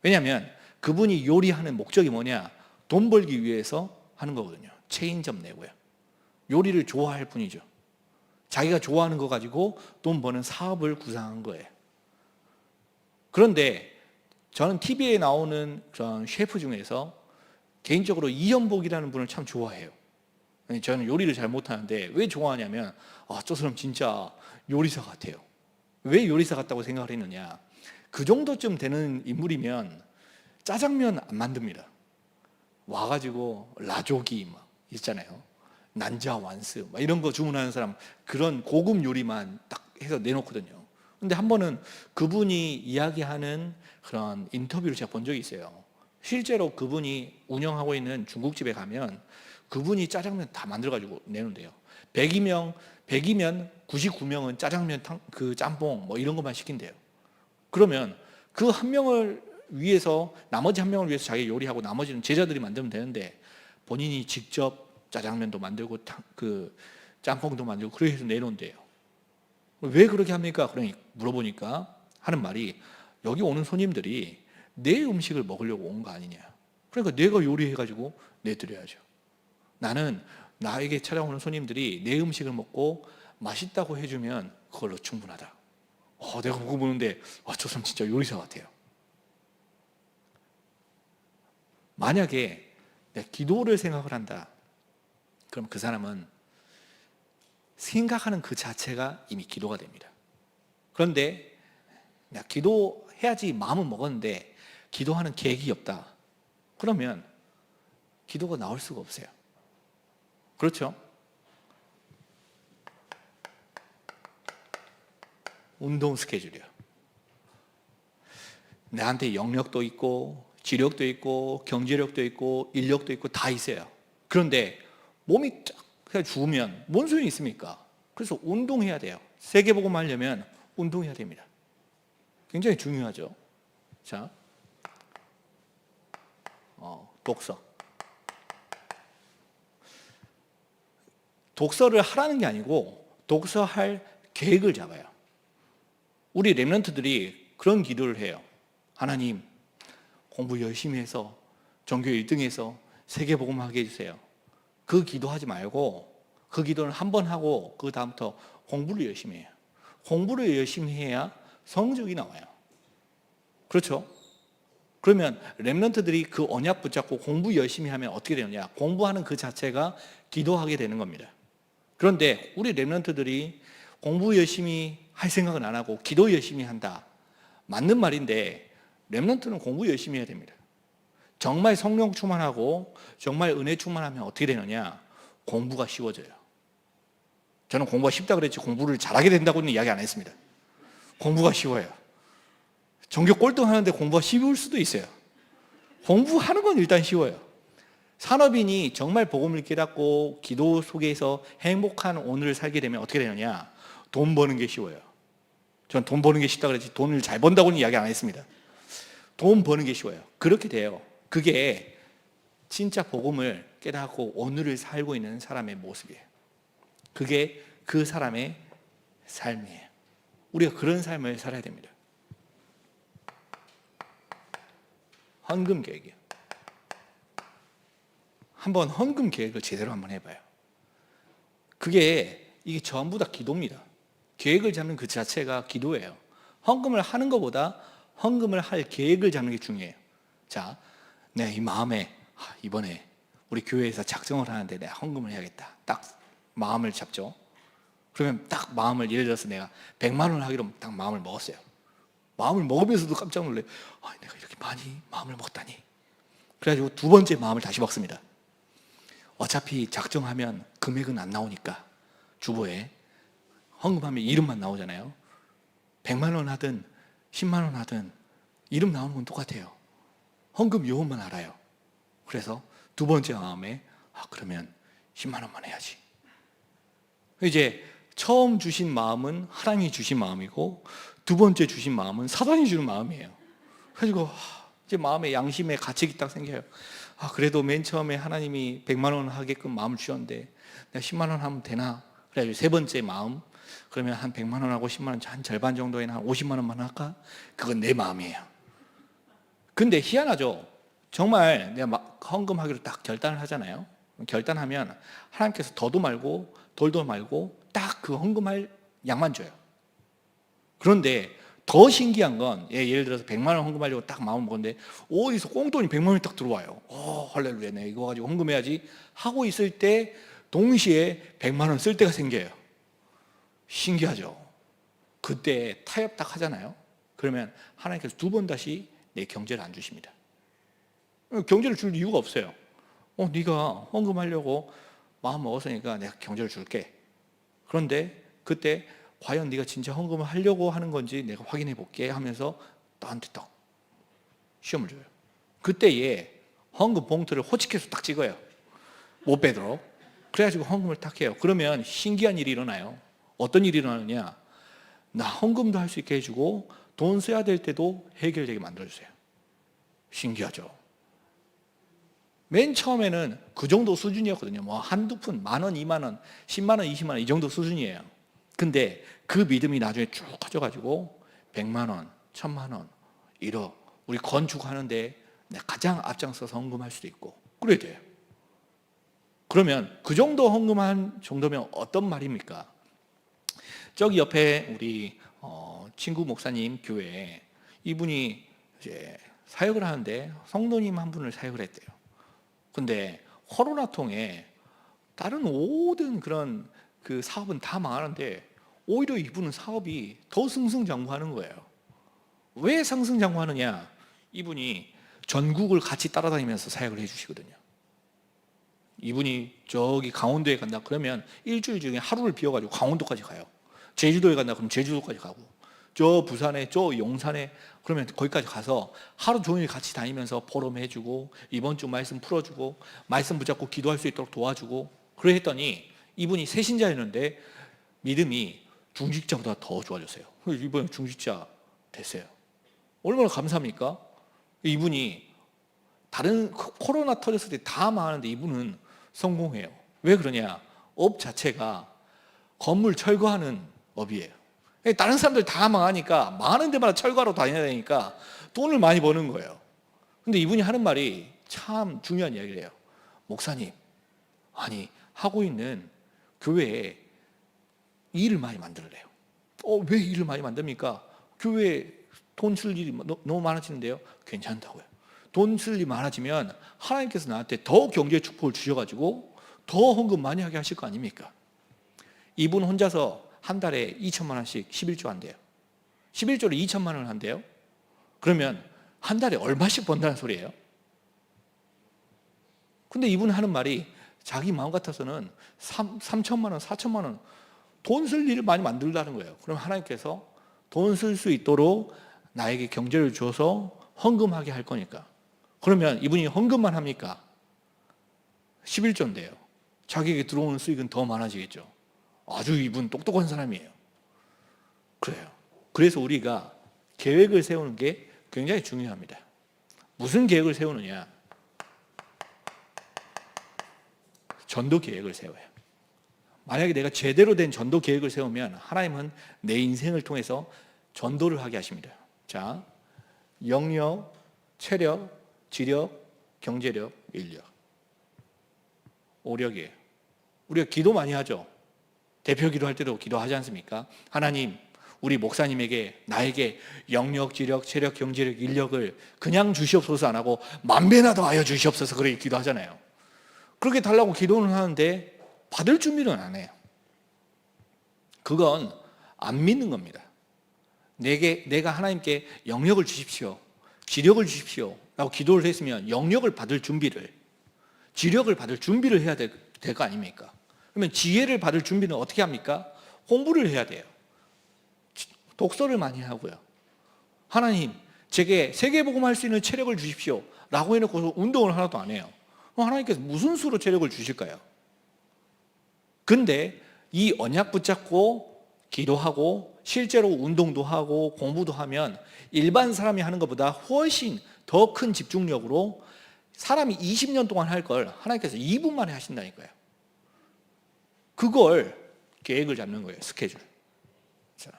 왜냐하면 그분이 요리하는 목적이 뭐냐? 돈 벌기 위해서 하는 거거든요. 체인점 내고요. 요리를 좋아할 뿐이죠. 자기가 좋아하는 거 가지고 돈 버는 사업을 구상한 거예요. 그런데 저는 TV에 나오는 그런 셰프 중에서 개인적으로 이연복이라는 분을 참 좋아해요. 저는 요리를 잘 못하는데 왜 좋아하냐면 저 사람 진짜 요리사 같아요. 왜 요리사 같다고 생각을 했느냐? 그 정도쯤 되는 인물이면 짜장면 안 만듭니다. 와가지고 라조기 막 있잖아요. 난자 완스 막 이런 거 주문하는 사람 그런 고급 요리만 딱 해서 내놓거든요. 근데 한 번은 그분이 이야기하는 그런 인터뷰를 제가 본 적이 있어요. 실제로 그분이 운영하고 있는 중국집에 가면 그분이 짜장면 다 만들어가지고 내놓는데요. 100이면 99명은 짜장면, 그 짬뽕 뭐 이런 것만 시킨대요. 그러면 그 한 명을 위해서 나머지 한 명을 위해서 자기 요리하고 나머지는 제자들이 만들면 되는데 본인이 직접 짜장면도 만들고 그 짬뽕도 만들고 그렇게 해서 내놓은대요. 왜 그렇게 합니까? 그러니 물어보니까 하는 말이 여기 오는 손님들이 내 음식을 먹으려고 온 거 아니냐. 그러니까 내가 요리해가지고 내드려야죠. 나는 나에게 찾아오는 손님들이 내 음식을 먹고 맛있다고 해주면 그걸로 충분하다. 내가 그거 보는데 저 사람 진짜 요리사 같아요. 만약에 내가 기도를 생각을 한다. 그럼 그 사람은 생각하는 그 자체가 이미 기도가 됩니다. 그런데 내가 기도해야지 마음은 먹었는데 기도하는 계획이 없다. 그러면 기도가 나올 수가 없어요. 그렇죠? 운동 스케줄이요. 나한테 영력도 있고 지력도 있고 경제력도 있고 인력도 있고 다 있어요. 그런데 몸이 쫙 그냥 죽으면 뭔 소용이 있습니까? 그래서 운동해야 돼요. 세계복음 하려면 운동해야 됩니다. 굉장히 중요하죠. 자, 독서. 독서를 하라는 게 아니고 독서할 계획을 잡아요. 우리 렘넌트들이 그런 기도를 해요. 하나님, 공부 열심히 해서 전교 1등해서 세계복음 하게 해주세요. 그 기도하지 말고 그 기도는 한 번 하고 그 다음부터 공부를 열심히 해요. 공부를 열심히 해야 성적이 나와요. 그렇죠? 그러면 렘넌트들이 그 언약 붙잡고 공부 열심히 하면 어떻게 되느냐? 공부하는 그 자체가 기도하게 되는 겁니다. 그런데 우리 렘넌트들이 공부 열심히 할 생각은 안 하고 기도 열심히 한다. 맞는 말인데 렘넌트는 공부 열심히 해야 됩니다. 정말 성령 충만하고 정말 은혜 충만하면 어떻게 되느냐? 공부가 쉬워져요. 저는 공부가 쉽다 그랬지 공부를 잘하게 된다고는 이야기 안 했습니다. 공부가 쉬워요. 전교 꼴등 하는데 공부가 쉬울 수도 있어요. 공부하는 건 일단 쉬워요. 산업인이 정말 복음을 깨닫고 기도 속에서 행복한 오늘을 살게 되면 어떻게 되느냐? 돈 버는 게 쉬워요. 전 돈 버는 게 쉽다 그랬지 돈을 잘 번다고는 이야기 안 했습니다. 돈 버는 게 쉬워요. 그렇게 돼요. 그게 진짜 복음을 깨닫고 오늘을 살고 있는 사람의 모습이에요. 그게 그 사람의 삶이에요. 우리가 그런 삶을 살아야 됩니다. 헌금 계획이요. 한번 헌금 계획을 제대로 한번 해봐요. 이게 전부 다 기도입니다. 계획을 잡는 그 자체가 기도예요. 헌금을 하는 것보다 헌금을 할 계획을 잡는 게 중요해요. 자, 내가 이 마음에 이번에 우리 교회에서 작정을 하는데 내가 헌금을 해야겠다. 딱 마음을 잡죠. 그러면 딱 마음을 예를 들어서 내가 100만 원 하기로 딱 마음을 먹었어요. 마음을 먹으면서도 깜짝 놀래. 내가 이렇게 많이 마음을 먹다니. 그래가지고 두 번째 마음을 다시 먹습니다. 어차피 작정하면 금액은 안 나오니까 주보에 헌금하면 이름만 나오잖아요. 100만 원 하든 10만 원 하든 이름 나오는 건 똑같아요. 헌금 요원만 알아요. 그래서 두 번째 마음에 그러면 10만 원만 해야지. 이제 처음 주신 마음은 하나님이 주신 마음이고 두 번째 주신 마음은 사단이 주는 마음이에요. 그래가지고 이제 마음에 양심의 가책이 딱 생겨요. 그래도 맨 처음에 하나님이 100만 원 하게끔 마음을 주셨는데 내가 10만 원 하면 되나? 그래가지고 세 번째 마음, 그러면 한 100만 원하고 10만 원 한 절반 정도에는 한 50만 원만 할까? 그건 내 마음이에요. 근데 희한하죠. 정말 내가 막 헌금하기로 딱 결단을 하잖아요. 결단하면 하나님께서 더도 말고 덜도 말고 딱 그 헌금할 양만 줘요. 그런데 더 신기한 건 예를 들어서 100만 원 헌금하려고 딱 마음을 먹었는데 어디서 꽁돈이 100만 원이 딱 들어와요. 할렐루야, 내가 이거 가지고 헌금해야지 하고 있을 때 동시에 100만 원 쓸 때가 생겨요. 신기하죠. 그때 타협 딱 하잖아요. 그러면 하나님께서 두 번 다시 내 경제를 안 주십니다. 경제를 줄 이유가 없어요. 네가 헌금하려고 마음 먹었으니까 내가 경제를 줄게. 그런데 그때 과연 네가 진짜 헌금을 하려고 하는 건지 내가 확인해 볼게 하면서 나한테 딱 시험을 줘요. 그때 얘 헌금 봉투를 호치케서 딱 찍어요. 못 빼도록. 그래가지고 헌금을 딱 해요. 그러면 신기한 일이 일어나요. 어떤 일이 일어나느냐? 나 헌금도 할 수 있게 해주고 돈 써야 될 때도 해결되게 만들어주세요. 신기하죠? 맨 처음에는 그 정도 수준이었거든요. 한두 푼, 10,000원, 20,000원, 10만 원, 20만 원 이 정도 수준이에요. 근데 그 믿음이 나중에 쭉 커져가지고 100만 원, 1000만 원, 1억 우리 건축하는데 가장 앞장서서 헌금할 수도 있고 그래야 돼요. 그러면 그 정도 헌금한 정도면 어떤 말입니까? 저기 옆에 우리 친구 목사님 교회에 이분이 이제 사역을 하는데 성도님 한 분을 사역을 했대요. 근데 코로나통에 다른 모든 그런 그 사업은 다 망하는데 오히려 이분은 사업이 더 승승장구하는 거예요. 왜 승승장구하느냐? 이분이 전국을 같이 따라다니면서 사역을 해주시거든요. 이분이 저기 강원도에 간다 그러면 일주일 중에 하루를 비워가지고 강원도까지 가요. 제주도에 간다 그러면 제주도까지 가고, 저 부산에, 저 용산에 그러면 거기까지 가서 하루 종일 같이 다니면서 포럼 해주고, 이번 주 말씀 풀어주고, 말씀 붙잡고 기도할 수 있도록 도와주고. 그래 했더니 이분이 새신자였는데 믿음이 중직자보다 더 좋아졌어요. 이번에 중직자 됐어요. 얼마나 감사합니까? 이분이 다른 코로나 터졌을 때 다 망하는데 이분은 성공해요. 왜 그러냐? 업 자체가 건물 철거하는 업이에요. 다른 사람들 다 망하니까 망하는 데마다 철거하러 다녀야 되니까 돈을 많이 버는 거예요. 근데 이분이 하는 말이 참 중요한 이야기를 해요. 목사님, 아니 하고 있는 교회에 일을 많이 만들래요. 왜 일을 많이 만듭니까? 교회에 돈 쓸 일이 너무 많아지는데요. 괜찮다고요. 돈 쓸 일이 많아지면 하나님께서 나한테 더 경제 축복을 주셔가지고 더 헌금 많이 하게 하실 거 아닙니까? 이분 혼자서 한 달에 2천만 원씩 11조 한대요. 11조를 2천만 원을 한대요. 그러면 한 달에 얼마씩 번다는 소리예요? 근데 이분 하는 말이 자기 마음 같아서는 3천만 원, 4천만 원 돈 쓸 일을 많이 만들다는 거예요. 그럼 하나님께서 돈 쓸 수 있도록 나에게 경제를 줘서 헌금하게 할 거니까. 그러면 이분이 헌금만 합니까? 11조인데요. 자기에게 들어오는 수익은 더 많아지겠죠. 아주 이분 똑똑한 사람이에요. 그래요. 그래서 우리가 계획을 세우는 게 굉장히 중요합니다. 무슨 계획을 세우느냐? 전도 계획을 세워요. 만약에 내가 제대로 된 전도 계획을 세우면 하나님은 내 인생을 통해서 전도를 하게 하십니다. 자, 영역, 체력, 지력, 경제력, 인력. 5력이에요. 우리가 기도 많이 하죠. 대표 기도할 때도 기도하지 않습니까? 하나님, 우리 목사님에게 나에게 영역, 지력, 체력, 경제력, 인력을 그냥 주시옵소서 안 하고 만배나 더하여 주시옵소서 그렇게 기도하잖아요. 그렇게 달라고 기도는 하는데 받을 준비는 안 해요. 그건 안 믿는 겁니다. 내가 하나님께 영역을 주십시오, 지력을 주십시오 라고 기도를 했으면 영역을 받을 준비를, 지력을 받을 준비를 해야 될 거 아닙니까? 그러면 지혜를 받을 준비는 어떻게 합니까? 공부를 해야 돼요. 독서를 많이 하고요. 하나님, 제게 세계복음 할 수 있는 체력을 주십시오 라고 해놓고 운동을 하나도 안 해요. 하나님께서 무슨 수로 체력을 주실까요? 근데 이 언약 붙잡고 기도하고 실제로 운동도 하고 공부도 하면 일반 사람이 하는 것보다 훨씬 더 큰 집중력으로 사람이 20년 동안 할 걸 하나님께서 2분 만에 하신다니까요. 그걸 계획을 잡는 거예요. 스케줄. 자,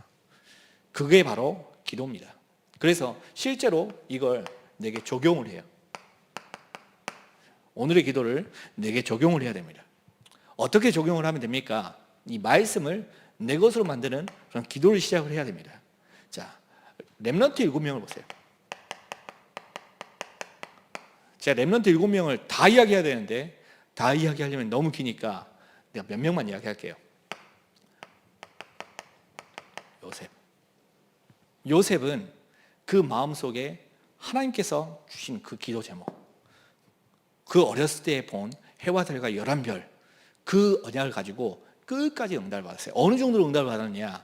그게 바로 기도입니다. 그래서 실제로 이걸 내게 적용을 해요. 오늘의 기도를 내게 적용을 해야 됩니다. 어떻게 적용을 하면 됩니까? 이 말씀을 내 것으로 만드는 그런 기도를 시작을 해야 됩니다. 자, 렘넌트 7명을 보세요. 제가 렘넌트 7명을 다 이야기해야 되는데 다 이야기하려면 너무 기니까 내가 몇 명만 이야기할게요. 요셉은 그 마음속에 하나님께서 주신 그 기도 제목, 그 어렸을 때 본 해와 달과 11별, 그 언약을 가지고 끝까지 응답을 받았어요. 어느 정도로 응답을 받았느냐?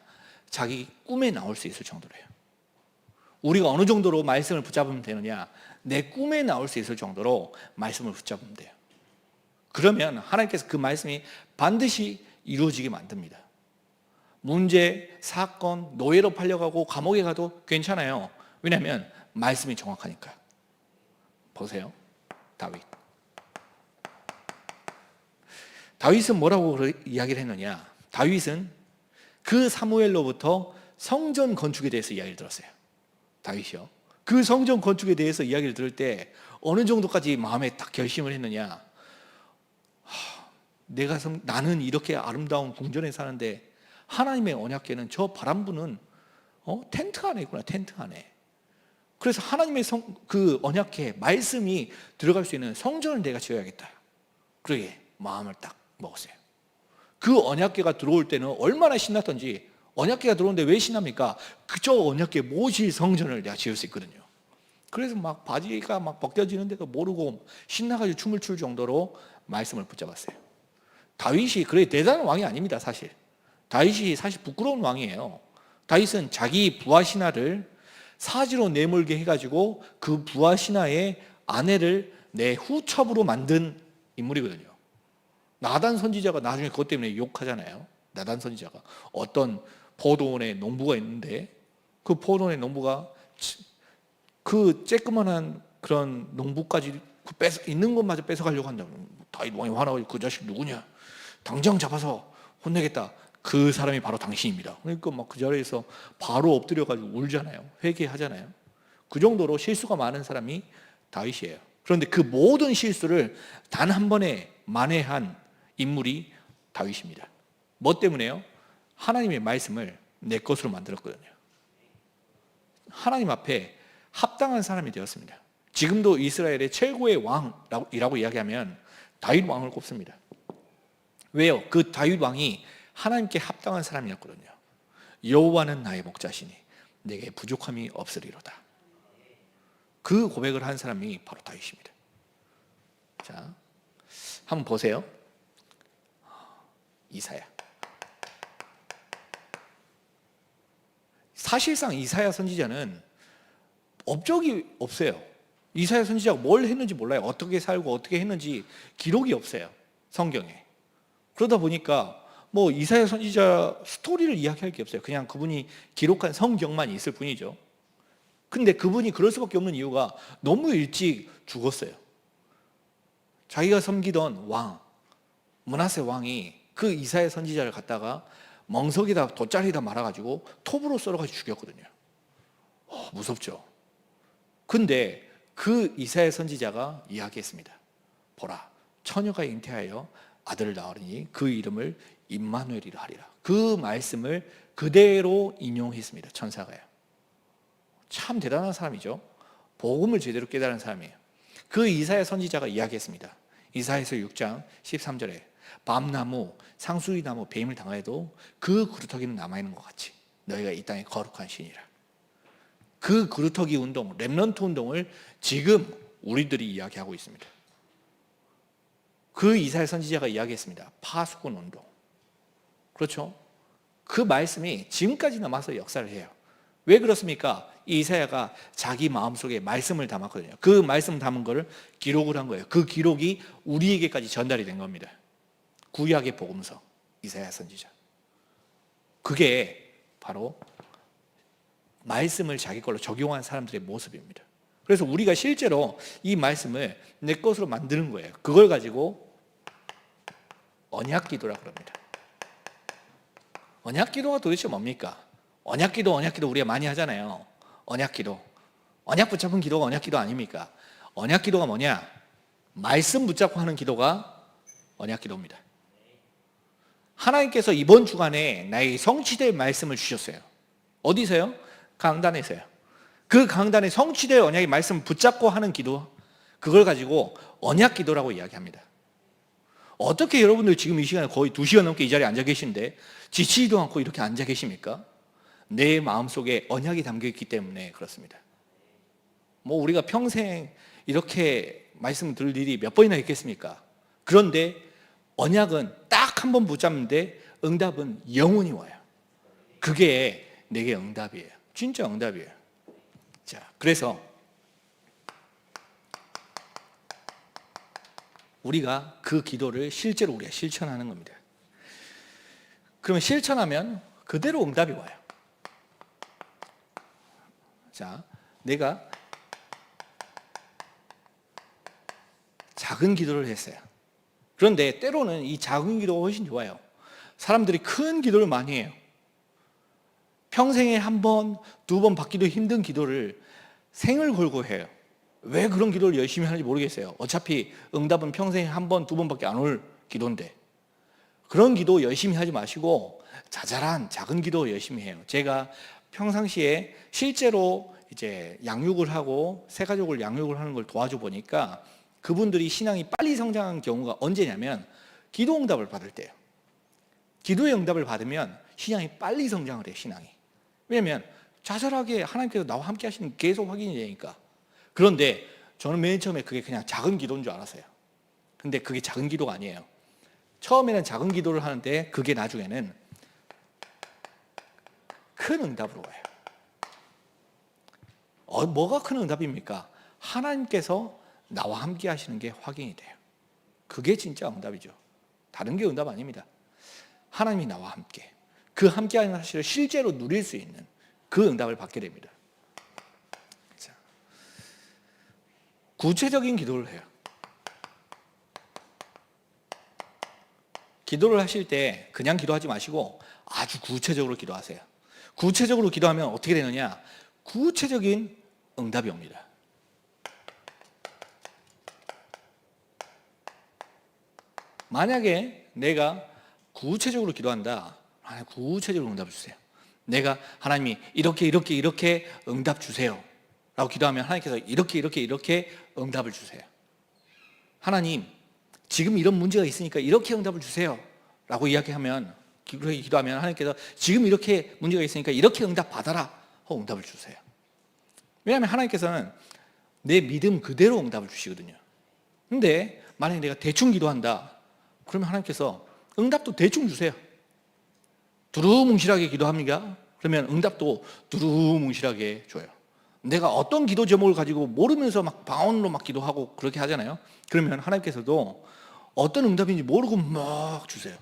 자기 꿈에 나올 수 있을 정도로요. 우리가 어느 정도로 말씀을 붙잡으면 되느냐? 내 꿈에 나올 수 있을 정도로 말씀을 붙잡으면 돼요. 그러면 하나님께서 그 말씀이 반드시 이루어지게 만듭니다. 문제, 사건, 노예로 팔려가고 감옥에 가도 괜찮아요. 왜냐하면 말씀이 정확하니까. 보세요. 다윗은 뭐라고 이야기를 했느냐? 다윗은 그 사무엘로부터 성전 건축에 대해서 이야기를 들었어요. 다윗이요. 그 성전 건축에 대해서 이야기를 들을 때 어느 정도까지 마음에 딱 결심을 했느냐. 나는 이렇게 아름다운 궁전에 사는데 하나님의 언약궤는 저 바람부는 텐트 안에 있구나, 텐트 안에. 그래서 하나님의 그 언약궤 말씀이 들어갈 수 있는 성전을 내가 지어야겠다. 그러게 마음을 딱 먹었어요. 그 언약궤가 들어올 때는 얼마나 신났던지. 언약궤가 들어오는데 왜 신납니까? 그저 언약궤 모실 성전을 내가 지을 수 있거든요. 그래서 막 바지가 막 벗겨지는데도 모르고 신나가지고 춤을 출 정도로 말씀을 붙잡았어요. 다윗이 그래 대단한 왕이 아닙니다. 사실 다윗이 사실 부끄러운 왕이에요. 다윗은 자기 부하 신하를 사지로 내몰게 해가지고 그 부하 신하의 아내를 내 후첩으로 만든 인물이거든요. 나단 선지자가 나중에 그것 때문에 욕하잖아요. 나단 선지자가 어떤 포도원에 농부가 있는데 그 포도원의 농부가 그 쬐끄만한 그런 농부까지 있는 것마저 뺏어가려고 한다. 다윗 왕이 화나가지고 그 자식 누구냐? 당장 잡아서 혼내겠다. 그 사람이 바로 당신입니다. 그러니까 막 그 자리에서 바로 엎드려가지고 울잖아요. 회개하잖아요. 그 정도로 실수가 많은 사람이 다윗이에요. 그런데 그 모든 실수를 단 한 번에 만회한 인물이 다윗입니다. 뭐 때문에요? 하나님의 말씀을 내 것으로 만들었거든요. 하나님 앞에 합당한 사람이 되었습니다. 지금도 이스라엘의 최고의 왕이라고 이야기하면 다윗 왕을 꼽습니다. 왜요? 그 다윗 왕이 하나님께 합당한 사람이었거든요. 여호와는 나의 목자시니 내게 부족함이 없으리로다. 그 고백을 한 사람이 바로 다윗입니다. 자, 한번 보세요. 이사야. 사실상 이사야 선지자는 업적이 없어요. 이사야 선지자가 뭘 했는지 몰라요. 어떻게 살고 어떻게 했는지 기록이 없어요. 성경에. 그러다 보니까 뭐 이사야 선지자 스토리를 이야기할 게 없어요. 그냥 그분이 기록한 성경만 있을 뿐이죠. 근데 그분이 그럴 수밖에 없는 이유가 너무 일찍 죽었어요. 자기가 섬기던 왕, 므낫세 왕이 그 이사야 선지자를 갖다가 멍석에다 돗자리에다 말아가지고 톱으로 썰어가지고 죽였거든요. 무섭죠. 근데 그 이사야 선지자가 이야기했습니다. 보라, 처녀가 잉태하여 아들을 낳으리니 그 이름을 임마누엘이라 하리라. 그 말씀을 그대로 인용했습니다. 천사가요. 참 대단한 사람이죠. 복음을 제대로 깨달은 사람이에요. 그 이사야 선지자가 이야기했습니다. 이사야서 6장 13절에 밤나무, 상수리나무 뱀을 당하여도 그 그루터기는 남아있는 것 같이 너희가 이 땅의 거룩한 신이라. 그 그루터기 운동, 렘넌트 운동을 지금 우리들이 이야기하고 있습니다. 그 이사야 선지자가 이야기했습니다. 파수꾼 운동. 그렇죠? 그 말씀이 지금까지 남아서 역사를 해요. 왜 그렇습니까? 이사야가 자기 마음속에 말씀을 담았거든요. 그 말씀 담은 거를 기록을 한 거예요. 그 기록이 우리에게까지 전달이 된 겁니다. 구약의 복음서, 이사야 선지자. 그게 바로 말씀을 자기 걸로 적용한 사람들의 모습입니다. 그래서 우리가 실제로 이 말씀을 내 것으로 만드는 거예요. 그걸 가지고 언약기도라고 합니다. 언약기도가 도대체 뭡니까? 언약기도 우리가 많이 하잖아요. 언약기도. 언약 붙잡은 기도가 언약기도 아닙니까? 언약기도가 뭐냐? 말씀 붙잡고 하는 기도가 언약기도입니다. 하나님께서 이번 주간에 나에게 성취될 말씀을 주셨어요. 어디서요? 강단에서요. 그 강단에 성취될 언약의 말씀을 붙잡고 하는 기도, 그걸 가지고 언약기도라고 이야기합니다. 어떻게 여러분들 지금 이 시간에 거의 2시간 넘게 이 자리에 앉아 계신데 지치지도 않고 이렇게 앉아 계십니까? 내 마음속에 언약이 담겨있기 때문에 그렇습니다. 뭐 우리가 평생 이렇게 말씀을 들을 일이 몇 번이나 있겠습니까? 그런데 언약은 딱 한 번 붙잡는데 응답은 영원히 와요. 그게 내게 응답이에요. 진짜 응답이에요. 자, 그래서 우리가 그 기도를 실제로 우리가 실천하는 겁니다. 그러면 실천하면 그대로 응답이 와요. 자, 내가 작은 기도를 했어요. 그런데 때로는 이 작은 기도가 훨씬 좋아요. 사람들이 큰 기도를 많이 해요. 평생에 한 번, 두 번 받기도 힘든 기도를 생을 걸고 해요. 왜 그런 기도를 열심히 하는지 모르겠어요. 어차피 응답은 평생에 한 번, 두 번밖에 안 올 기도인데. 그런 기도 열심히 하지 마시고 자잘한 작은 기도 열심히 해요. 제가 평상시에 실제로 이제 양육을 하고 새 가족을 양육을 하는 걸 도와줘 보니까 그분들이 신앙이 빨리 성장한 경우가 언제냐면 기도 응답을 받을 때예요. 기도의 응답을 받으면 신앙이 빨리 성장을 해요. 신앙이. 왜냐하면 자잘하게 하나님께서 나와 함께 하시는 게 계속 확인이 되니까. 그런데 저는 맨 처음에 그게 그냥 작은 기도인 줄 알았어요. 근데 그게 작은 기도가 아니에요. 처음에는 작은 기도를 하는데 그게 나중에는 큰 응답으로 와요. 뭐가 큰 응답입니까? 하나님께서 나와 함께 하시는 게 확인이 돼요. 그게 진짜 응답이죠. 다른 게 응답 아닙니다. 하나님이 나와 함께, 그 함께하는 사실을 실제로 누릴 수 있는 그 응답을 받게 됩니다. 자, 구체적인 기도를 해요. 기도를 하실 때 그냥 기도하지 마시고 아주 구체적으로 기도하세요. 구체적으로 기도하면 어떻게 되느냐? 구체적인 응답이 옵니다. 만약에 내가 구체적으로 기도한다. 하나님 구체적으로 응답을 주세요. 내가 하나님이 이렇게 응답 주세요 라고 기도하면 하나님께서 이렇게 응답을 주세요. 하나님 지금 이런 문제가 있으니까 이렇게 응답을 주세요 라고 이야기하면, 기도하면 하나님께서 지금 이렇게 문제가 있으니까 이렇게 응답 받아라 하고 응답을 주세요. 왜냐하면 하나님께서는 내 믿음 그대로 응답을 주시거든요. 근데 만약에 내가 대충 기도한다 그러면 하나님께서 응답도 대충 주세요. 두루뭉실하게 기도합니까? 그러면 응답도 두루뭉실하게 줘요. 내가 어떤 기도 제목을 가지고 모르면서 막 방언으로 막 기도하고 그렇게 하잖아요. 그러면 하나님께서도 어떤 응답인지 모르고 막 주세요.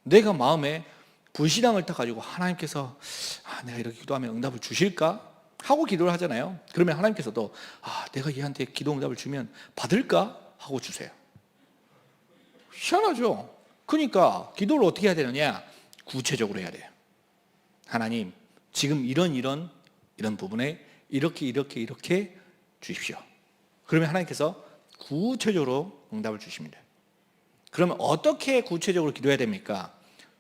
내가 마음에 불신앙을 딱 가지고 하나님께서 내가 이렇게 기도하면 응답을 주실까? 하고 기도를 하잖아요. 그러면 하나님께서도 내가 얘한테 기도 응답을 주면 받을까? 하고 주세요. 희한하죠? 그러니까 기도를 어떻게 해야 되느냐? 구체적으로 해야 돼요. 하나님 지금 이런 부분에 이렇게 주십시오. 그러면 하나님께서 구체적으로 응답을 주십니다. 그러면 어떻게 구체적으로 기도해야 됩니까?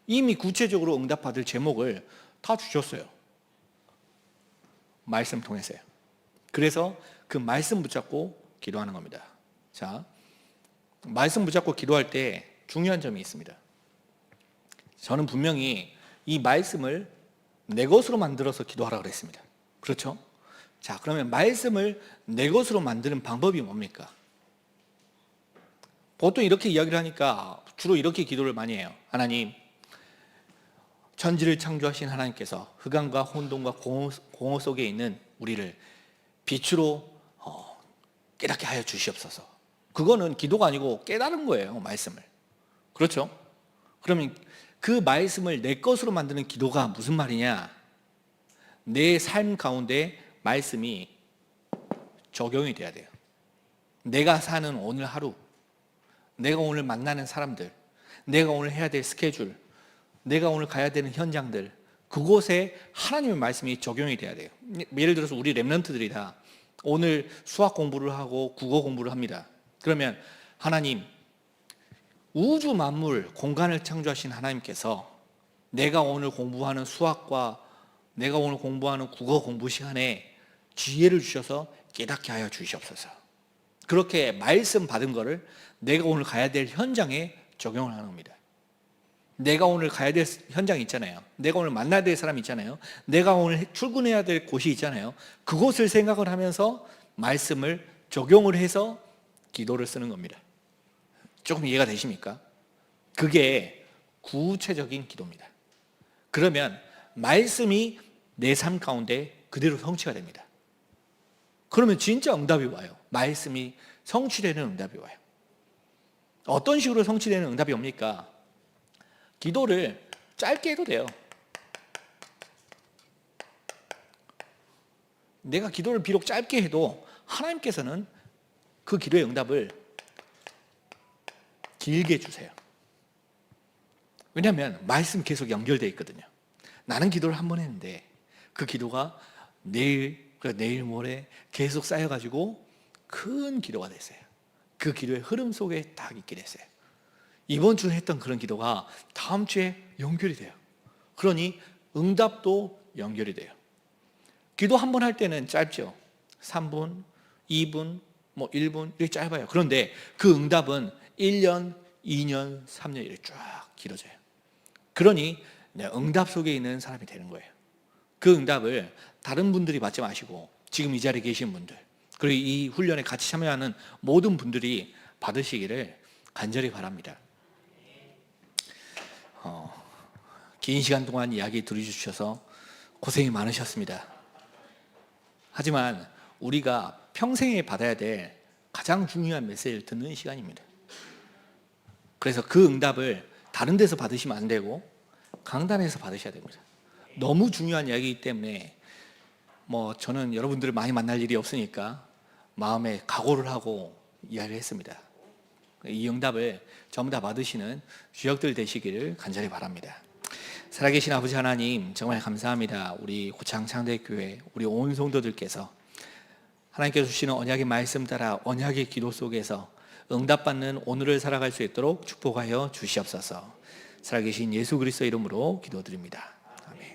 이미 구체적으로 응답받을 제목을 다 주셨어요. 말씀 통해서요. 그래서 그 말씀 붙잡고 기도하는 겁니다. 자, 말씀 붙잡고 기도할 때 중요한 점이 있습니다. 저는 분명히 이 말씀을 내 것으로 만들어서 기도하라 그랬습니다. 그렇죠? 자, 그러면 말씀을 내 것으로 만드는 방법이 뭡니까? 보통 이렇게 이야기를 하니까 주로 이렇게 기도를 많이 해요. 하나님, 천지를 창조하신 하나님께서 흑암과 혼돈과 공허 속에 있는 우리를 빛으로 깨닫게 하여 주시옵소서. 그거는 기도가 아니고 깨달은 거예요, 말씀을. 그렇죠? 그러면 그 말씀을 내 것으로 만드는 기도가 무슨 말이냐? 내 삶 가운데 말씀이 적용이 돼야 돼요. 내가 사는 오늘 하루, 내가 오늘 만나는 사람들, 내가 오늘 해야 될 스케줄, 내가 오늘 가야 되는 현장들, 그곳에 하나님의 말씀이 적용이 돼야 돼요. 예를 들어서 우리 랩런트들이다. 오늘 수학 공부를 하고 국어 공부를 합니다. 그러면 하나님, 우주 만물 공간을 창조하신 하나님께서 내가 오늘 공부하는 수학과 내가 오늘 공부하는 국어 공부 시간에 지혜를 주셔서 깨닫게 하여 주시옵소서. 그렇게 말씀 받은 거를 내가 오늘 가야 될 현장에 적용을 하는 겁니다. 내가 오늘 가야 될 현장이 있잖아요. 내가 오늘 만나야 될 사람이 있잖아요. 내가 오늘 출근해야 될 곳이 있잖아요. 그곳을 생각을 하면서 말씀을 적용을 해서 기도를 쓰는 겁니다. 조금 이해가 되십니까? 그게 구체적인 기도입니다. 그러면 말씀이 내 삶 가운데 그대로 성취가 됩니다. 그러면 진짜 응답이 와요. 말씀이 성취되는 응답이 와요. 어떤 식으로 성취되는 응답이 옵니까? 기도를 짧게 해도 돼요. 내가 기도를 비록 짧게 해도 하나님께서는 그 기도의 응답을 길게 주세요. 왜냐하면 말씀이 계속 연결되어 있거든요. 나는 기도를 한 번 했는데 그 기도가 내일 모레 계속 쌓여가지고 큰 기도가 됐어요. 그 기도의 흐름 속에 딱 있게 됐어요. 이번 주에 했던 그런 기도가 다음 주에 연결이 돼요. 그러니 응답도 연결이 돼요. 기도 한 번 할 때는 짧죠. 3분, 2분, 1분 이렇게 짧아요. 그런데 그 응답은 1년, 2년, 3년 이렇게 쫙 길어져요. 그러니 응답 속에 있는 사람이 되는 거예요. 그 응답을 다른 분들이 받지 마시고 지금 이 자리에 계신 분들, 그리고 이 훈련에 같이 참여하는 모든 분들이 받으시기를 간절히 바랍니다. 긴 시간 동안 이야기 들어주셔서 고생이 많으셨습니다. 하지만 우리가 평생에 받아야 될 가장 중요한 메시지를 듣는 시간입니다. 그래서 그 응답을 다른 데서 받으시면 안 되고 강단에서 받으셔야 됩니다. 너무 중요한 이야기이기 때문에 저는 여러분들을 많이 만날 일이 없으니까 마음에 각오를 하고 이야기를 했습니다. 이 응답을 전부 다 받으시는 주역들 되시기를 간절히 바랍니다. 살아계신 아버지 하나님, 정말 감사합니다. 우리 고창 창대교회 우리 온 성도들께서 하나님께서 주시는 언약의 말씀 따라 언약의 기도 속에서 응답받는 오늘을 살아갈 수 있도록 축복하여 주시옵소서. 살아계신 예수 그리스도 이름으로 기도드립니다. 아멘.